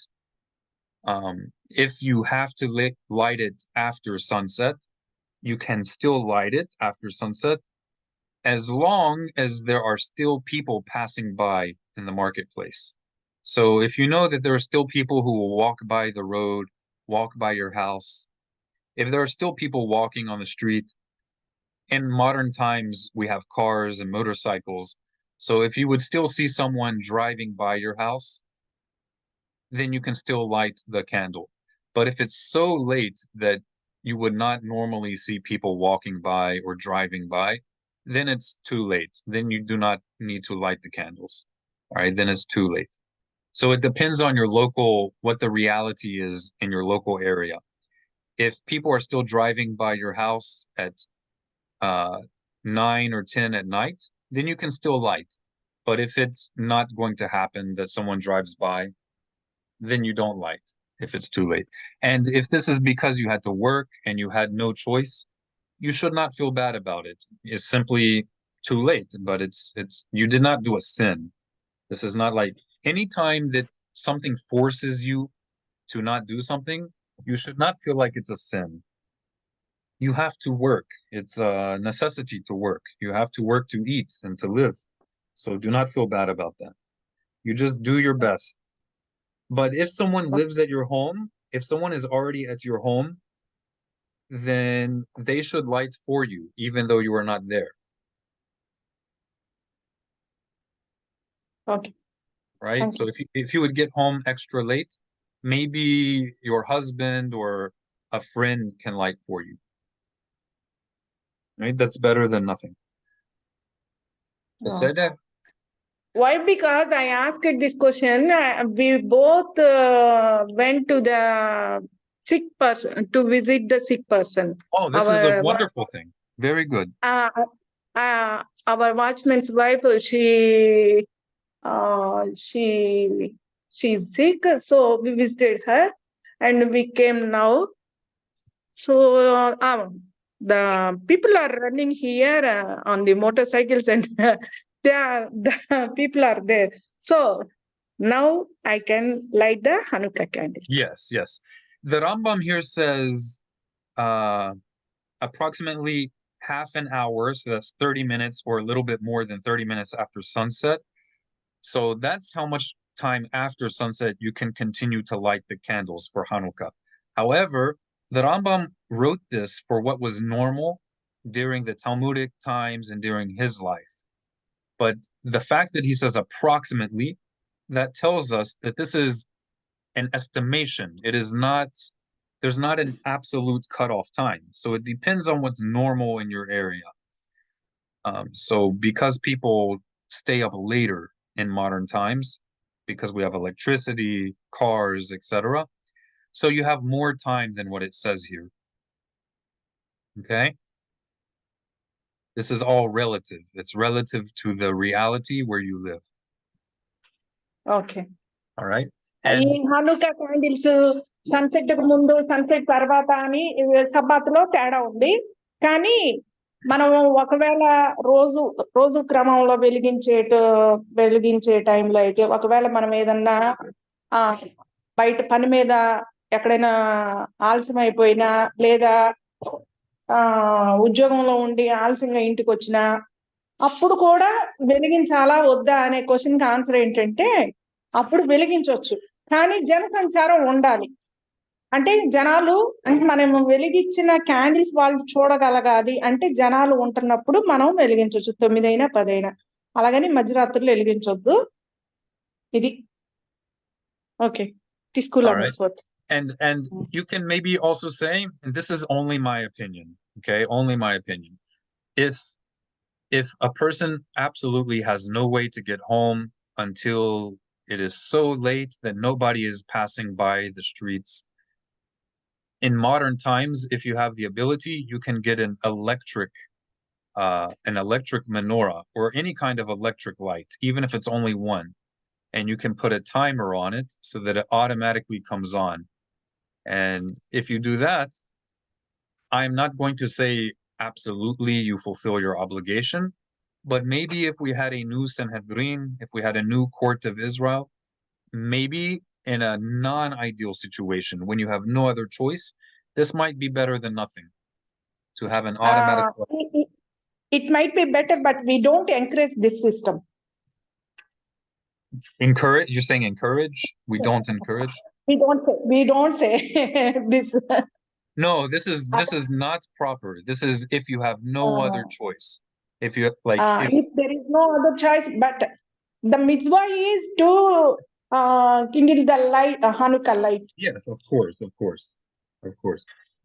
if you have to light it after sunset, you can still light it after sunset, as long as there are still people passing by in the marketplace. So if you know that there are still people who will walk by the road, walk by your house, if there are still people walking on the street, in modern times, we have cars and motorcycles. So if you would still see someone driving by your house, then you can still light the candle. But if it's so late that you would not normally see people walking by or driving by, then it's too late. Then you do not need to light the candles. All right, then it's too late. So it depends on your local, what the reality is in your local area. If people are still driving by your house at 9 or 10 at night, then you can still light. But if it's not going to happen that someone drives by, then you don't light. if it's too late. And if this is because you had to work and you had no choice, you should not feel bad about it. It's simply too late, but it's you did not do a sin. This is not like any time that something forces you to not do something, you should not feel like it's a sin. You have to work. It's a necessity to work. You have to work to eat and to live. So do not feel bad about that. You just do your best. But if someone lives at your home, if someone is already at your home, then they should light for you, even though you are not there. Okay. Right? Thank So if you would get home extra late, maybe your husband or a friend can light for you. Right? That's better than nothing. Oh. Why? Because I asked this question. We both went to the sick person to visit the sick person. Oh, this is a wonderful thing. Very good. Our watchman's wife, she's sick, so we visited her, and we came now. So the people are running here on the motorcycles, and the people are there. So now I can light the Hanukkah candle. Yes, yes. The Rambam here says approximately half an hour, so that's 30 minutes or a little bit more than 30 minutes after sunset. So that's how much time after sunset you can continue to light the candles for Hanukkah. However, the Rambam wrote this for what was normal during the Talmudic times and during his life. But the fact that he says approximately, that tells us that this is an estimation. It is not, there's not an absolute cutoff time. So it depends on what's normal in your area. So because people stay up later in modern times, because we have electricity, cars, etc., so you have more time than what it says here. Okay? This is all relative. It's relative to the reality where you live. Okay. All right? And Hanukkah candles sunset mundu sunset tarvata ani sabbath lo teda undi కానీ మనం ఒకవేళ రోజు క్రమంలో వెలిగించే టైంలో అయితే ఒకవేళ మనం ఏదన్నా బయట పని మీద ఎక్కడైనా ఆలస్యం అయిపోయినా లేదా ఉద్యోగంలో ఉండి ఆలస్యంగా ఇంటికి వచ్చినా అప్పుడు కూడా వెలిగించాలా వద్దా అనే క్వశ్చన్ కి ఆన్సర్ ఏంటంటే అప్పుడు వెలిగించవచ్చు, కానీ జనసంచారం ఉండాలి. అంటే జనాలు, అంటే మనం వెలిగించిన క్యాండిల్స్ వాళ్ళు చూడగలగాలి అంటే జనాలు ఉంటున్నప్పుడు మనం వెలిగించవచ్చు, 9 అయినా 10 అయినా. అలాగని మధ్యరాత్రులు వెలిగించొద్దు. ఇది okay. And you can maybe also say, and this is only my opinion, okay, only my opinion, if a person absolutely has no way to get home until it is so late that nobody is passing by the streets, in modern times, if you have the ability, you can get an electric menorah or any kind of electric light, even if it's only one, and you can put a timer on it so that it automatically comes on. And if you do that, I'm not going to say absolutely you fulfill your obligation, but maybe if we had a new Sanhedrin, if we had a new court of Israel, maybe in a non-ideal situation, when you have no other choice, this might be better than nothing, to have an automatic... It might be better, but we don't encourage this system. Encourage? You're saying encourage? We don't encourage? We don't say this. No, this is not proper. This is if you have no other choice. If you like, if there is no other choice, but the mitzvah is to kindle the light, Hanukkah light. Yes, of course.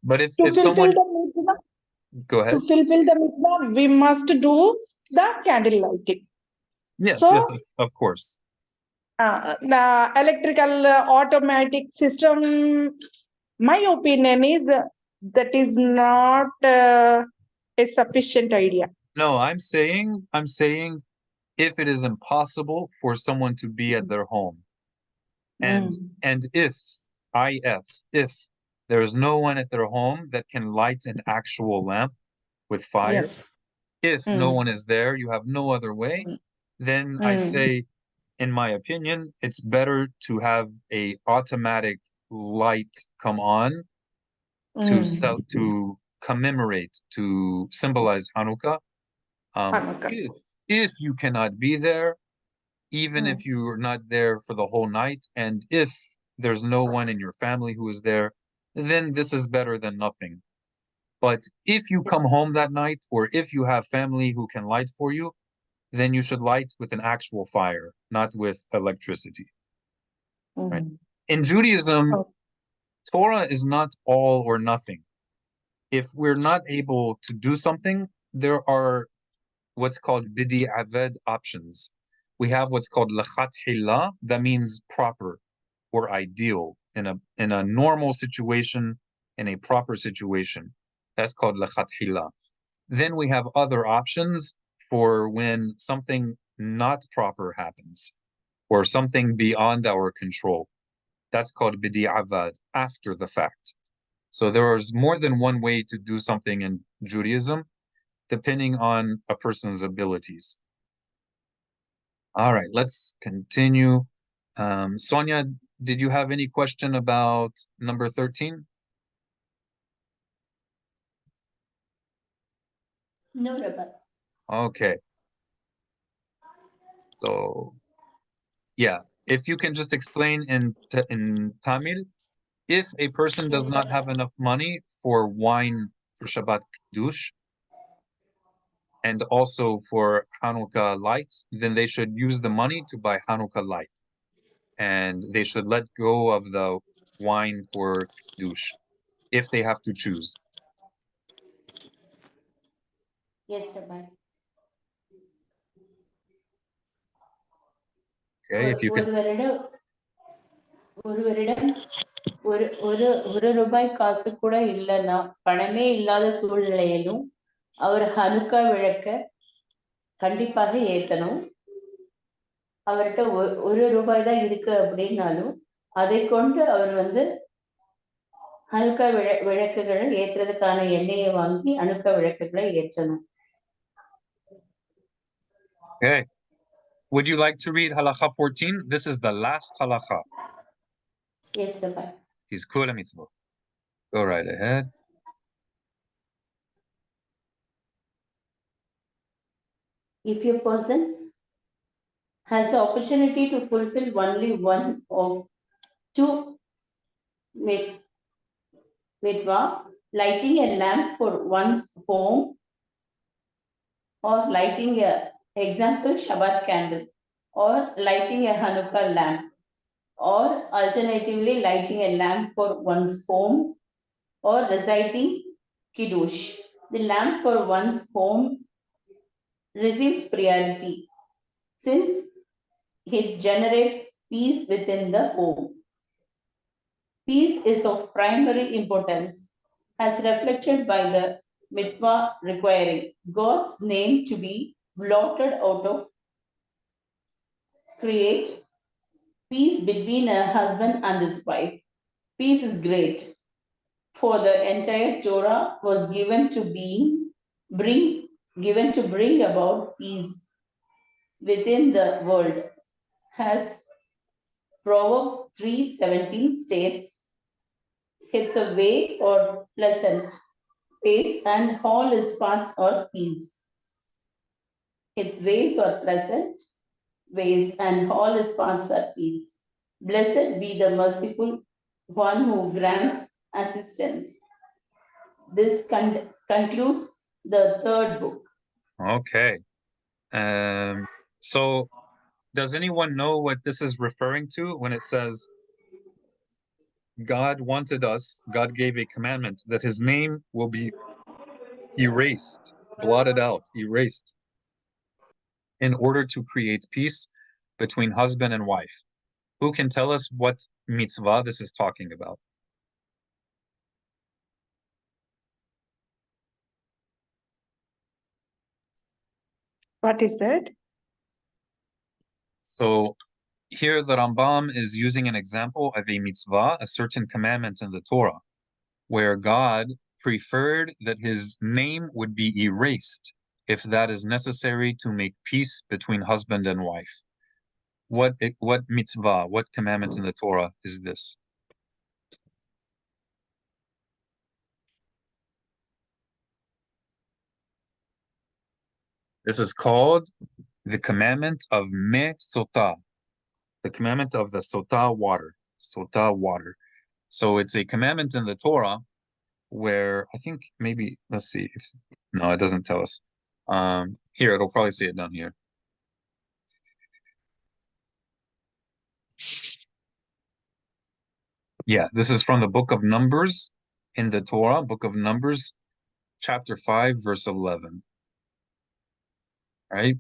But if fulfill someone, the mitzvah, go ahead. To fulfill the mitzvah, we must do the candle lighting. Yes, so, yes, of course. The electrical automatic system, my opinion is that is not a sufficient idea. No, I'm saying if it is impossible for someone to be at their home, and if there's no one at their home that can light an actual lamp with fire, Yes. if no one is there, you have no other way, then I say, in my opinion, it's better to have a automatic light come on to commemorate, to symbolize Hanukkah. Hanukkah. If you cannot be there, even if you're not there for the whole night, and if there's no one in your family who is there, then this is better than nothing. But if you come home that night, or if you have family who can light for you, then you should light with an actual fire, not with electricity. Right? In Judaism, Torah is not all or nothing. If we're not able to do something, there are what's called bidi aved options. We have what's called lachat hila, that means proper or ideal in a normal situation, in a proper situation. That's called lachat hila. Then we have other options for when something not proper happens or something beyond our control. That's called bidi avad, after the fact. So there is more than one way to do something in Judaism, depending on a person's abilities. All right, let's continue. Sonia, did you have any question about number 13? No, Rabbi. Okay. So, yeah, if you can just explain in Tamil, if a person does not have enough money for wine for Shabbat Kiddush, and also for Hanukkah lights, then they should use the money to buy Hanukkah light. And they should let go of the wine for Kiddush, if they have to choose. Yes, Rabbi. Okay, if you can. ஒருவரிடம் ஒரு ஒரு ஒரு ரூபாய் காசு கூட இல்லைன்னா, பணமே இல்லாத சூழ்நிலையிலும் அவர் ஹனுக்கா விளக்க கண்டிப்பாக ஏத்தணும். அவர்கிட்ட ஒரு ரூபாய் தான் இருக்கு அப்படின்னாலும் அதை கொண்டு அவர் ஹனுக்கா விளக்குகளை ஏற்றுறதுக்கான எண்ணெயை வாங்கி ஹனுக்கா விளக்குகளை ஏற்றணும். Okay. Would you like to read halakha 14? This is the last halakha. Yes, Rabbi. He's kula mitzvot. Go right ahead. If a person has the opportunity to fulfill only one of two mitzvah, lighting a lamp for one's home or lighting a example Shabbat candle or lighting a Hanukkah lamp or alternatively lighting a lamp for one's home or reciting Kiddush. The lamp for one's home receives priority since it generates peace within the home. Peace is of primary importance as reflected by the mitzvah requiring God's name to be blotted out of create peace between a husband and his wife. Peace is great, for the entire Torah was given to bring about peace within the world. As Proverbs 3:17 states, it's a way or pleasant ways and all his paths are peace. Its ways are pleasant ways and all his paths are peace. Blessed be the merciful one who grants assistance. This concludes the third book. Okay. So does anyone know what this is referring to when it says God wanted us, God gave a commandment that his name will be erased, blotted out, erased, in order to create peace between husband and wife? Who can tell us what mitzvah this is talking about? What is that? So here the Rambam is using an example of a mitzvah, a certain commandment in the Torah, where God preferred that his name would be erased if that is necessary to make peace between husband and wife. What mitzvah, what commandment in the Torah is this? This is called the commandment of me sotah, the commandment of the sotah water. Sotah water. So it's a commandment in the Torah where I think maybe, let's see if, no, it doesn't tell us. Here, it'll probably say it down here. Yeah, this is from the book of Numbers in the Torah, book of Numbers, chapter 5, verse 11. All right.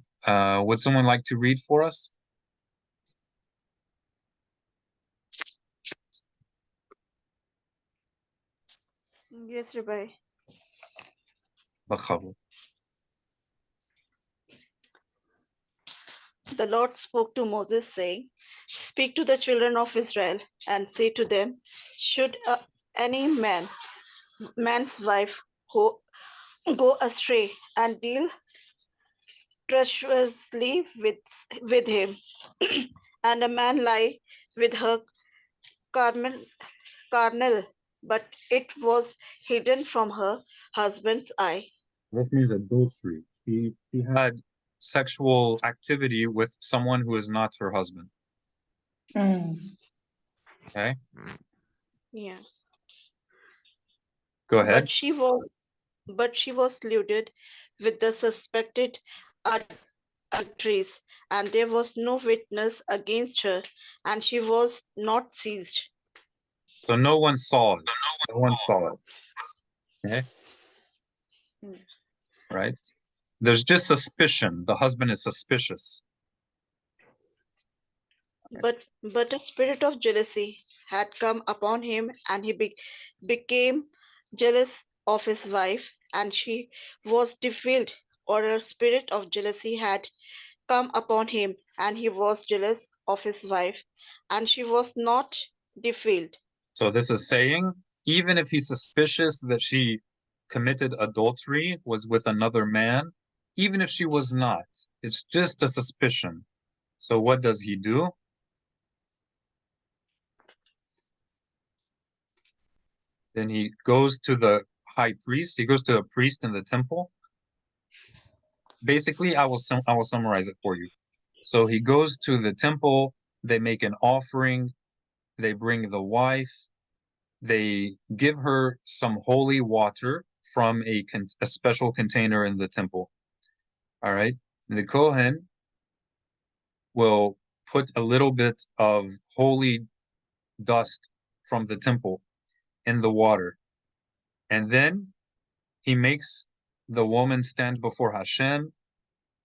Would someone like to read for us? Yes, Rabbi. B'chavod. The Lord spoke to Moses, saying, "Speak to the children of Israel and say to them, should any man's wife go astray and deal treacherously with him, and a man lie with her carnal, but it was hidden from her husband's eye." This means adultery. She had sexual activity with someone who is not her husband. Okay. Yeah. Go ahead. But she was loaded with the suspected adulteries, and there was no witness against her, and she was not seized. So no one saw it. No one saw it. Okay. Right. There's just suspicion. The husband is suspicious. But a spirit of jealousy had come upon him, and he became jealous of his wife, and she was defiled. Or a spirit of jealousy had come upon him, and he was jealous of his wife, and she was not defiled. So this is saying, even if he's suspicious that she committed adultery, was with another man, even if she was not, it's just a suspicion. So what does he do? Then he goes to the high priest. He goes to a priest in the temple. Basically, I will summarize it for you. So he goes to the temple. They make an offering. They bring the wife. They give her some holy water from a special container in the temple. All right. The Kohen will put a little bit of holy dust from the temple in the water. And then he makes the woman stand before Hashem.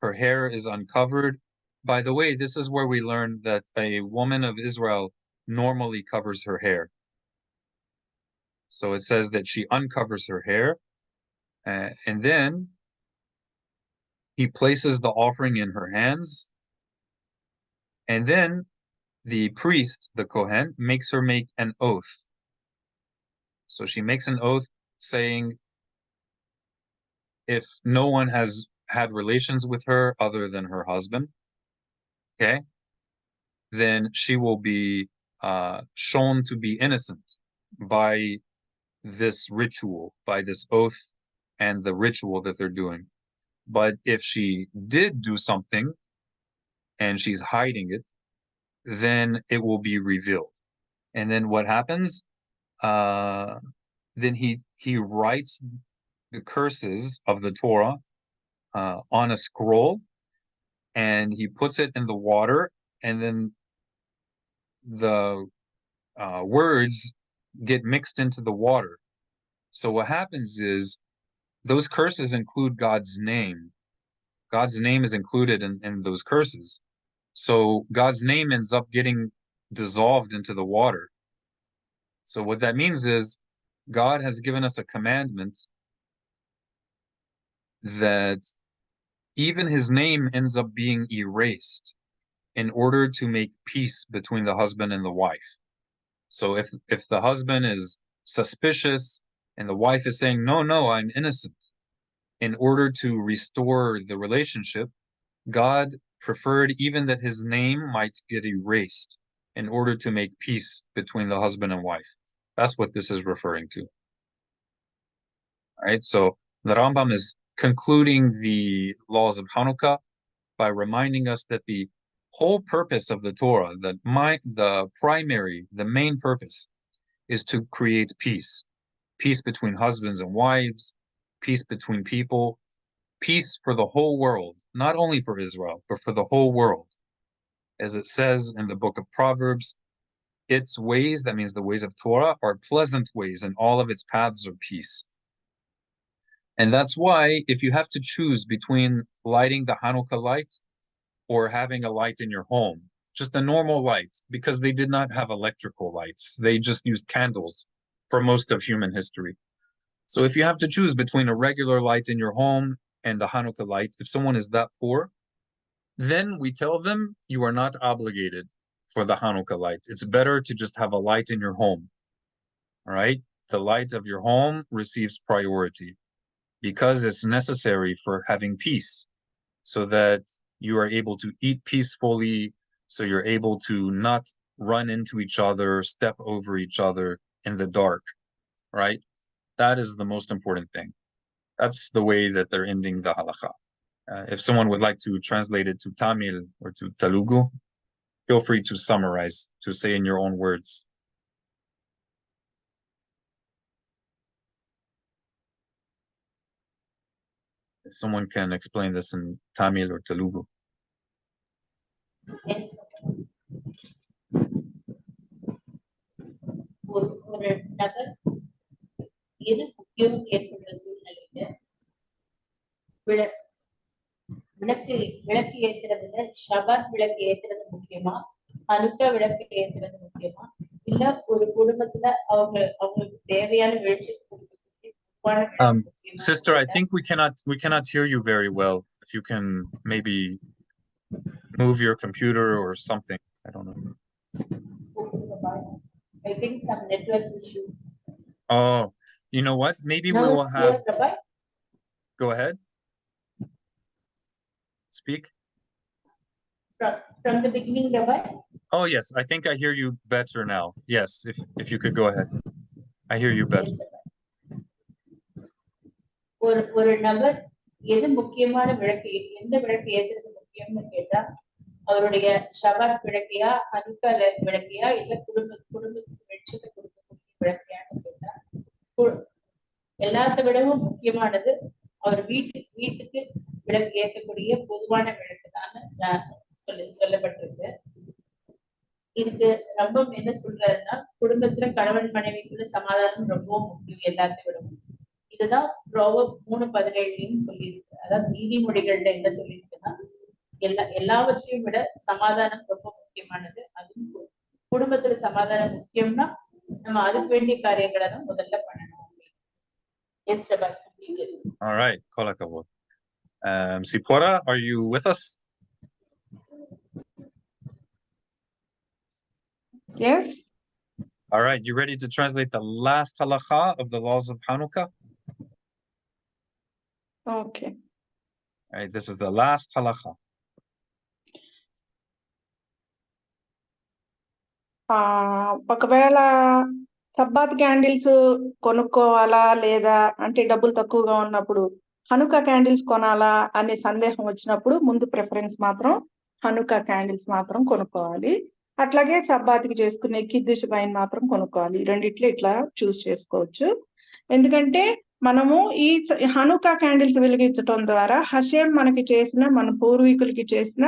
Her hair is uncovered. By the way, this is where we learn that a woman of Israel normally covers her hair. So it says that she uncovers her hair. And then he places the offering in her hands. And then the priest, the Kohen, makes her make an oath. So she makes an oath saying, if no one has had relations with her other than her husband, okay, then she will be shown to be innocent by this ritual, by this oath and the ritual that they're doing. But if she did do something and she's hiding it, then it will be revealed. And then what happens? Then he writes the curses of the Torah on a scroll, and he puts it in the water, and then the words get mixed into the water. So what happens is those curses include God's name. God's name is included in those curses. So God's name ends up getting dissolved into the water. So what that means is God has given us a commandment that even his name ends up being erased in order to make peace between the husband and the wife. So if the husband is suspicious and the wife is saying, no, I'm innocent, in order to restore the relationship, God preferred even that his name might get erased in order to make peace between the husband and wife. That's what this is referring to. All right, so the Rambam is concluding the laws of Hanukkah by reminding us that the whole purpose of the Torah, the main purpose, is to create peace. Peace between husbands and wives, peace between people, peace for the whole world, not only for Israel, but for the whole world. As it says in the book of Proverbs, its ways, that means the ways of Torah, are pleasant ways, and all of its paths are peace. And that's why if you have to choose between lighting the Hanukkah light or having a light in your home, just a normal light, because they did not have electrical lights. They just used candles for most of human history. So if you have to choose between a regular light in your home and the Hanukkah light, if someone is that poor, then we tell them you are not obligated for the Hanukkah light. It's better to just have a light in your home. All right? The light of your home receives priority because it's necessary for having peace, so that you are able to eat peacefully, so you're able to not run into each other, step over each other in the dark, right? That is the most important thing. That's the way that they're ending the halakha. If someone would like to translate it to Tamil or to Telugu, feel free to summarize, to say in your own words. If someone can explain this in Tamil or Telugu. ஒரு நபர் எது முக்கியம் ஏற்படுற சூழ்நிலையில விளக்கு ஏத்துறதுல ஷபாத் விளக்கு ஏத்துறது முக்கியமா, Hanukkah விளக்கு ஏத்துறது முக்கியமா, இல்ல ஒரு குடும்பத்துல அவங்களுக்கு தேவையான வெளிச்சம் Sister, I think we cannot hear you very well. If you can maybe move your computer or something. I don't know. I think some network issue. Oh, you know what? Maybe we will have. Go ahead. Speak. From the beginning, Rabbi? Oh, yes. I think I hear you better now. Yes, if you could go ahead. I hear you better. Yes, ஒரு நபர் எது முக்கியமான விளக்கு, எந்த விளக்கு ஏத்துறது முக்கியம்னு கேட்டா, அவருடைய ஷபாத் விளக்கையா, ஹனுக்கா விளக்கையா, இல்ல குடும்பத்துக்கு வெளிச்சத்தை கொடுக்கக்கூடிய விளக்கையான்னு கேட்டா, எல்லாத்த விடவும் முக்கியமானது அவர் வீட்டுக்கு விளக்கு ஏற்றக்கூடிய பொதுவான விளக்கு தான் சொல்லப்பட்டிருக்கு. இதுக்கு ரொம்ப என்ன சொல்றாருன்னா, குடும்பத்துல கணவன் மனைவிக்குள்ள சமாதானம் ரொம்பவும் முக்கியம் எல்லாத்தையும் விடவும். இதுதான் ப்ரோவர்ப் 3:17 சொல்லியிருக்கு. அதாவது நீதிமொழிகள்ல என்ன சொல்லியிருக்குன்னா, எல்லாவற்றையும் விட சமாதானம் ரொம்ப முக்கியமானது. அதுவும் குடும்பத்துல சமாதானம் முக்கியம்னா நம்ம அதுக்கு வேண்டிய காரியங்களை தான் முதல்ல பண்ணணும். Yes, Rabbi, completed. All right, kol hakavod. Sipora, are you with us? Yes. All right, you ready to translate the last halakha of the laws of Hanukkah? Okay. All right, this is the last halakha. ఒకవేళ Sabbath candles కొనుక్కోవాలా లేదా అంటే డబ్బులు తక్కువగా ఉన్నప్పుడు హనుకా candles కొనాలా అనే సందేహం వచ్చినప్పుడు ముందు ప్రిఫరెన్స్ మాత్రం హనుకా క్యాండిల్స్ మాత్రం కొనుక్కోవాలి. అట్లాగే సబ్బాత్కి చేసుకునే కిద్దుష్ వైన్ మాత్రం కొనుక్కోవాలి. రెండిట్లో ఇట్లా చూస్ చేసుకోవచ్చు. ఎందుకంటే మనము ఈ హనుకా క్యాండిల్స్ వెలిగించడం ద్వారా హషేం మనకి చేసిన, మన పూర్వీకులకి చేసిన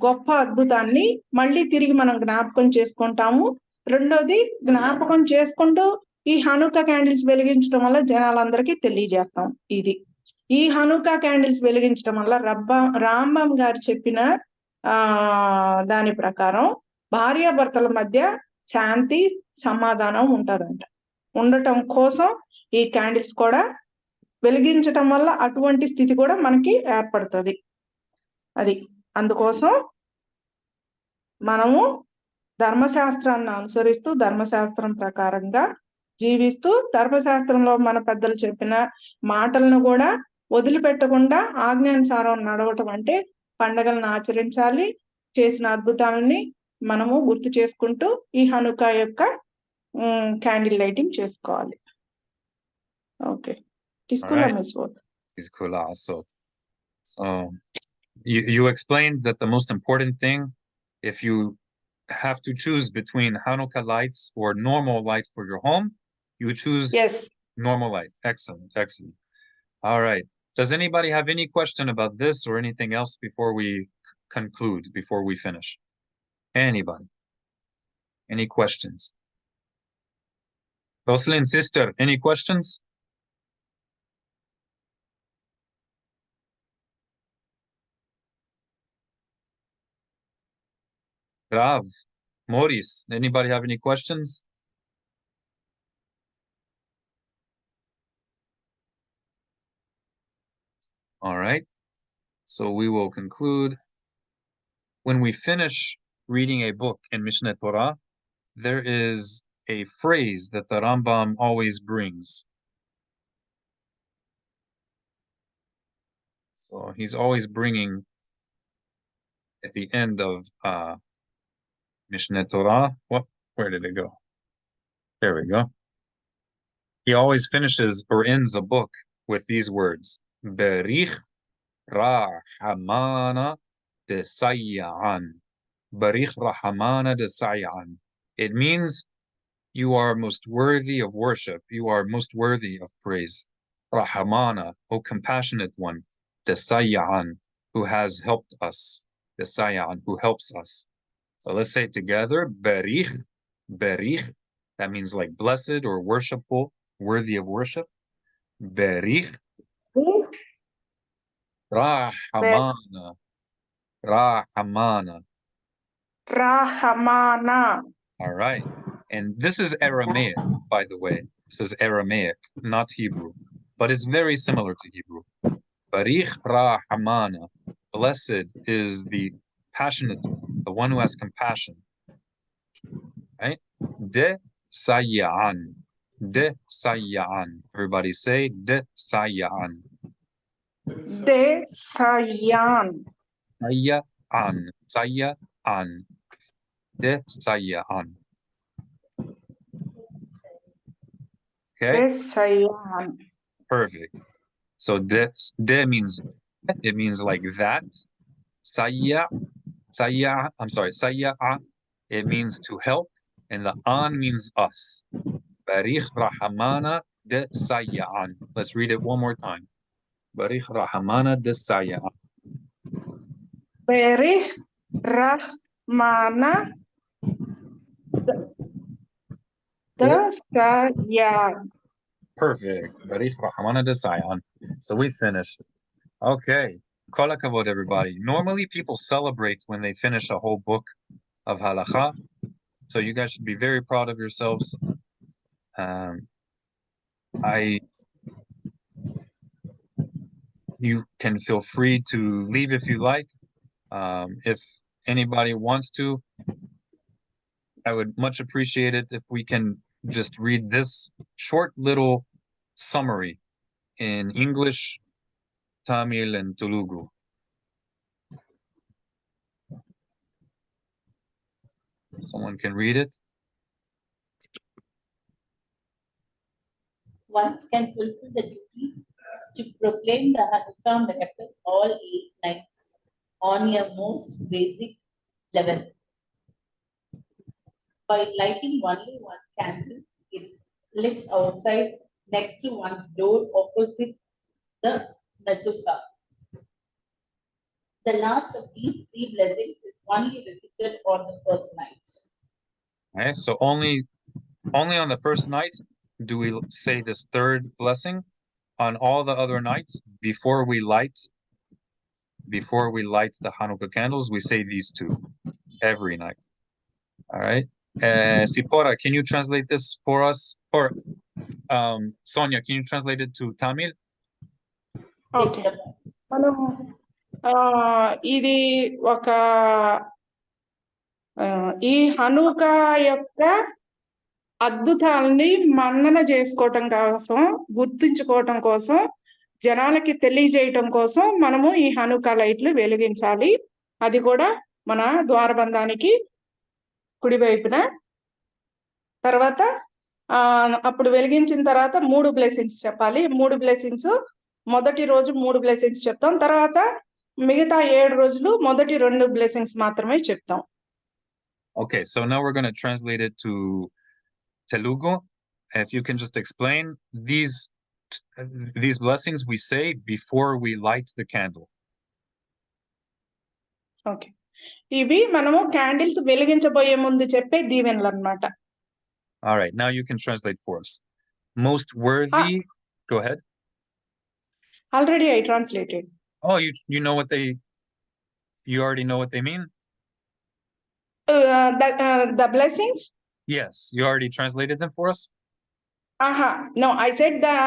గొప్ప అద్భుతాన్ని మళ్ళీ తిరిగి మనం జ్ఞాపకం చేసుకుంటాము. రెండోది, జ్ఞాపకం చేసుకుంటూ ఈ హనుకా క్యాండిల్స్ వెలిగించడం వల్ల జనాలందరికీ తెలియజేస్తాం. ఇది ఈ హనుకా క్యాండిల్స్ వెలిగించడం వల్ల రాంబం గారు చెప్పిన దాని ప్రకారం భార్యాభర్తల మధ్య శాంతి సమాధానం ఉండటం కోసం ఈ క్యాండిల్స్ కూడా వెలిగించటం వల్ల అటువంటి స్థితి కూడా మనకి ఏర్పడుతుంది. అది అందుకోసం మనము ధర్మశాస్త్రాన్ని అనుసరిస్తూ ధర్మశాస్త్రం ప్రకారంగా జీవిస్తూ ధర్మశాస్త్రంలో మన పెద్దలు చెప్పిన మాటలను కూడా వదిలిపెట్టకుండా ఆజ్ఞానుసారం నడవటం అంటే పండగలను ఆచరించాలి, చేసిన అద్భుతాలని మనము గుర్తు చేసుకుంటూ ఈ హనుకా యొక్క క్యాండిల్ లైటింగ్ చేసుకోవాలి. ఓకే, తీసుకున్నా miss work. So you explained that the most important thing, if you have to choose between Hanukkah lights or normal light for your home, you choose normal light. Excellent, excellent. All right. Does anybody have any question about this or anything else before we conclude, before we finish? Anybody? Any questions? Roslyn, sister, any questions? Rav, Maurice, anybody have any questions? All right. So we will conclude. When we finish reading a book in Mishneh Torah, there is a phrase that the Rambam always brings. So he's always bringing at the end of Mishneh Torah. Where did it go? There we go. He always finishes or ends a book with these words: Berich Rahamana Desayan. Berich Rahamana Desayan. It means you are most worthy of worship. You are most worthy of praise. Rahamana, O compassionate one. Desayan, who has helped us. Desayan, who helps us. So let's say it together. Berich, berich. That means like blessed or worshipful, worthy of worship. Berich. Rahamana. Rahamana. Rahamana. All right. And this is Aramaic, by the way. This is Aramaic, not Hebrew. But it's very similar to Hebrew. Barich Rahamana. Blessed is the passionate one, the one who has compassion. Right? De Sayan. De Sayan. Everybody say De Sayan. De Sayan. Sayan. Sayan. De Sayan. Okay? De Sayan. Perfect. So de means, it means like that. Saya, it means to help, and the an means us. Barich Rahamana de Sayan. Let's read it one more time. Barich Rahamana de Sayan. Barich Rahmana de Sayan. Perfect. Barich Rahamana de Sayan. So we finished. Okay. Kol hakavod, everybody. Normally people celebrate when they finish a whole book of halakha. So you guys should be very proud of yourselves. You can feel free to leave if you like. If anybody wants to, I would much appreciate it if we can just read this short little summary in English, Tamil, and Telugu. Someone can read it. One can fulfill the duty to proclaim the Hanukkah miracle all 8 nights on a most basic level. By lighting only one candle, it's lit outside next to one's door opposite the mezuzah. The last of these 3 blessings is only visited on the first night. Okay, so only on the first night do we say this third blessing. On all the other nights, before we light the Hanukkah candles, we say these 2 every night. All right. Sipora, can you translate this for us? Or Sonia, can you translate it to Tamil? Okay. మనం ఇది ఒక ఈ హనుకా యొక్క అద్భుతాలని మన్నన చేసుకోవటం కోసం, గుర్తుంచుకోవటం కోసం, జనాలకి తెలియజేయటం కోసం మనము ఈ హనుకా లైట్లు వెలిగించాలి. అది కూడా మన ద్వారబంధానికి కుడివైపున. తర్వాత అప్పుడు వెలిగించిన తర్వాత 3 బ్లెస్సింగ్స్ చెప్పాలి. 3 బ్లెస్సింగ్స్ మొదటి రోజు 3 బ్లెస్సింగ్స్ చెప్తాం. తర్వాత మిగతా 7 రోజులు మొదటి 2 బ్లెస్సింగ్స్ మాత్రమే చెప్తాం. Okay, so now we're going to translate it to Telugu. If you can just explain these blessings we say before we light the candle. Okay, ఇవి మనము క్యాండిల్స్ వెలిగించబోయే ముందు చెప్పే దీవెనలు అన్నమాట. All right, now you can translate for us. Most worthy. Go ahead. Already I translated. Oh, you know what you already know what they mean? The blessings? Yes, you already translated them for us? No, I said the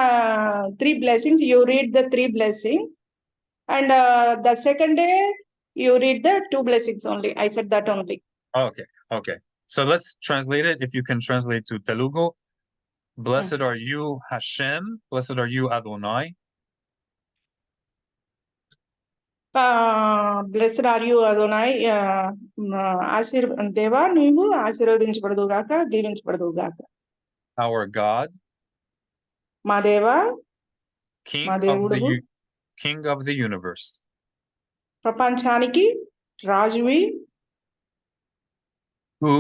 3 blessings. You read the 3 blessings. And the second day, you read the 2 blessings only. I said that only. Okay. So let's translate it. If you can translate to Telugu. Blessed are you, Hashem. Blessed are you, Adonai. Blessed are you, Adonai. Deva, నీవు ఆశీర్వదించబడుదుగాక, దీవించబడుదుగాక. Our God. మా దేవా, King of the universe. ప్రపంచానికి రాజువి. Who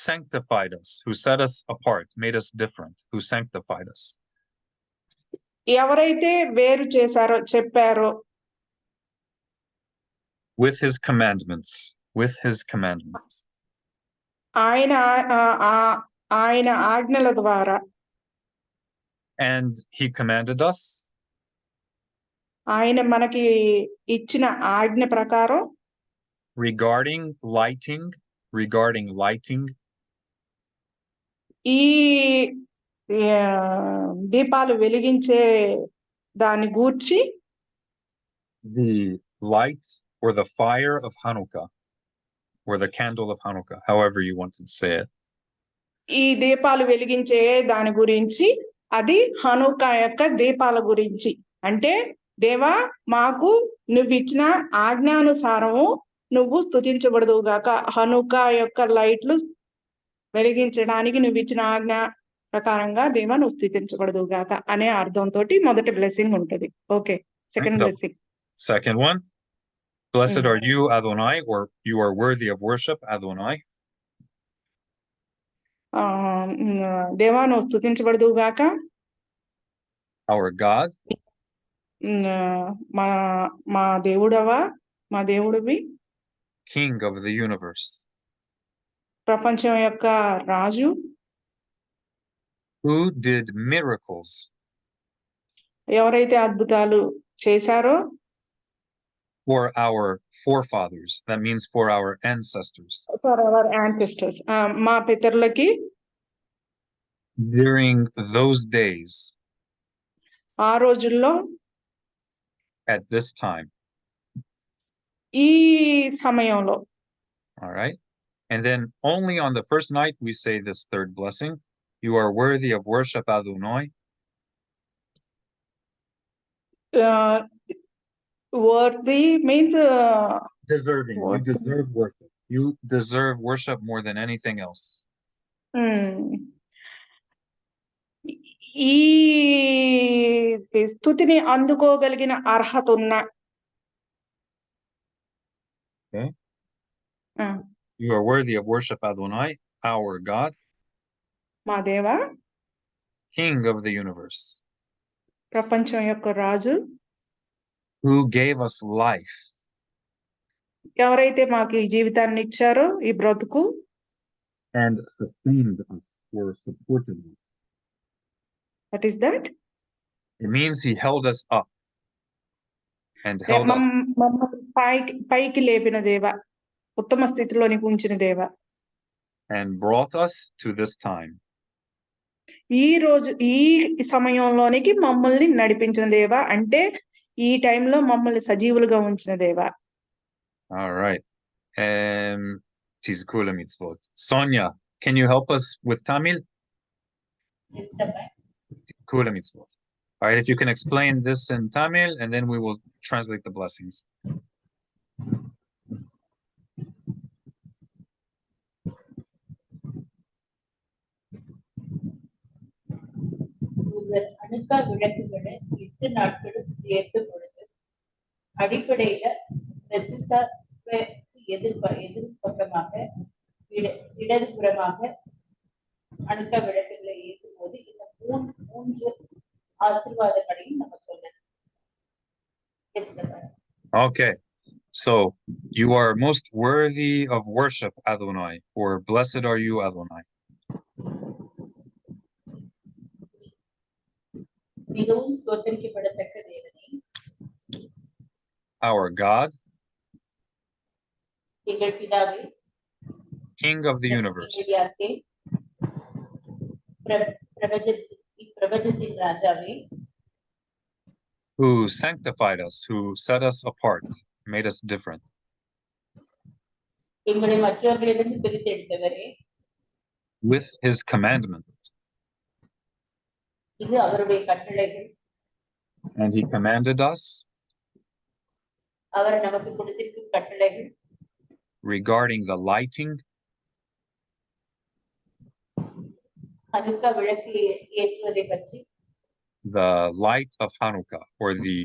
sanctified us, who set us apart, made us different, who sanctified us. ఎవరైతే వేరు చేశారో, చెప్పారో. With his commandments. ఆయన ఆజ్ఞల ద్వారా. And he commanded us. ఆయన మనకి ఇచ్చిన ఆజ్ఞ ప్రకారం. Regarding lighting. ఈ దీపాలు వెలిగించే దాని గూర్చి. The light or the fire of Hanukkah, or the candle of Hanukkah, however you want to say it. ఈ దీపాలు వెలిగించే దాని గురించి, అది హనుకా యొక్క దీపాల గురించి. అంటే దేవా, మాకు నువ్వు ఇచ్చిన ఆజ్ఞానుసారము నువ్వు స్తుతించబడదుగాక. హనుకా యొక్క లైట్లు వెలిగించడానికి నువ్వు ఇచ్చిన ఆజ్ఞ ప్రకారంగా దేవా నువ్వు స్తుతించబడదుగాక అనే అర్థంతో మొదటి బ్లెస్సింగ్ ఉంటుంది. Okay, second blessing. Second one. Blessed are you, Adonai, or you are worthy of worship, Adonai. దేవా నువ్వు స్తుతించబడదుగాక. Our God. మా దేవుడవా, మా దేవుడివి. King of the universe. ప్రపంచం యొక్క రాజు. Who did miracles. ఎవరైతే అద్భుతాలు చేశారో. For our forefathers. That means for our ancestors. For our ancestors. మా పితరులకి. During those days. ఆ రోజుల్లో. At this time. ఈ సమయంలో. All right. And then only on the first night we say this third blessing. You are worthy of worship, Adonai. Worthy means deserving. You deserve worship. You deserve worship more than anything else. ఈ స్తుతిని అందుకోగలిగిన అర్హత ఉన్న. Okay. You are worthy of worship, Adonai, our God. మా దేవా. King of the universe. ప్రపంచం యొక్క రాజు. Who gave us life. ఎవరైతే మాకు ఈ జీవితాన్ని ఇచ్చారో, ఈ బ్రతుకు. And sustained us or supported us. What is that? It means he held us up. And held us. పైకి లేపిన దేవా, ఉత్తమ స్థితిలోనికి ఉంచిన దేవా. And brought us to this time. ఈ రోజు ఈ సమయంలోనికి మమ్మల్ని నడిపించిన దేవా, అంటే ఈ టైంలో మమ్మల్ని సజీవులుగా ఉంచిన దేవా. All right. Tizkula mitzvot. Sonia, can you help us with Tamil? Yes, Rabbi. Kula mitzvot. All right, if you can explain this in Tamil, and then we will translate the blessings. ஒருவர் அணுக்கா விளக்குகளை 8 நாட்களும் சேர்த்து பொழுது அடிப்படையில எதிர்பக்கமாக இடதுபுறமாக அணுக்கா விளக்குகளை ஏற்றும் போது இந்த மூன்று ஆசீர்வாதங்களையும் நம்ம சொல்லணும். Okay, so you are most worthy of worship, Adonai, or blessed are you, Adonai. மிகவும் ஸ்தோத்திரிக்கப்படத்தக்க தேவனே, our God, எங்கள் பிதாவே, King of the universe, பிரபஞ்சத்தின் ராஜாவே, who sanctified us, who set us apart, made us different. எங்களை மற்றவர்களிடம் பிரித்தெடுத்தவரே, with his commandment. இது அவருடைய கட்டளைகள். And he commanded us அவர் நமக்கு கொடுத்திருக்கும் கட்டளைகள் regarding the lighting ஹனுக்கா விளக்கு ஏற்றுவதை பற்றி, the light of Hanukkah, or the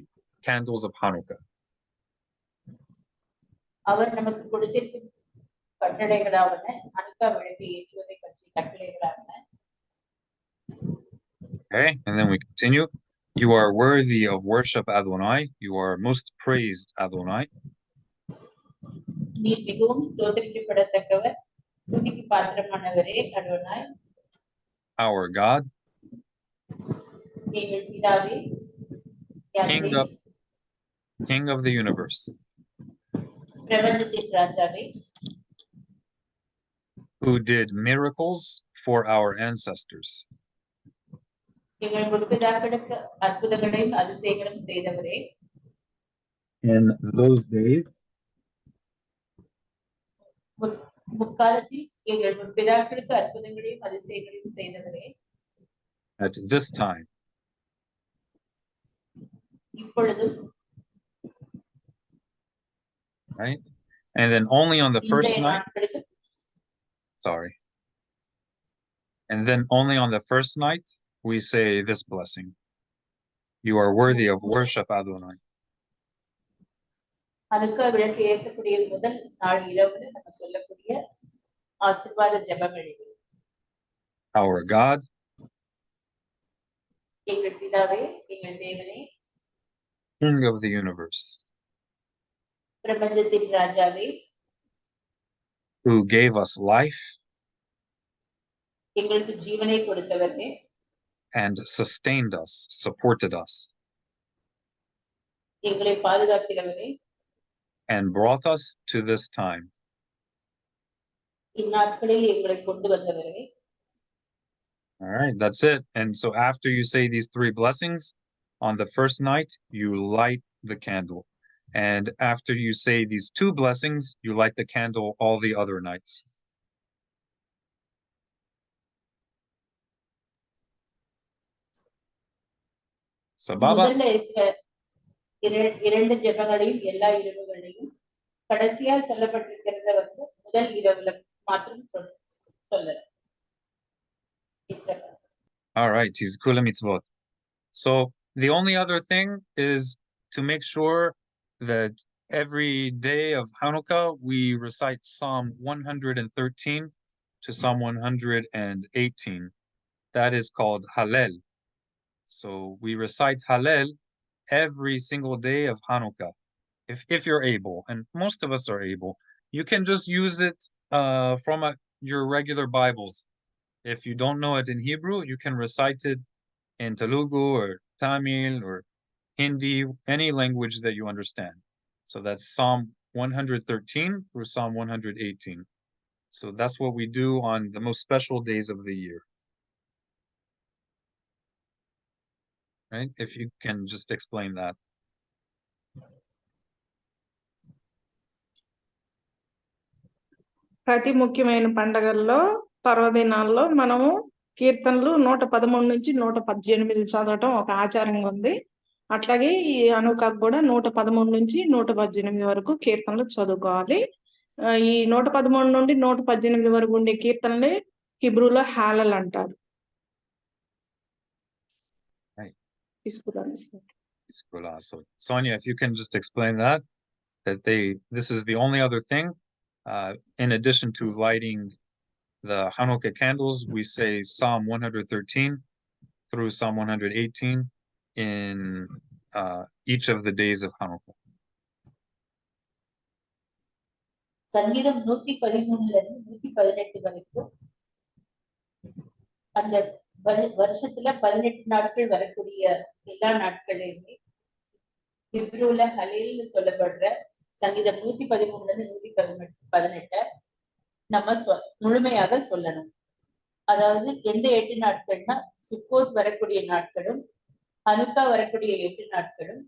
candles of Hanukkah. அவர் நமக்கு கொடுத்திருக்கும் கட்டளைகளாவன ஹனுக்கா விளக்கு ஏற்றுவதை பற்றி கட்டளைகளாவன. Okay, and then we continue. You are worthy of worship, Adonai. You are most praised, Adonai. நீர் மிகவும் ஸ்தோத்திரிக்கப்படத்தக்கவர், துதிக்கு பாத்திரமானவரே அடோனாய். Our God, எங்கள் பிதாவே, King of the universe, பிரபஞ்சத்தின் ராஜாவே, who did miracles for our ancestors. எங்கள் முற்பிதாக்களுக்கு அற்புதங்களையும் அதிசயங்களும் செய்தவரே, In those days, முற்காலத்தில் எங்கள் முற்பிதாக்களுக்கு அற்புதங்களையும் அதிசயங்களையும் செய்தவரே, at this time, இப்பொழுதும், right? And then only on the first night, sorry. And then only on the first night, we say this blessing. You are worthy of worship, Adonai. Hanukkah விளக்கு ஏற்றக்கூடிய முதல் நாள் இரவுல நம்ம சொல்லக்கூடிய ஆசீர்வாத ஜெபங்கள் இது. Our God, எங்கள் பிதாவே, எங்கள் தேவனே, King of the universe, பிரபஞ்சத்தின் ராஜாவே, who gave us life எங்களுக்கு ஜீவனை கொடுத்தவரே, and sustained us, supported us, எங்களை பாதுகாக்கிறவரே, and brought us to this time. இந்நாட்களில் எங்களை கொண்டு வந்தவரே. All right, that's it. And so after you say these three blessings, on the first night, you light the candle. And after you say these two blessings, you light the candle all the other nights. Sababa? முதல்ல இருக்கிற இரண்டு ஜெபங்களையும் எல்லா இரவுகளையும் கடைசியா சொல்லப்பட்டிருக்கிறத முதல் இரவுல மாத்திரம் சொல்லல. All right, Tizkula mitzvot. So the only other thing is to make sure that every day of Hanukkah we recite Psalm 113 to Psalm 118. That is called Hallel. So we recite Hallel every single day of Hanukkah, if you're able, and most of us are able. You can just use it from your regular Bibles. If you don't know it in Hebrew, you can recite it in Telugu or Tamil or Hindi, any language that you understand. So that's Psalm 113 through Psalm 118. So that's what we do on the most special days of the year. Right? If you can just explain that. ప్రతి ముఖ్యమైన పండగల్లో పర్వదినాల్లో మనము కీర్తనలు 113 నుంచి 118 చదవటం ఒక ఆచారంగా ఉంది. అట్లాగే ఈ హనుకాకు కూడా 113 నుంచి 118 వరకు కీర్తనలు చదువుకోవాలి. ఈ 113 నుండి 118 వరకు ఉండే కీర్తనలే హిబ్రూలో హాలల్ అంటారు. Right. తీసుకురా. So Sonia, if you can just explain that this is the only other thing, in addition to lighting the Hanukkah candles, we say Psalm 113 through Psalm 118 in each of the days of Hanukkah. சங்கீதம் 113 118 வரைக்கும் அந்த வருஷத்துல 18 நாட்கள் வரக்கூடிய எல்லா நாட்களையுமே ஹிப்ரூல ஹலேல்னு சொல்லப்படுற சங்கீதம் 113 118 நம்ம முழுமையாக சொல்லணும். அதாவது எந்த 8 நாட்கள்னா சுக்கோத் வரக்கூடிய நாட்களும் ஹனுக்கா வரக்கூடிய 8 நாட்களும்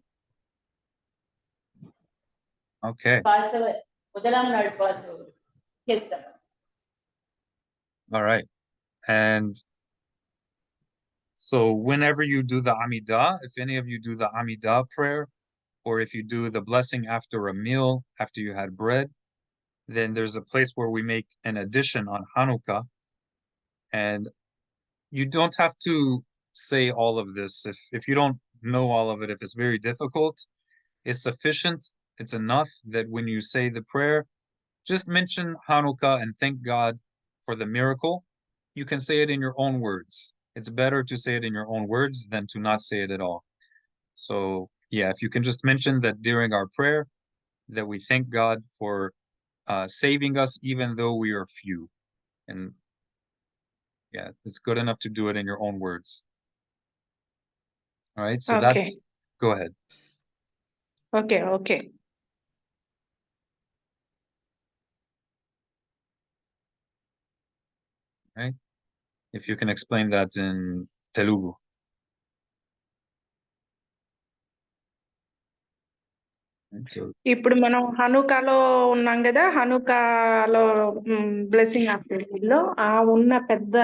பாசவர் முதலாம் நாள் பாசவர். Yes, sir. All right. And so whenever you do the Amidah, if any of you do the Amidah prayer, or if you do the blessing after a meal, after you had bread, then there's a place where we make an addition on Hanukkah. And you don't have to say all of this. If you don't know all of it, if it's very difficult, it's sufficient. It's enough that when you say the prayer, just mention Hanukkah and thank God for the miracle. You can say it in your own words. It's better to say it in your own words than to not say it at all. So yeah, if you can just mention that during our prayer, that we thank God for saving us even though we are few. And yeah, it's good enough to do it in your own words. All right, so Okay. Go ahead. Okay. Right? If you can explain that in Telugu. ఇప్పుడు మనం హనుకాలో ఉన్నాం కదా, హనుకాలో blessing యాక్టివిటీలో ఆ ఉన్న పెద్ద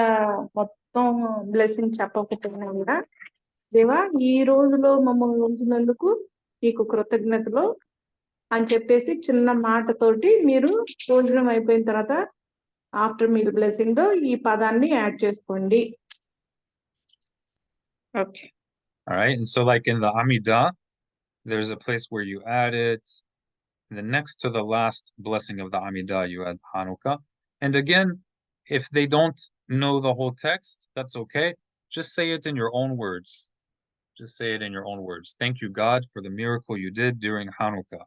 మొత్తం blessing చెప్పకపోయినా కూడా, దేవా ఈ రోజులో మమ్మల్ని ఉంచినందుకు నీకు కృతజ్ఞతలు అని చెప్పేసి చిన్న మాటతోటి మీరు భోజనం అయిపోయిన తర్వాత ఆఫ్టర్ మీల్ బ్లెస్సింగ్ లో ఈ పదాన్ని యాడ్ చేసుకోండి. Okay. All right, and so like in the Amidah, there's a place where you add it. The next to the last blessing of the Amidah, you add Hanukkah. And again, if they don't know the whole text, that's okay. Just say it in your own words. Just say it in your own words. Thank you, God, for the miracle you did during Hanukkah.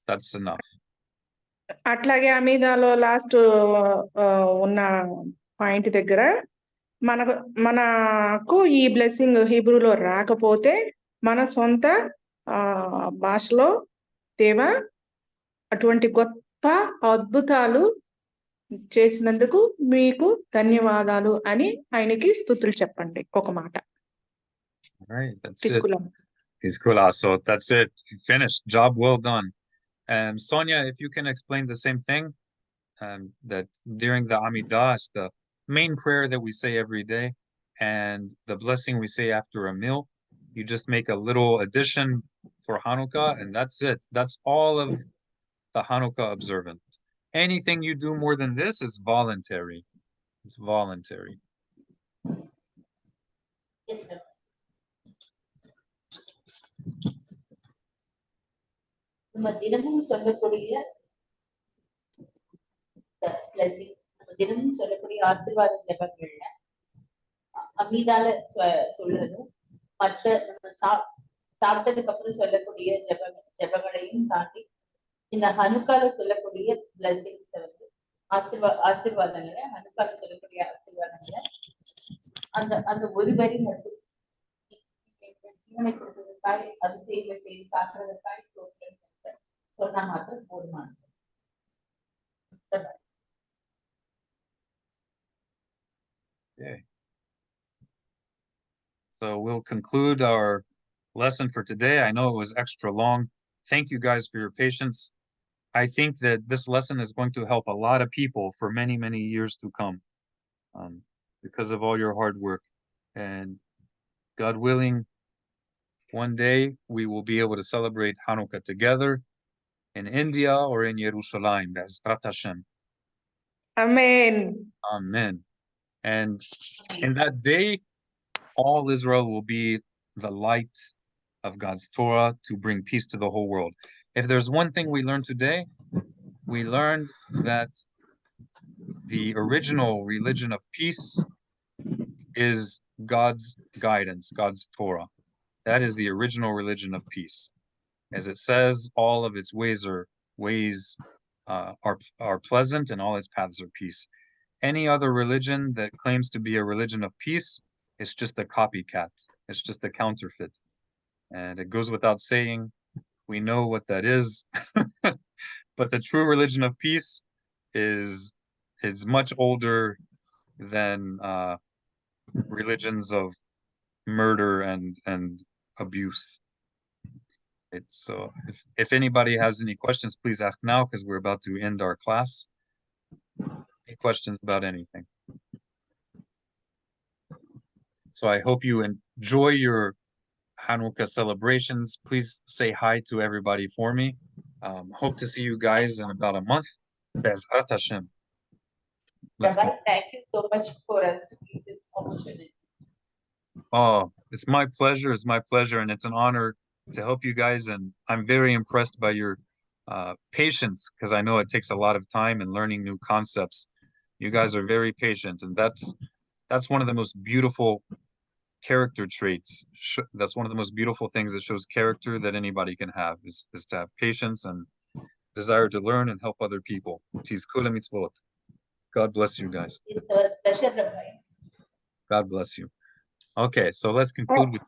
That's enough. అట్లాగే అమీదాలో last ఉన్న point దగ్గర మనకు ఈ blessing హీబ్రూలో రాకపోతే మన సొంత భాషలో దేవా అటువంటి గొప్ప అద్భుతాలు చేసినందుకు మీకు ధన్యవాదాలు అని ఆయనకి స్తుతులు చెప్పండి ఒక మాట. All right, that's it. So that's it. You finished. Job well done. Sonia, if you can explain the same thing, that during the Amidah, it's the main prayer that we say every day, and the blessing we say after a meal. You just make a little addition for Hanukkah, and that's it. That's all of the Hanukkah observance. Anything you do more than this is voluntary. It's voluntary. Yes, sir. நம்ம தினமும் சொல்லக்கூடிய நம்ம தினமும் சொல்லக்கூடிய ஆசீர்வாத ஜெபங்கள்ல அமீதால சொல்றதும் மற்ற நம்ம சாப்பிட்டதுக்கு அப்புறம் சொல்லக்கூடிய ஜெபங்களையும் தாண்டி இந்த ஹனுக்கால சொல்லக்கூடிய பிளஸிங்ஸ் வந்து ஆசீர்வாதங்களை ஹனுக்கால சொல்லக்கூடிய ஆசீர்வாதங்களை அந்த ஒரு வரி மட்டும் ஜீவனை கொடுப்பதற்காய் அதிசயங்களை செய்து காக்கிறதற்காய் சொன்னா மாத்திரம் போதுமானது. Okay. So we'll conclude our lesson for today. I know it was extra long. Thank you guys for your patience. I think that this lesson is going to help a lot of people for many, many years to come, because of all your hard work. And God willing, one day we will be able to celebrate Hanukkah together in India or in Jerusalem. Be'ezrat Hashem. Amen. Amen. And in that day, all Israel will be the light of God's Torah to bring peace to the whole world. If there's one thing we learned today, we learned that the original religion of peace is God's guidance, God's Torah. That is the original religion of peace. As it says, all of its ways are pleasant, and all its paths are peace. Any other religion that claims to be a religion of peace is just a copycat. It's just a counterfeit. And it goes without saying, we know what that is. But the true religion of peace is much older than religions of murder and abuse. It's if anybody has any questions, please ask now, because we're about to end our class. Any questions about anything? So I hope you enjoy your Hanukkah celebrations. Please say hi to everybody for me. Hope to see you guys in about a month. Be'ezrat Hashem. Let's go. Rabbi, thank you so much for us to give this opportunity. Oh, it's my pleasure. It's my pleasure, and it's an honor to help you guys. And I'm very impressed by your patience, because I know it takes a lot of time and learning new concepts. You guys are very patient, and that's one of the most beautiful character traits. That's one of the most beautiful things that shows character that anybody can have, is to have patience and desire to learn and help other people. Tis kula mitzvot. God bless you guys. It's our pleasure, Rabbi. God bless you. Okay, so let's conclude with.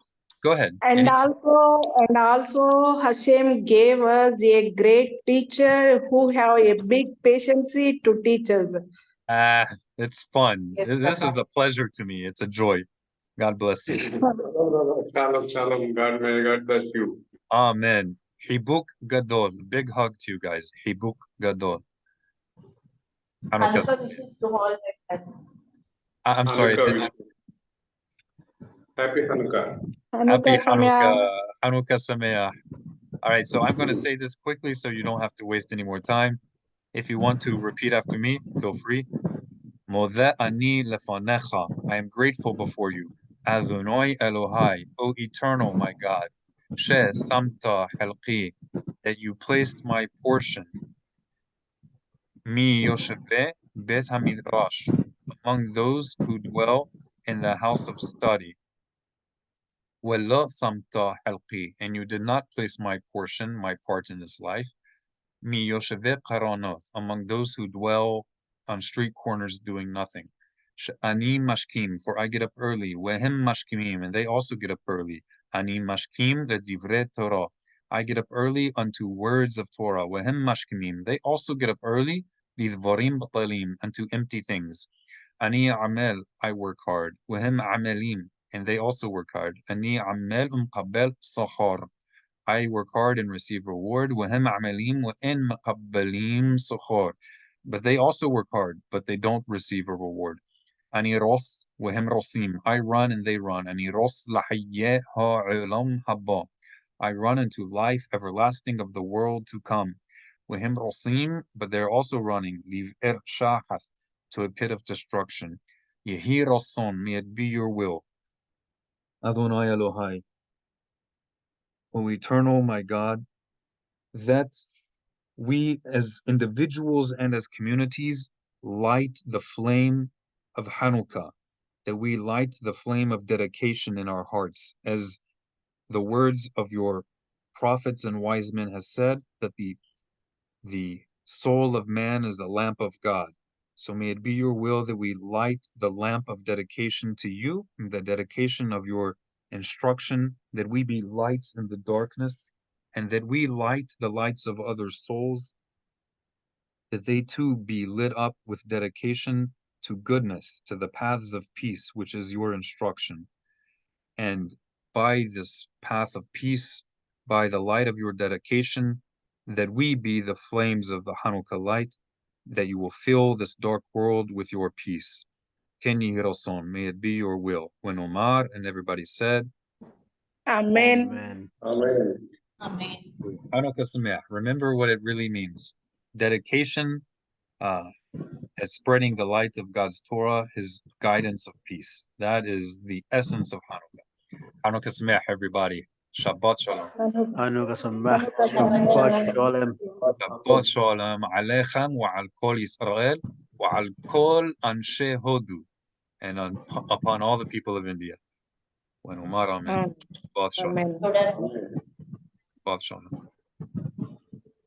Go ahead. And also Hashem gave us a great teacher who have a big patience to teach us. It's fun. Yes, This Rabbi. is a pleasure to me. It's a joy. God bless you. Shalom, shalom. May God bless you. Amen. Hibuk gadol. Big hug to you guys. Hibuk gadol. Hanukkah. Hanukkah wishes to all my friends. I'm sorry. Hanukkah wish. Happy Hanukkah. Happy Hanukkah Sameach. Hanukkah Sameach. All right, so I'm going to say this quickly so you don't have to waste any more time. If you want to repeat after me, feel free. Modeh ani lefanecha. I am grateful before you. Adonai Elohai, O eternal my God. She samta helqi, that you placed my portion. Mi yosheve beth hamidrash, among those who dwell in the house of study. Welo samta helqi, and you did not place my portion, my part in this life. Mi yosheve qaronoth, among those who dwell on street corners doing nothing. Ani mashkim, for I get up early. Wehem mashkimim, and they also get up early. Ani mashkim ledivre Torah. I get up early unto words of Torah. Wehem mashkimim, they also get up early. Lidvorim batalim, unto empty things. Ani amel, I work hard. Wehem amelim, and they also work hard. Ani amel umqabel sahar. I work hard and receive reward. وَهَمْ عَمَلِيمْ وَإِنْ مَقَبَّلِيمْ سُخَارٍ. But they also work hard, but they don't receive a reward. أَنِي رَصْ وَهَمْ رَصِيمْ. I run and they run. أَنِي رَصْ لَحَيَّةَ عُلَمْ حَبَّا. I run into life everlasting of the world to come. وَهَمْ رَصِيمْ. But they're also running. لِفْئِرْ شَاحَث. To a pit of destruction. يَهِي رَصُونَ. May it be your will. Adonai Elohai, O eternal my God, that we as individuals and as communities light the flame of Hanukkah, that we light the flame of dedication in our hearts, as the words of your prophets and wise men has said, that the soul of man is the lamp of God. So may it be your will that we light the lamp of dedication to you, and the dedication of your instruction, that we be lights in the darkness, and that we light the lights of other souls, that they too be lit up with dedication to goodness, to the paths of peace, which is your instruction. And by this path of peace, by the light of your dedication, that we be the flames of the Hanukkah light, that you will fill this dark world with your peace. Ken Yehi Ratzon, may it be your will. When Omar and everybody said, Amen. Amen. Amen. Amen. Hanukkah Sameach. Remember what it really means. Dedication as spreading the light of God's Torah, His guidance of peace. That is the essence of Hanukkah. Hanukkah Sameach, everybody. Shabbat Shalom. Hanukkah Sameach. Shabbat Shalom. Shabbat Shalom Aleichem وعلى كل Israel وعلى كل أنشي Hodu, and upon all the people of India. When Umar Amen. Shabbat Shalom. Amen. Shabbat Shalom.